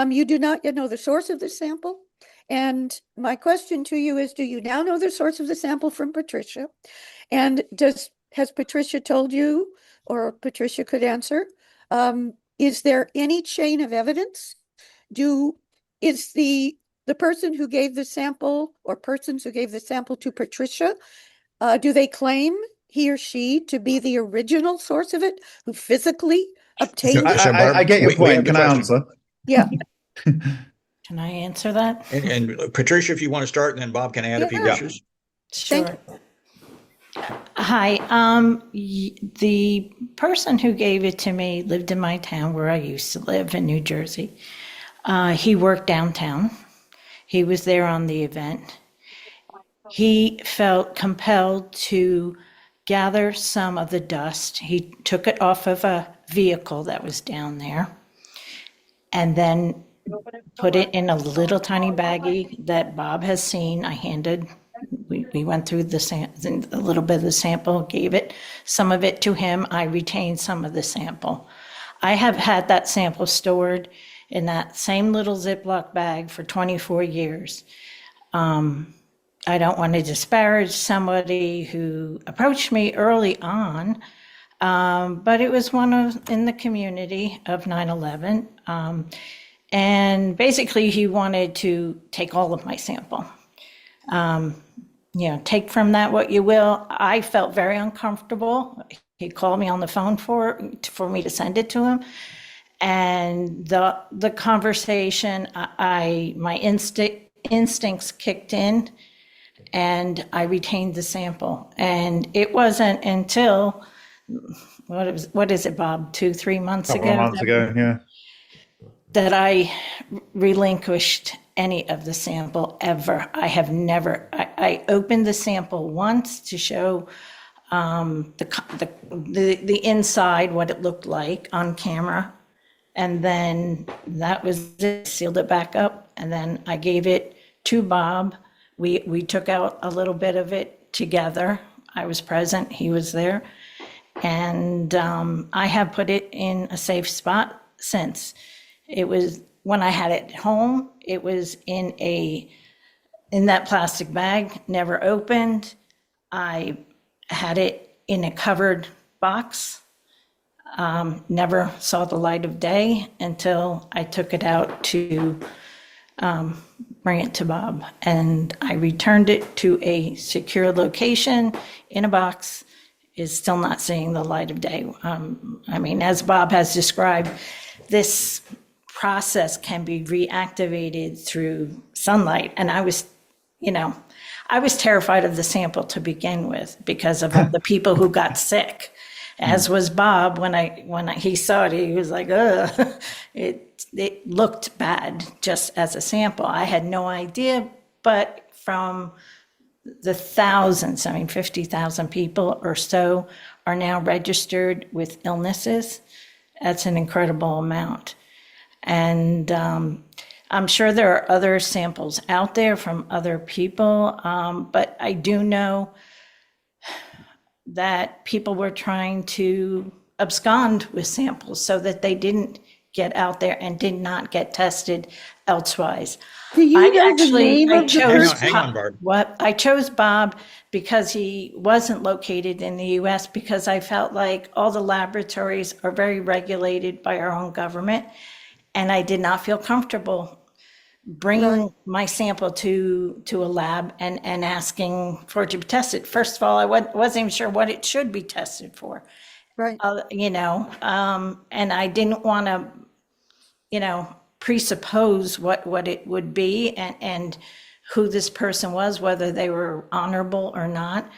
You do not yet know the source of the sample. And my question to you is, do you now know the source of the sample from Patricia? And has Patricia told you, or Patricia could answer, is there any chain of evidence? Is the person who gave the sample or persons who gave the sample to Patricia, do they claim he or she to be the original source of it, who physically obtained it? I get your we point. have the Can I question. answer? Yeah. Can I answer that? And Patricia, if you want to start, and then Bob can add if he Yeah. wishes. Sure. Hi. The person who gave it to me lived in my town where I used to live in New Jersey. He worked downtown. He was there on the event. He felt compelled to gather some of the dust. He took it off of a vehicle that was down there and then put it in a little tiny baggie that Bob has seen. We went through a little bit of the sample, gave it, some of it to him. I retained some of the sample. I have had that sample stored in that same little Ziploc bag for 24 years. I don't want to disparage somebody who approached me early on, but it was in the community of 9/11. And basically he wanted to take all of my sample. Take from that what you will. I felt very uncomfortable. He called me on the phone for me to send it to him. And the conversation, my instincts kicked in and I retained the sample. And it wasn't until, what is it, Bob, 2-3 months ago? Couple of months ago, yeah. that I relinquished any of the sample ever. I have never. I opened the sample once to show the inside, what it looked like on camera, and then that was it. Sealed it back up, and then I gave it to Bob. We took out a little bit of it together. I was present. He was there, and I have put it in a safe spot since. It was when I had it home. It was in that plastic bag, never opened. I had it in a covered box. Never saw the light of day until I took it out to bring it to Bob, and I returned it to a secure location in a box. Is still not seeing the light of day. I mean, as Bob has described, this process can be reactivated through sunlight. And I was terrified of the sample to begin with because of all the people who got sick, as was Bob. When he saw it, he was like, ugh, it looked bad just as a sample. I had no idea, but from the thousands, 50,000 people or so are now registered with illnesses. That's an incredible amount. And I'm sure there are other samples out there from other people, but I do know that people were trying to abscond with samples so that they didn't get out there and did not get tested elsewise. Do you know the name of the person? Hang on, Barb. I chose Bob because he wasn't located in the US, because I felt like all the laboratories are very regulated by our own government. And I did not feel comfortable bringing my sample to a lab and asking for it to be tested. First of all, I wasn't even sure what it should be tested for. Right. And I didn't want to, presuppose what it would be and who this person was, whether they were honorable or not.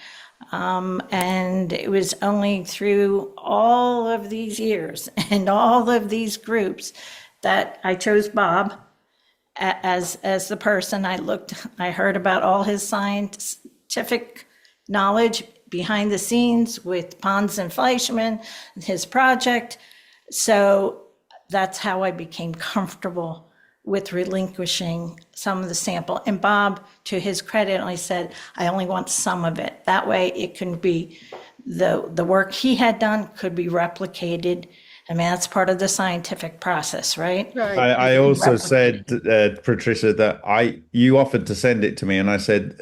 And it was only through all of these years and all of these groups that I chose Bob as the person. I heard about all his scientific knowledge behind the scenes with Pons and Fleischmann, his project. So that's how I became comfortable with relinquishing some of the sample. And Bob, to his credit, only said, I only want some of it. That way it can be, the work he had done could be replicated. I mean, that's part of the scientific process, right? Right. I also said, Patricia, that you offered to send it to me, and I said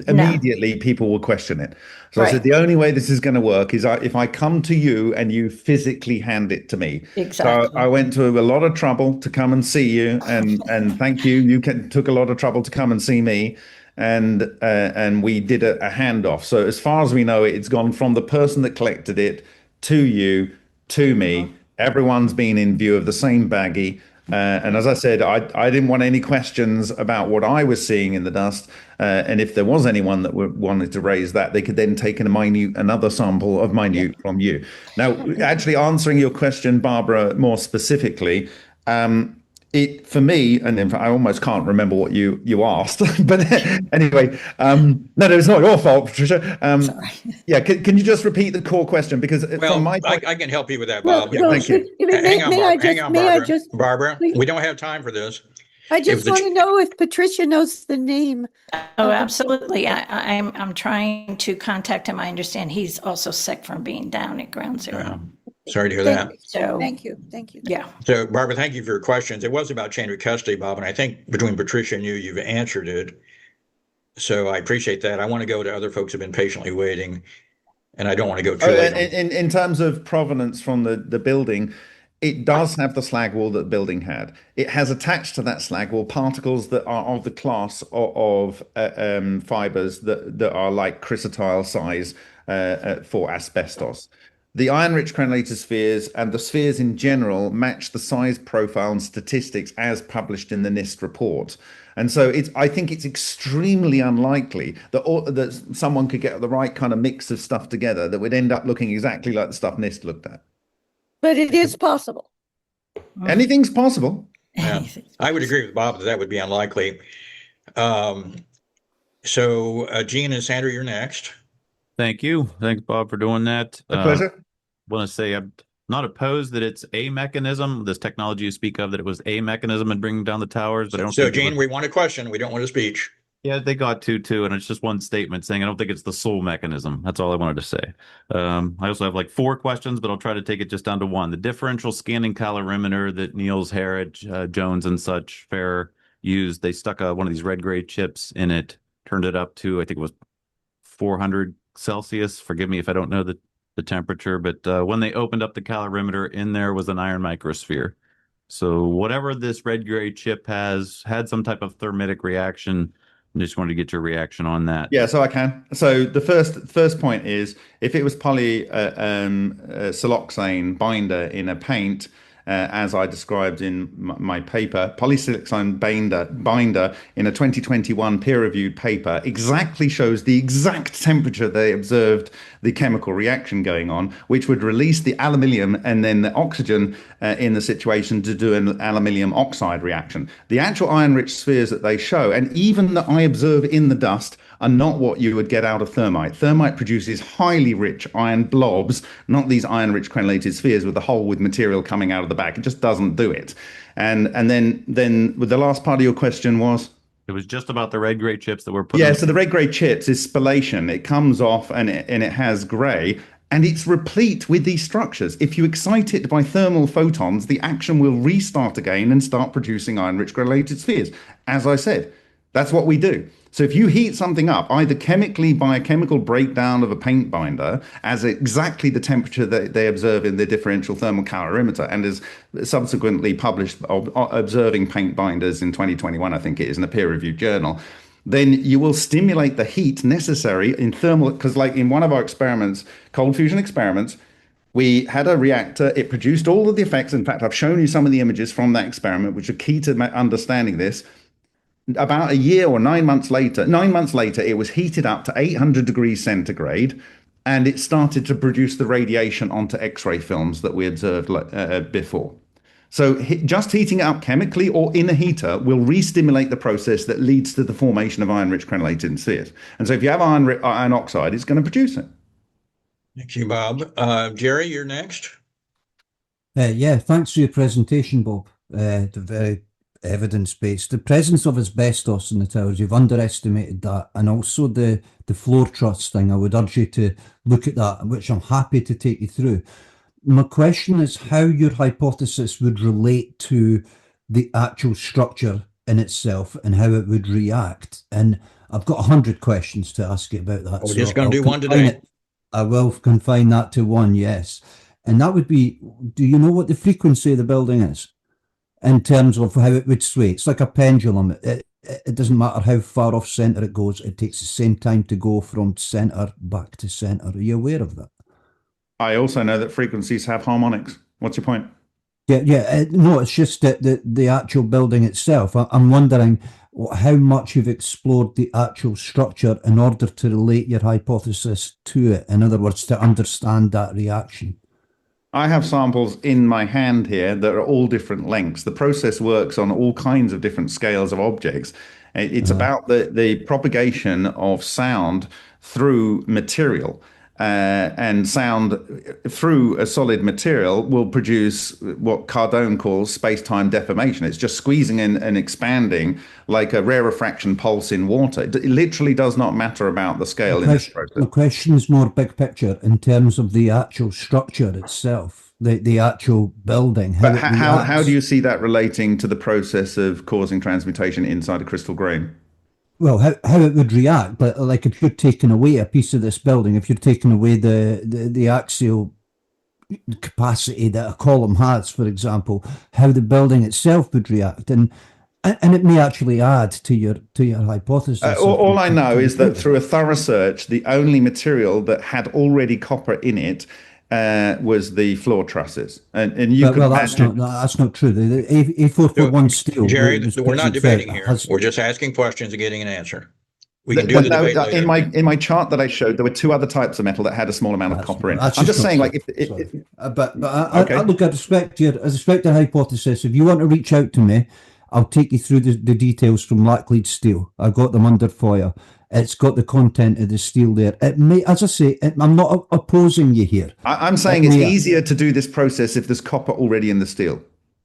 immediately people will question it. So I said the only way this is going to work is if I come to you and you physically hand it to me. Exactly. So I went to a lot of trouble to come and see you, and thank you. You took a lot of trouble to come and see me, and we did a handoff. So as far as we know, it's gone from the person that collected it to you to me. Everyone's been in view of the same baggie. And as I said, I didn't want any questions about what I was seeing in the dust. And if there was anyone that wanted to raise that, they could then take another sample of minute from you. Now, actually answering your question, Barbara, more specifically, for me, and in fact, I almost can't remember what you asked, but anyway, no, it's not your fault, Patricia. Sorry. Yeah, can you just repeat the core question? Because Well, from my I can help you with that, Bob. thank you. Hang on, Barbara. Barbara, we don't have time for this. I just want to know if Patricia knows the name. Oh, absolutely. I'm trying to contact him. I understand he's also sick from being down at Ground Zero. Sorry to hear that. So Thank you. yeah. So, Barbara, thank you for your questions. It was about chain of custody, Bob, and I think between Patricia and you've answered it. So I appreciate that. I want to go to other folks who have been patiently waiting, and I don't want to go too late. In terms of provenance from the building, it does have the slag wool that the building had. It has attached to that slag wool particles that are of the class of fibers that are like chrysotile size for asbestos. The iron-rich crenellated spheres and the spheres in general match the size profile and statistics as published in the NIST report. And so I think it's extremely unlikely that someone could get the right kind of mix of stuff together that would end up looking exactly like the stuff NIST looked at. But it is possible. Anything's possible. Yeah. anything. I would agree with Bob that that would be unlikely. Gene and Sandra, you're next. Thank you. Thanks, Bob, for doing that. A pleasure. Want to say I'm not opposed that it's a mechanism, this technology you speak of, that it was a mechanism in bringing down the towers, but I don't So, think Gene, we want a question. We don't want a speech. Yeah, they got to too, and it's just one statement saying I don't think it's the sole mechanism. That's all I wanted to say. I also have like 4 questions, but I'll try to take it just down to one. The differential scanning calorimeter that Niels, Harrod, Jones, and such Fair used, they stuck one of these red gray chips in it, turned it up to I think it was 400 Celsius. Forgive me if I don't know the temperature, but when they opened up the calorimeter, in there was an iron microsphere. So whatever this red gray chip has had some type of thermitic reaction. I just wanted to get your reaction on that. Yeah, so I can. So the first point is if it was siloxane binder in a paint, as I described in my paper, polysiloxane binder in a 2021 peer-reviewed paper exactly shows the exact temperature they observed the chemical reaction going on, which would release the aluminium and then the oxygen in the situation to do an aluminium oxide reaction. The actual iron-rich spheres that they show, and even that I observe in the dust, are not what you would get out of thermite. Thermite produces highly rich iron blobs, not these iron-rich crenellated spheres with a hole with material coming out of the back. It just doesn't do it. And then with the last part of your question was? It was just about the red gray chips that were put. Yeah, so the red gray chips is spallation. It comes off and it has gray, and it's replete with these structures. If you excite it by thermal photons, the action will restart again and start producing iron-rich crenellated spheres. As I said, that's what we do. So if you heat something up, either chemically by a chemical breakdown of a paint binder, as exactly the temperature that they observe in the differential thermal calorimeter, and is subsequently published observing paint binders in 2021, I think it is, in a peer-reviewed journal, then you will stimulate the heat necessary in thermal, because like in one of our experiments, cold fusion experiments, we had a reactor, it produced all of the effects. In fact, I've shown you some of the images from that experiment, which are key to understanding this. About a year or 9 months later, it was heated up to 800 degrees centigrade, and it started to produce the radiation onto X-ray films that we observed before. So just heating it up chemically or in a heater will re-stimulate the process that leads to the formation of iron-rich crenellated spheres. And so if you have iron oxide, it's going to produce it. Thank you, Bob. Jerry, you're next. Yeah, thanks for your presentation, Bob. Very evidence-based. The presence of asbestos in the towers, you've underestimated that, and also the floor truss thing. I would urge you to look at that, which I'm happy to take you through. My question is how your hypothesis would relate to the actual structure in itself and how it would react. And I've got 100 questions to ask you about that. We're just going to do one today. I will confine that to one, yes. And that would be, do you know what the frequency of the building is in terms of how it would sway? It's like a pendulum. It doesn't matter how far off centre it goes. It takes the same time to go from centre back to centre. Are you aware of that? I also know that frequencies have harmonics. What's your point? Yeah. No, it's just that the actual building itself. I'm wondering how much you've explored the actual structure in order to relate your hypothesis to it. In other words, to understand that reaction. I have samples in my hand here that are all different lengths. The process works on all kinds of different scales of objects. It's about the propagation of sound through material. And sound through a solid material will produce what Cardone calls space-time deformation. It's just squeezing in and expanding like a rarefaction pulse in water. It literally does not matter about the scale in this process. The question is more big picture in terms of the actual structure itself, the actual building. But how do you see that relating to the process of causing transmutation inside a crystal grain? Well, how it would react, but like if you're taking away a piece of this building, if you're taking away the axial capacity that a column has, for example, how the building itself would react, and it may actually add to your hypothesis. All I know is that through a thorough search, the only material that had already copper in it was the floor trusses, and you could that's not true. The A441 steel. Jerry, we're not debating here. We're just asking questions and getting an answer. We can do the debate later. In my chart that I showed, there were two other types of metal that had a small amount of copper in. I'm just saying, like, I look, I respect your hypothesis. If you want to reach out to me, I'll take you through the details from Lacklead Steel. I got them under FOIA. It's got the content of the steel there. It may, as I say, I'm not opposing you here. I'm saying it's easier to do this process if there's copper already in the steel.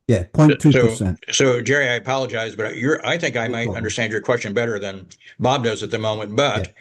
Yeah, 0.2%. So, Jerry, I apologize, but I think I might understand your question better than Bob does at the moment. But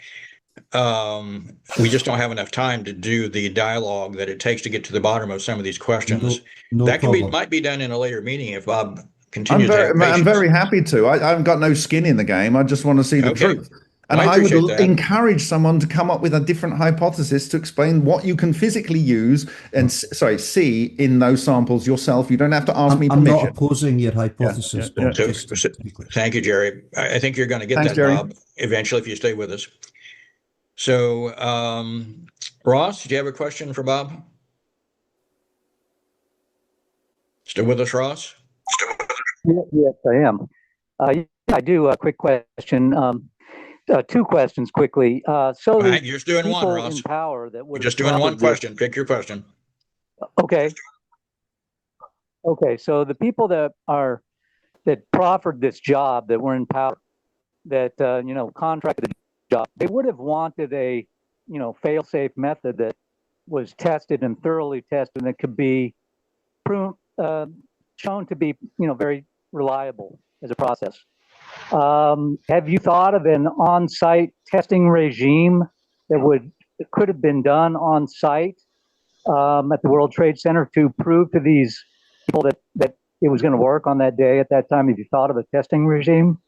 we just don't have enough time to do the dialogue that it takes to get to the bottom of some of these questions. That might be done in a later meeting if Bob continues. I'm very happy to. I've got no skin in the game. I just want to see the truth. And I would encourage someone to come up with a different hypothesis to explain what you can physically use and see in those samples yourself. You don't have to ask me permission. I'm not opposing your hypothesis. Thank you, Jerry. I think you're going to get that, Jerry. Bob, eventually if you stay with us. So, Ross, do you have a question for Bob? Still with us, Ross? Yes, I am. I do. A quick question. Two questions quickly. So right, you're just doing one, Ross. You're just doing one question. Pick your question. Okay. So the people that proffered this job, that were in power, that contracted the job, they would have wanted a fail-safe method that was tested and thoroughly tested, and that could be shown to be very reliable as a process. Have you thought of an on-site testing regime that could have been done on site at the World Trade Center to prove to these people that it was going to work on that day at that time? Have you thought of a testing regime?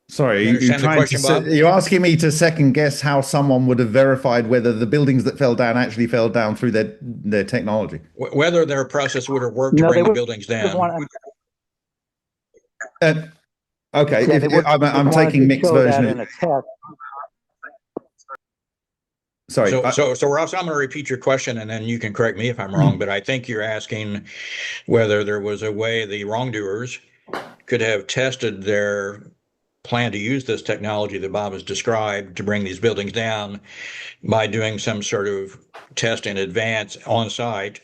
Sorry, you're asking me to second guess how someone would have verified whether the buildings that fell down actually fell down through their technology. Whether their process would have worked to bring the buildings down. Okay, I'm taking Mick's version. Sorry. So Ross, I'm going to repeat your question, and then you can correct me if I'm wrong. But I think you're asking whether there was a way the wrongdoers could have tested their plan to use this technology that Bob has described to bring these buildings down by doing some sort of test in advance on site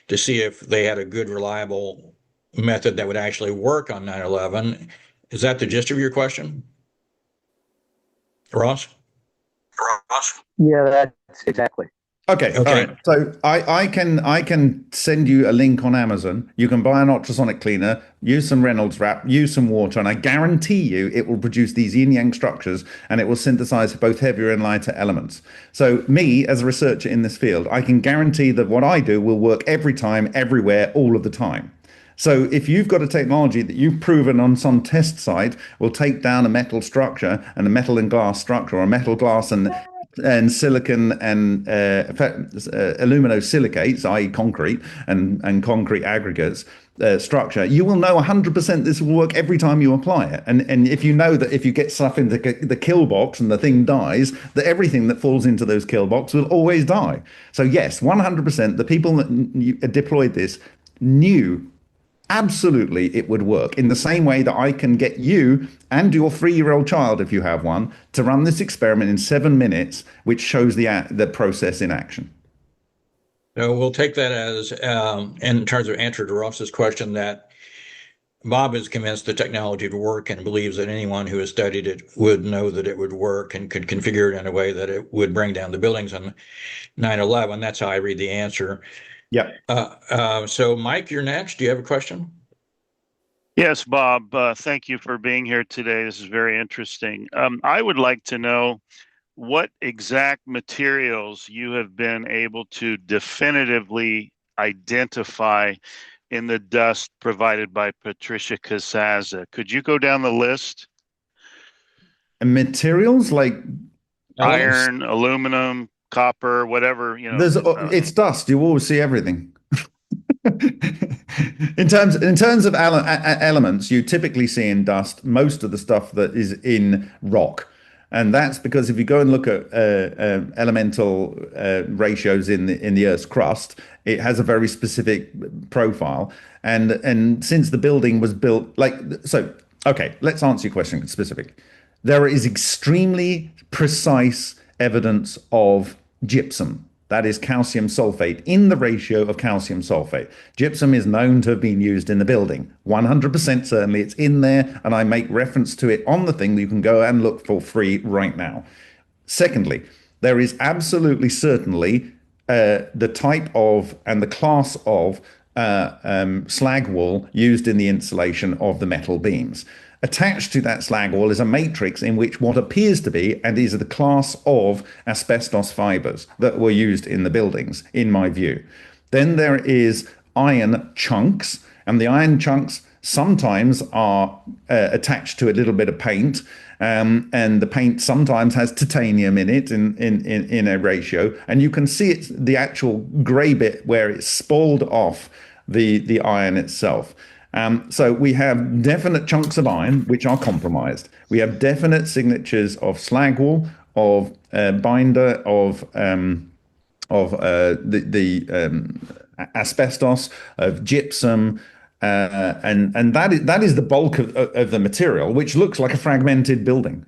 to see if they had a good, reliable method that would actually work on 9/11. Is that the gist of your question, Ross? Yeah, that's exactly. Okay. All right. So I can send you a link on Amazon. You can buy an ultrasonic cleaner, use some Reynolds wrap, use some water, and I guarantee you it will produce these yin-yang structures, and it will synthesize both heavier and lighter elements. So me, as a researcher in this field, I can guarantee that what I do will work every time, everywhere, all of the time. So if you've got a technology that you've proven on some test site will take down a metal structure and a metal and glass structure, or a metal, glass and silicon and aluminosilicates, i.e. concrete and concrete aggregates structure, you will know 100% this will work every time you apply it. And if you know that if you get stuff into the kill box and the thing dies, that everything that falls into those kill box will always die. So yes, 100%, the people that deployed this knew absolutely it would work, in the same way that I can get you and your 3-year-old child, if you have one, to run this experiment in 7 minutes, which shows the process in action. So we'll take that as, in terms of answer to Ross's question, that Bob is convinced the technology would work and believes that anyone who has studied it would know that it would work and could configure it in a way that it would bring down the buildings on 9/11. That's how I read the answer. Yeah. So Mike, you're next. Do you have a question? Yes, Bob. Thank you for being here today. This is very interesting. I would like to know what exact materials you have been able to definitively identify in the dust provided by Patricia Casaza. Could you go down the list? And materials like iron, aluminum, copper, whatever, it's dust. You always see everything. in terms of elements, you typically see in dust most of the stuff that is in rock, and that's because if you go and look at elemental ratios in the Earth's crust, it has a very specific profile. And since the building was built, Okay, let's answer your question specifically. There is extremely precise evidence of gypsum, that is calcium sulfate, in the ratio of calcium sulfate. Gypsum is known to have been used in the building. 100% certainly it's in there, and I make reference to it on the thing that you can go and look for free right now. Secondly, there is absolutely certainly the type of and the class of slag wool used in the insulation of the metal beams. Attached to that slag wool is a matrix in which what appears to be and is the class of asbestos fibers that were used in the buildings, in my view. Then there is iron chunks, and the iron chunks sometimes are attached to a little bit of paint, and the paint sometimes has titanium in it in a ratio, and you can see it's the actual grey bit where it's spoiled off the iron itself. So we have definite chunks of iron which are compromised. We have definite signatures of slag wool, of binder, of asbestos, of gypsum, and that is the bulk of the material, which looks like a fragmented building.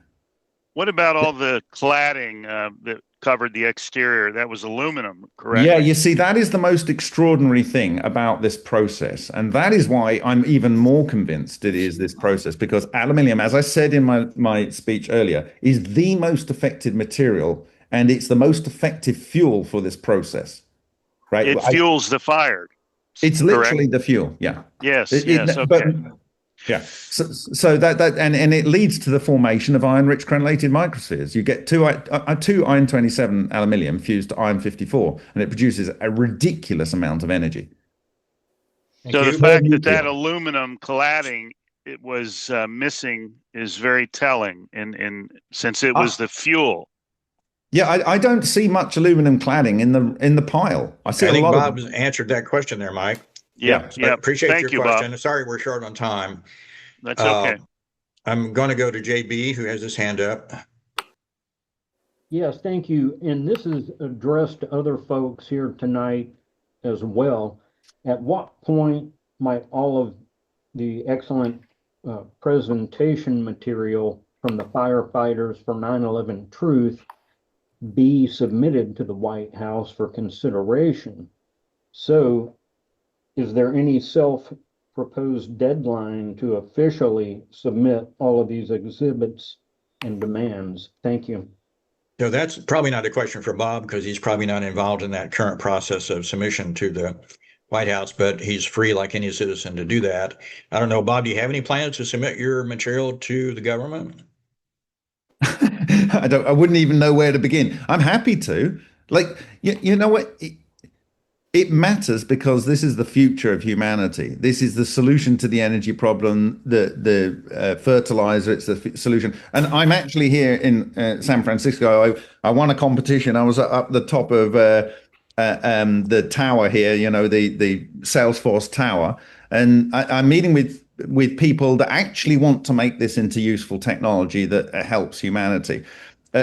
What about all the cladding that covered the exterior? That was aluminum, correct? Yeah, you see, that is the most extraordinary thing about this process. And that is why I'm even more convinced it is this process, because aluminium, as I said in my speech earlier, is the most effective material, and it's the most effective fuel for this process. Right? It fuels the fire. It's literally the fuel. Yeah. Yes. Okay. But, yeah. So that and it leads to the formation of iron-rich crenellated microspheres. You get two iron-27 aluminium fused to iron-54, and it produces a ridiculous amount of energy. So the fact that aluminum cladding it was missing is very telling, in since it was the fuel. Yeah, I don't see much aluminum cladding in the pile. I think Bob's answered that question there, Mike. Yeah. Appreciate your question. Bob. Sorry, we're short on time. That's okay. I'm going to go to JB, who has his hand up. Yes, thank you. And this is addressed to other folks here tonight as well. At what point might all of the excellent presentation material from the firefighters for 9/11 Truth be submitted to the White House for consideration? So, is there any self-proposed deadline to officially submit all of these exhibits and demands? Thank you. So that's probably not a question for Bob, because he's probably not involved in that current process of submission to the White House, but he's free like any citizen to do that. I don't know, Bob, do you have any plans to submit your material to the government? I wouldn't even know where to begin. I'm happy to. Like, you know what? It matters because this is the future of humanity. This is the solution to the energy problem, the fertilizer, it's the solution. And I'm actually here in San Francisco. I won a competition. I was up the top of the tower here, the Salesforce Tower. And I'm meeting with people that actually want to make this into useful technology that helps humanity.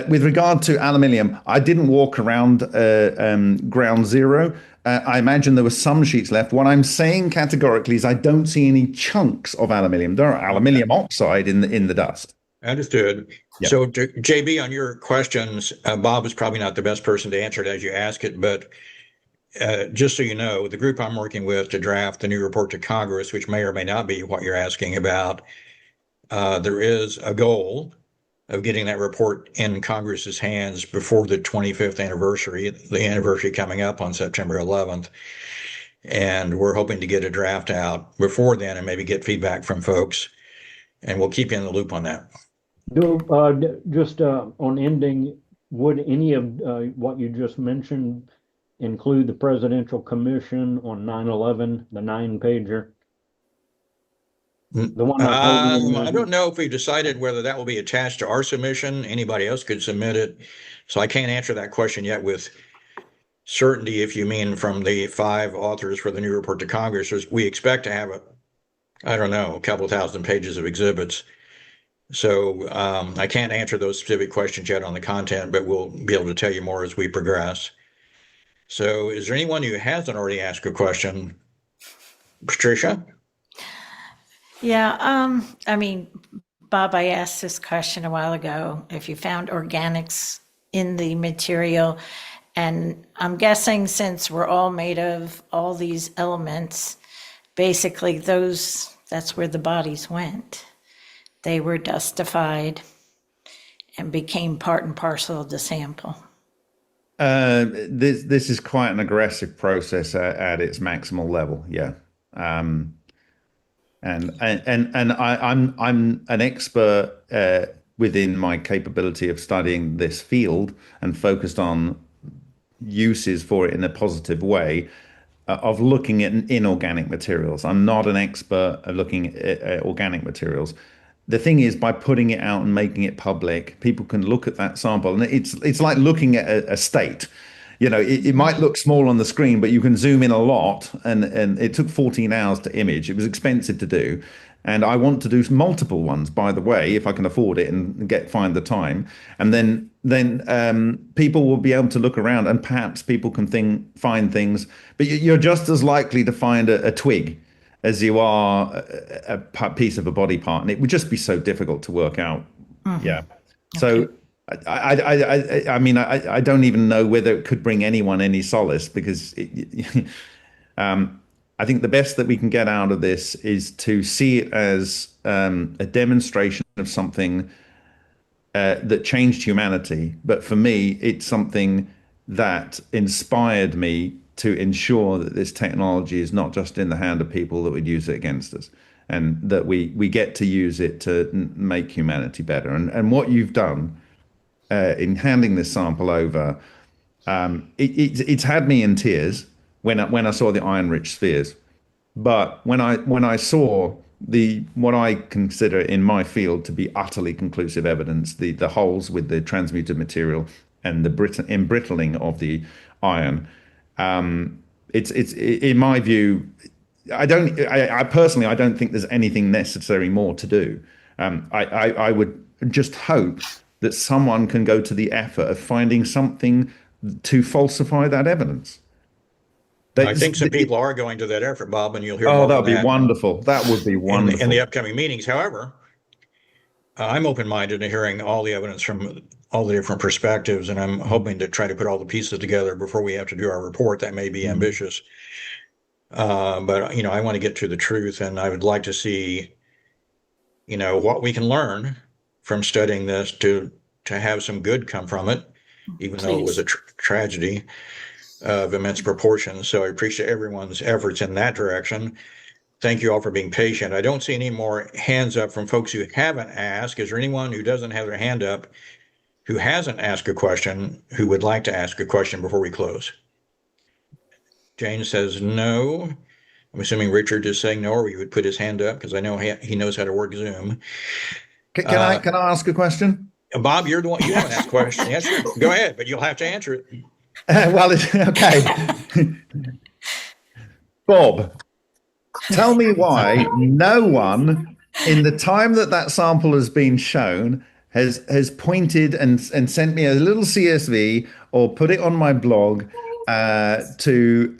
With regard to aluminium, I didn't walk around ground zero. I imagine there were some sheets left. What I'm saying categorically is I don't see any chunks of aluminium. There are aluminium oxide in the dust. Understood. Yep. So JB, on your questions, Bob is probably not the best person to answer it as you ask it, but just so you know, the group I'm working with to draft the new report to Congress, which may or may not be what you're asking about, there is a goal of getting that report in Congress's hands before the 25th anniversary, the anniversary coming up on September 11th. And we're hoping to get a draft out before then and maybe get feedback from folks. And we'll keep you in the loop on that. Just on ending, would any of what you just mentioned include the Presidential Commission on 9/11, the 9-pager? The one I don't know if we've decided whether that will be attached to our submission. Anybody else could submit it. So I can't answer that question yet with certainty. If you mean from the 5 authors for the new report to Congress, we expect to have a couple thousand pages of exhibits. So I can't answer those specific questions yet on the content, but we'll be able to tell you more as we progress. So is there anyone who hasn't already asked a question? Patricia? Yeah, I mean, Bob, I asked this question a while ago, if you found organics in the material, and I'm guessing since we're all made of all these elements, basically that's where the bodies went. They were dustified and became part and parcel of the sample. This is quite an aggressive process at its maximal level. Yeah. I'm an expert within my capability of studying this field and focused on uses for it in a positive way of looking at inorganic materials. I'm not an expert at looking at organic materials. The thing is, by putting it out and making it public, people can look at that sample, and it's like looking at a state. You know, it might look small on the screen, but you can zoom in a lot. And it took 14 hours to image. It was expensive to do. And I want to do multiple ones, by the way, if I can afford it and find the time. And then people will be able to look around, and perhaps people can find things. But you're just as likely to find a twig as you are a piece of a body part. And it would just be so difficult to work out. Yeah. So I mean, I don't even know whether it could bring anyone any solace, because I think the best that we can get out of this is to see it as a demonstration of something that changed humanity. But for me, it's something that inspired me to ensure that this technology is not just in the hand of people that would use it against us, and that we get to use it to make humanity better. And what you've done in handing this sample over, it's had me in tears when I saw the iron-rich spheres. But when I saw what I consider in my field to be utterly conclusive evidence, the holes with the transmuted material and the embrittling of the iron, it's in my view, I personally don't think there's anything necessary more to do. I would just hope that someone can go to the effort of finding something to falsify that evidence. I think some people are going to that effort, Bob, and you'll hear more. Oh, that would be wonderful. That would be wonderful. In the upcoming meetings. However, I'm open-minded to hearing all the evidence from all the different perspectives, and I'm hoping to try to put all the pieces together before we have to do our report. That may be ambitious. But, you know, I want to get to the truth, and I would like to see, you know, what we can learn from studying this to have some good come from it, even though it was a tragedy of immense proportions. So I appreciate everyone's efforts in that direction. Thank you all for being patient. I don't see any more hands up from folks who haven't asked. Is there anyone who doesn't have their hand up who hasn't asked a question, who would like to ask a question before we close? Jane says no. I'm assuming Richard is saying no, or he would put his hand up, because I know he knows how to work Zoom. Can I ask a question? Bob, you're the one. You haven't asked a question. Yes, sure. Go ahead, but you'll have to answer it. Well, okay. Bob, tell me why no one in the time that sample has been shown has pointed and sent me a little CSV or put it on my blog to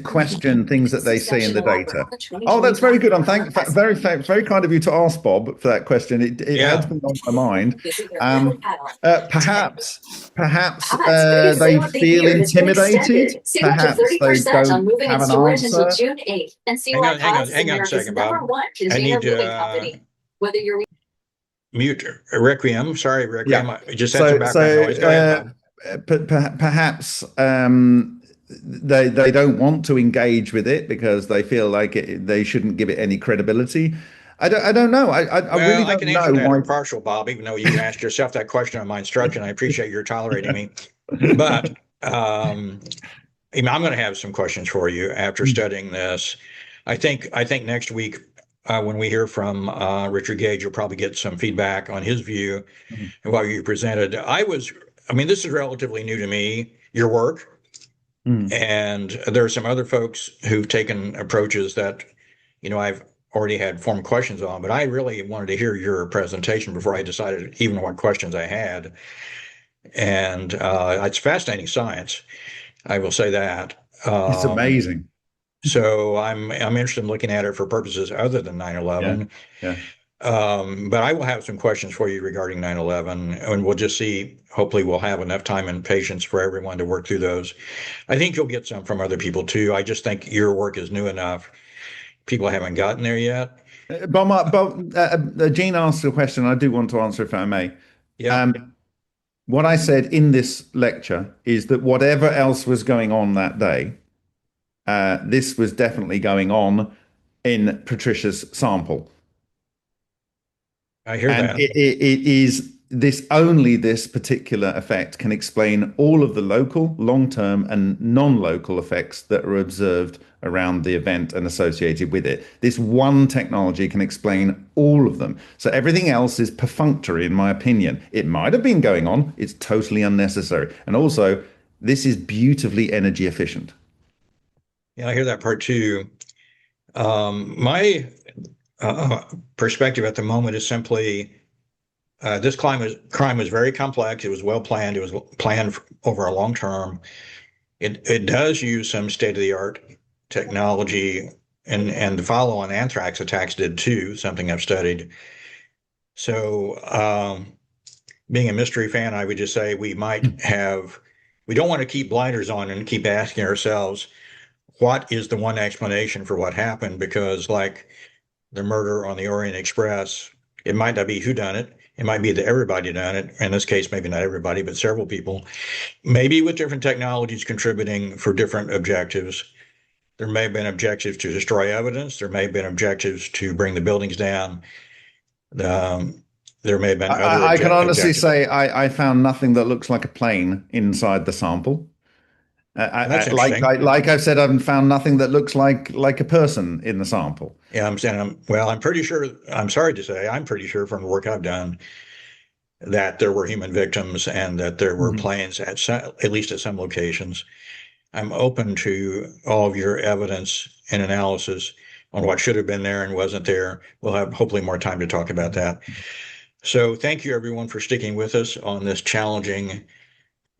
question things that they see in the data. Oh, that's very good. I'm very kind of you to ask, Bob, for that question. It has been on my mind. Perhaps they feel intimidated. Perhaps they don't have an answer. Hang on a second, Bob. I need to mute Requiem. Sorry, Requiem. I just had some background noise. Go ahead, Bob. Perhaps they don't want to engage with it because they feel like they shouldn't give it any credibility. I don't know. I really don't can know answer that why. Partial, Bob, even though you asked yourself that question on my instruction. I appreciate your tolerating me. But I'm going to have some questions for you after studying this. I think next week, when we hear from Richard Gage, you'll probably get some feedback on his view and what you presented. This is relatively new to me, your work. And there are some other folks who've taken approaches that, I've already had formed questions on, but I really wanted to hear your presentation before I decided even what questions I had. And it's fascinating science. I will say that. It's amazing. So I'm interested in looking at it for purposes other than 9/11. Yeah. But I will have some questions for you regarding 9/11, and we'll just see. Hopefully, we'll have enough time and patience for everyone to work through those. I think you'll get some from other people too. I just think your work is new enough. People haven't gotten there yet. Gene asked a question I do want to answer if I may. Yeah. What I said in this lecture is that whatever else was going on that day, this was definitely going on in Patricia's sample. I hear And that. it is this particular effect can explain all of the local, long-term, and non-local effects that are observed around the event and associated with it. This one technology can explain all of them. So everything else is perfunctory, in my opinion. It might have been going on. It's totally unnecessary. And also, this is beautifully energy efficient. Yeah, I hear that part too. My perspective at the moment is simply this crime was very complex. It was well planned. It was planned over a long term. It does use some state-of-the-art technology, and the follow-on anthrax attacks did too, something I've studied. So being a mystery fan, I would just say we don't want to keep blinders on and keep asking ourselves, what is the one explanation for what happened? Because like the murder on the Orient Express, it might not be who done it. It might be that everybody done it. In this case, maybe not everybody, but several people, maybe with different technologies contributing for different objectives. There may have been objectives to destroy evidence. There may have been objectives to bring the buildings down. There may have been other I can honestly objectives. say I found nothing that looks like a plane inside the sample. That's Like interesting. I've said, I've found nothing that looks like a person in the sample. Yeah, I'm saying, well, I'm pretty sure, I'm sorry to say, I'm pretty sure from the work I've done that there were human victims and that there were planes at least at some locations. I'm open to all of your evidence and analysis on what should have been there and wasn't there. We'll have hopefully more time to talk about that. So thank you everyone for sticking with us on this challenging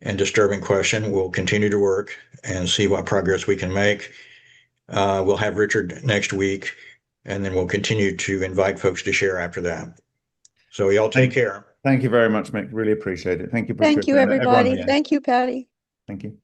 and disturbing question. We'll continue to work and see what progress we can make. We'll have Richard next week, and then we'll continue to invite folks to share after that. So y'all take care. Thank you very much, Mick. Really appreciate it. Thank you, Thank Patricia, you, and everyone everybody. here. Thank you, Patty. Thank you.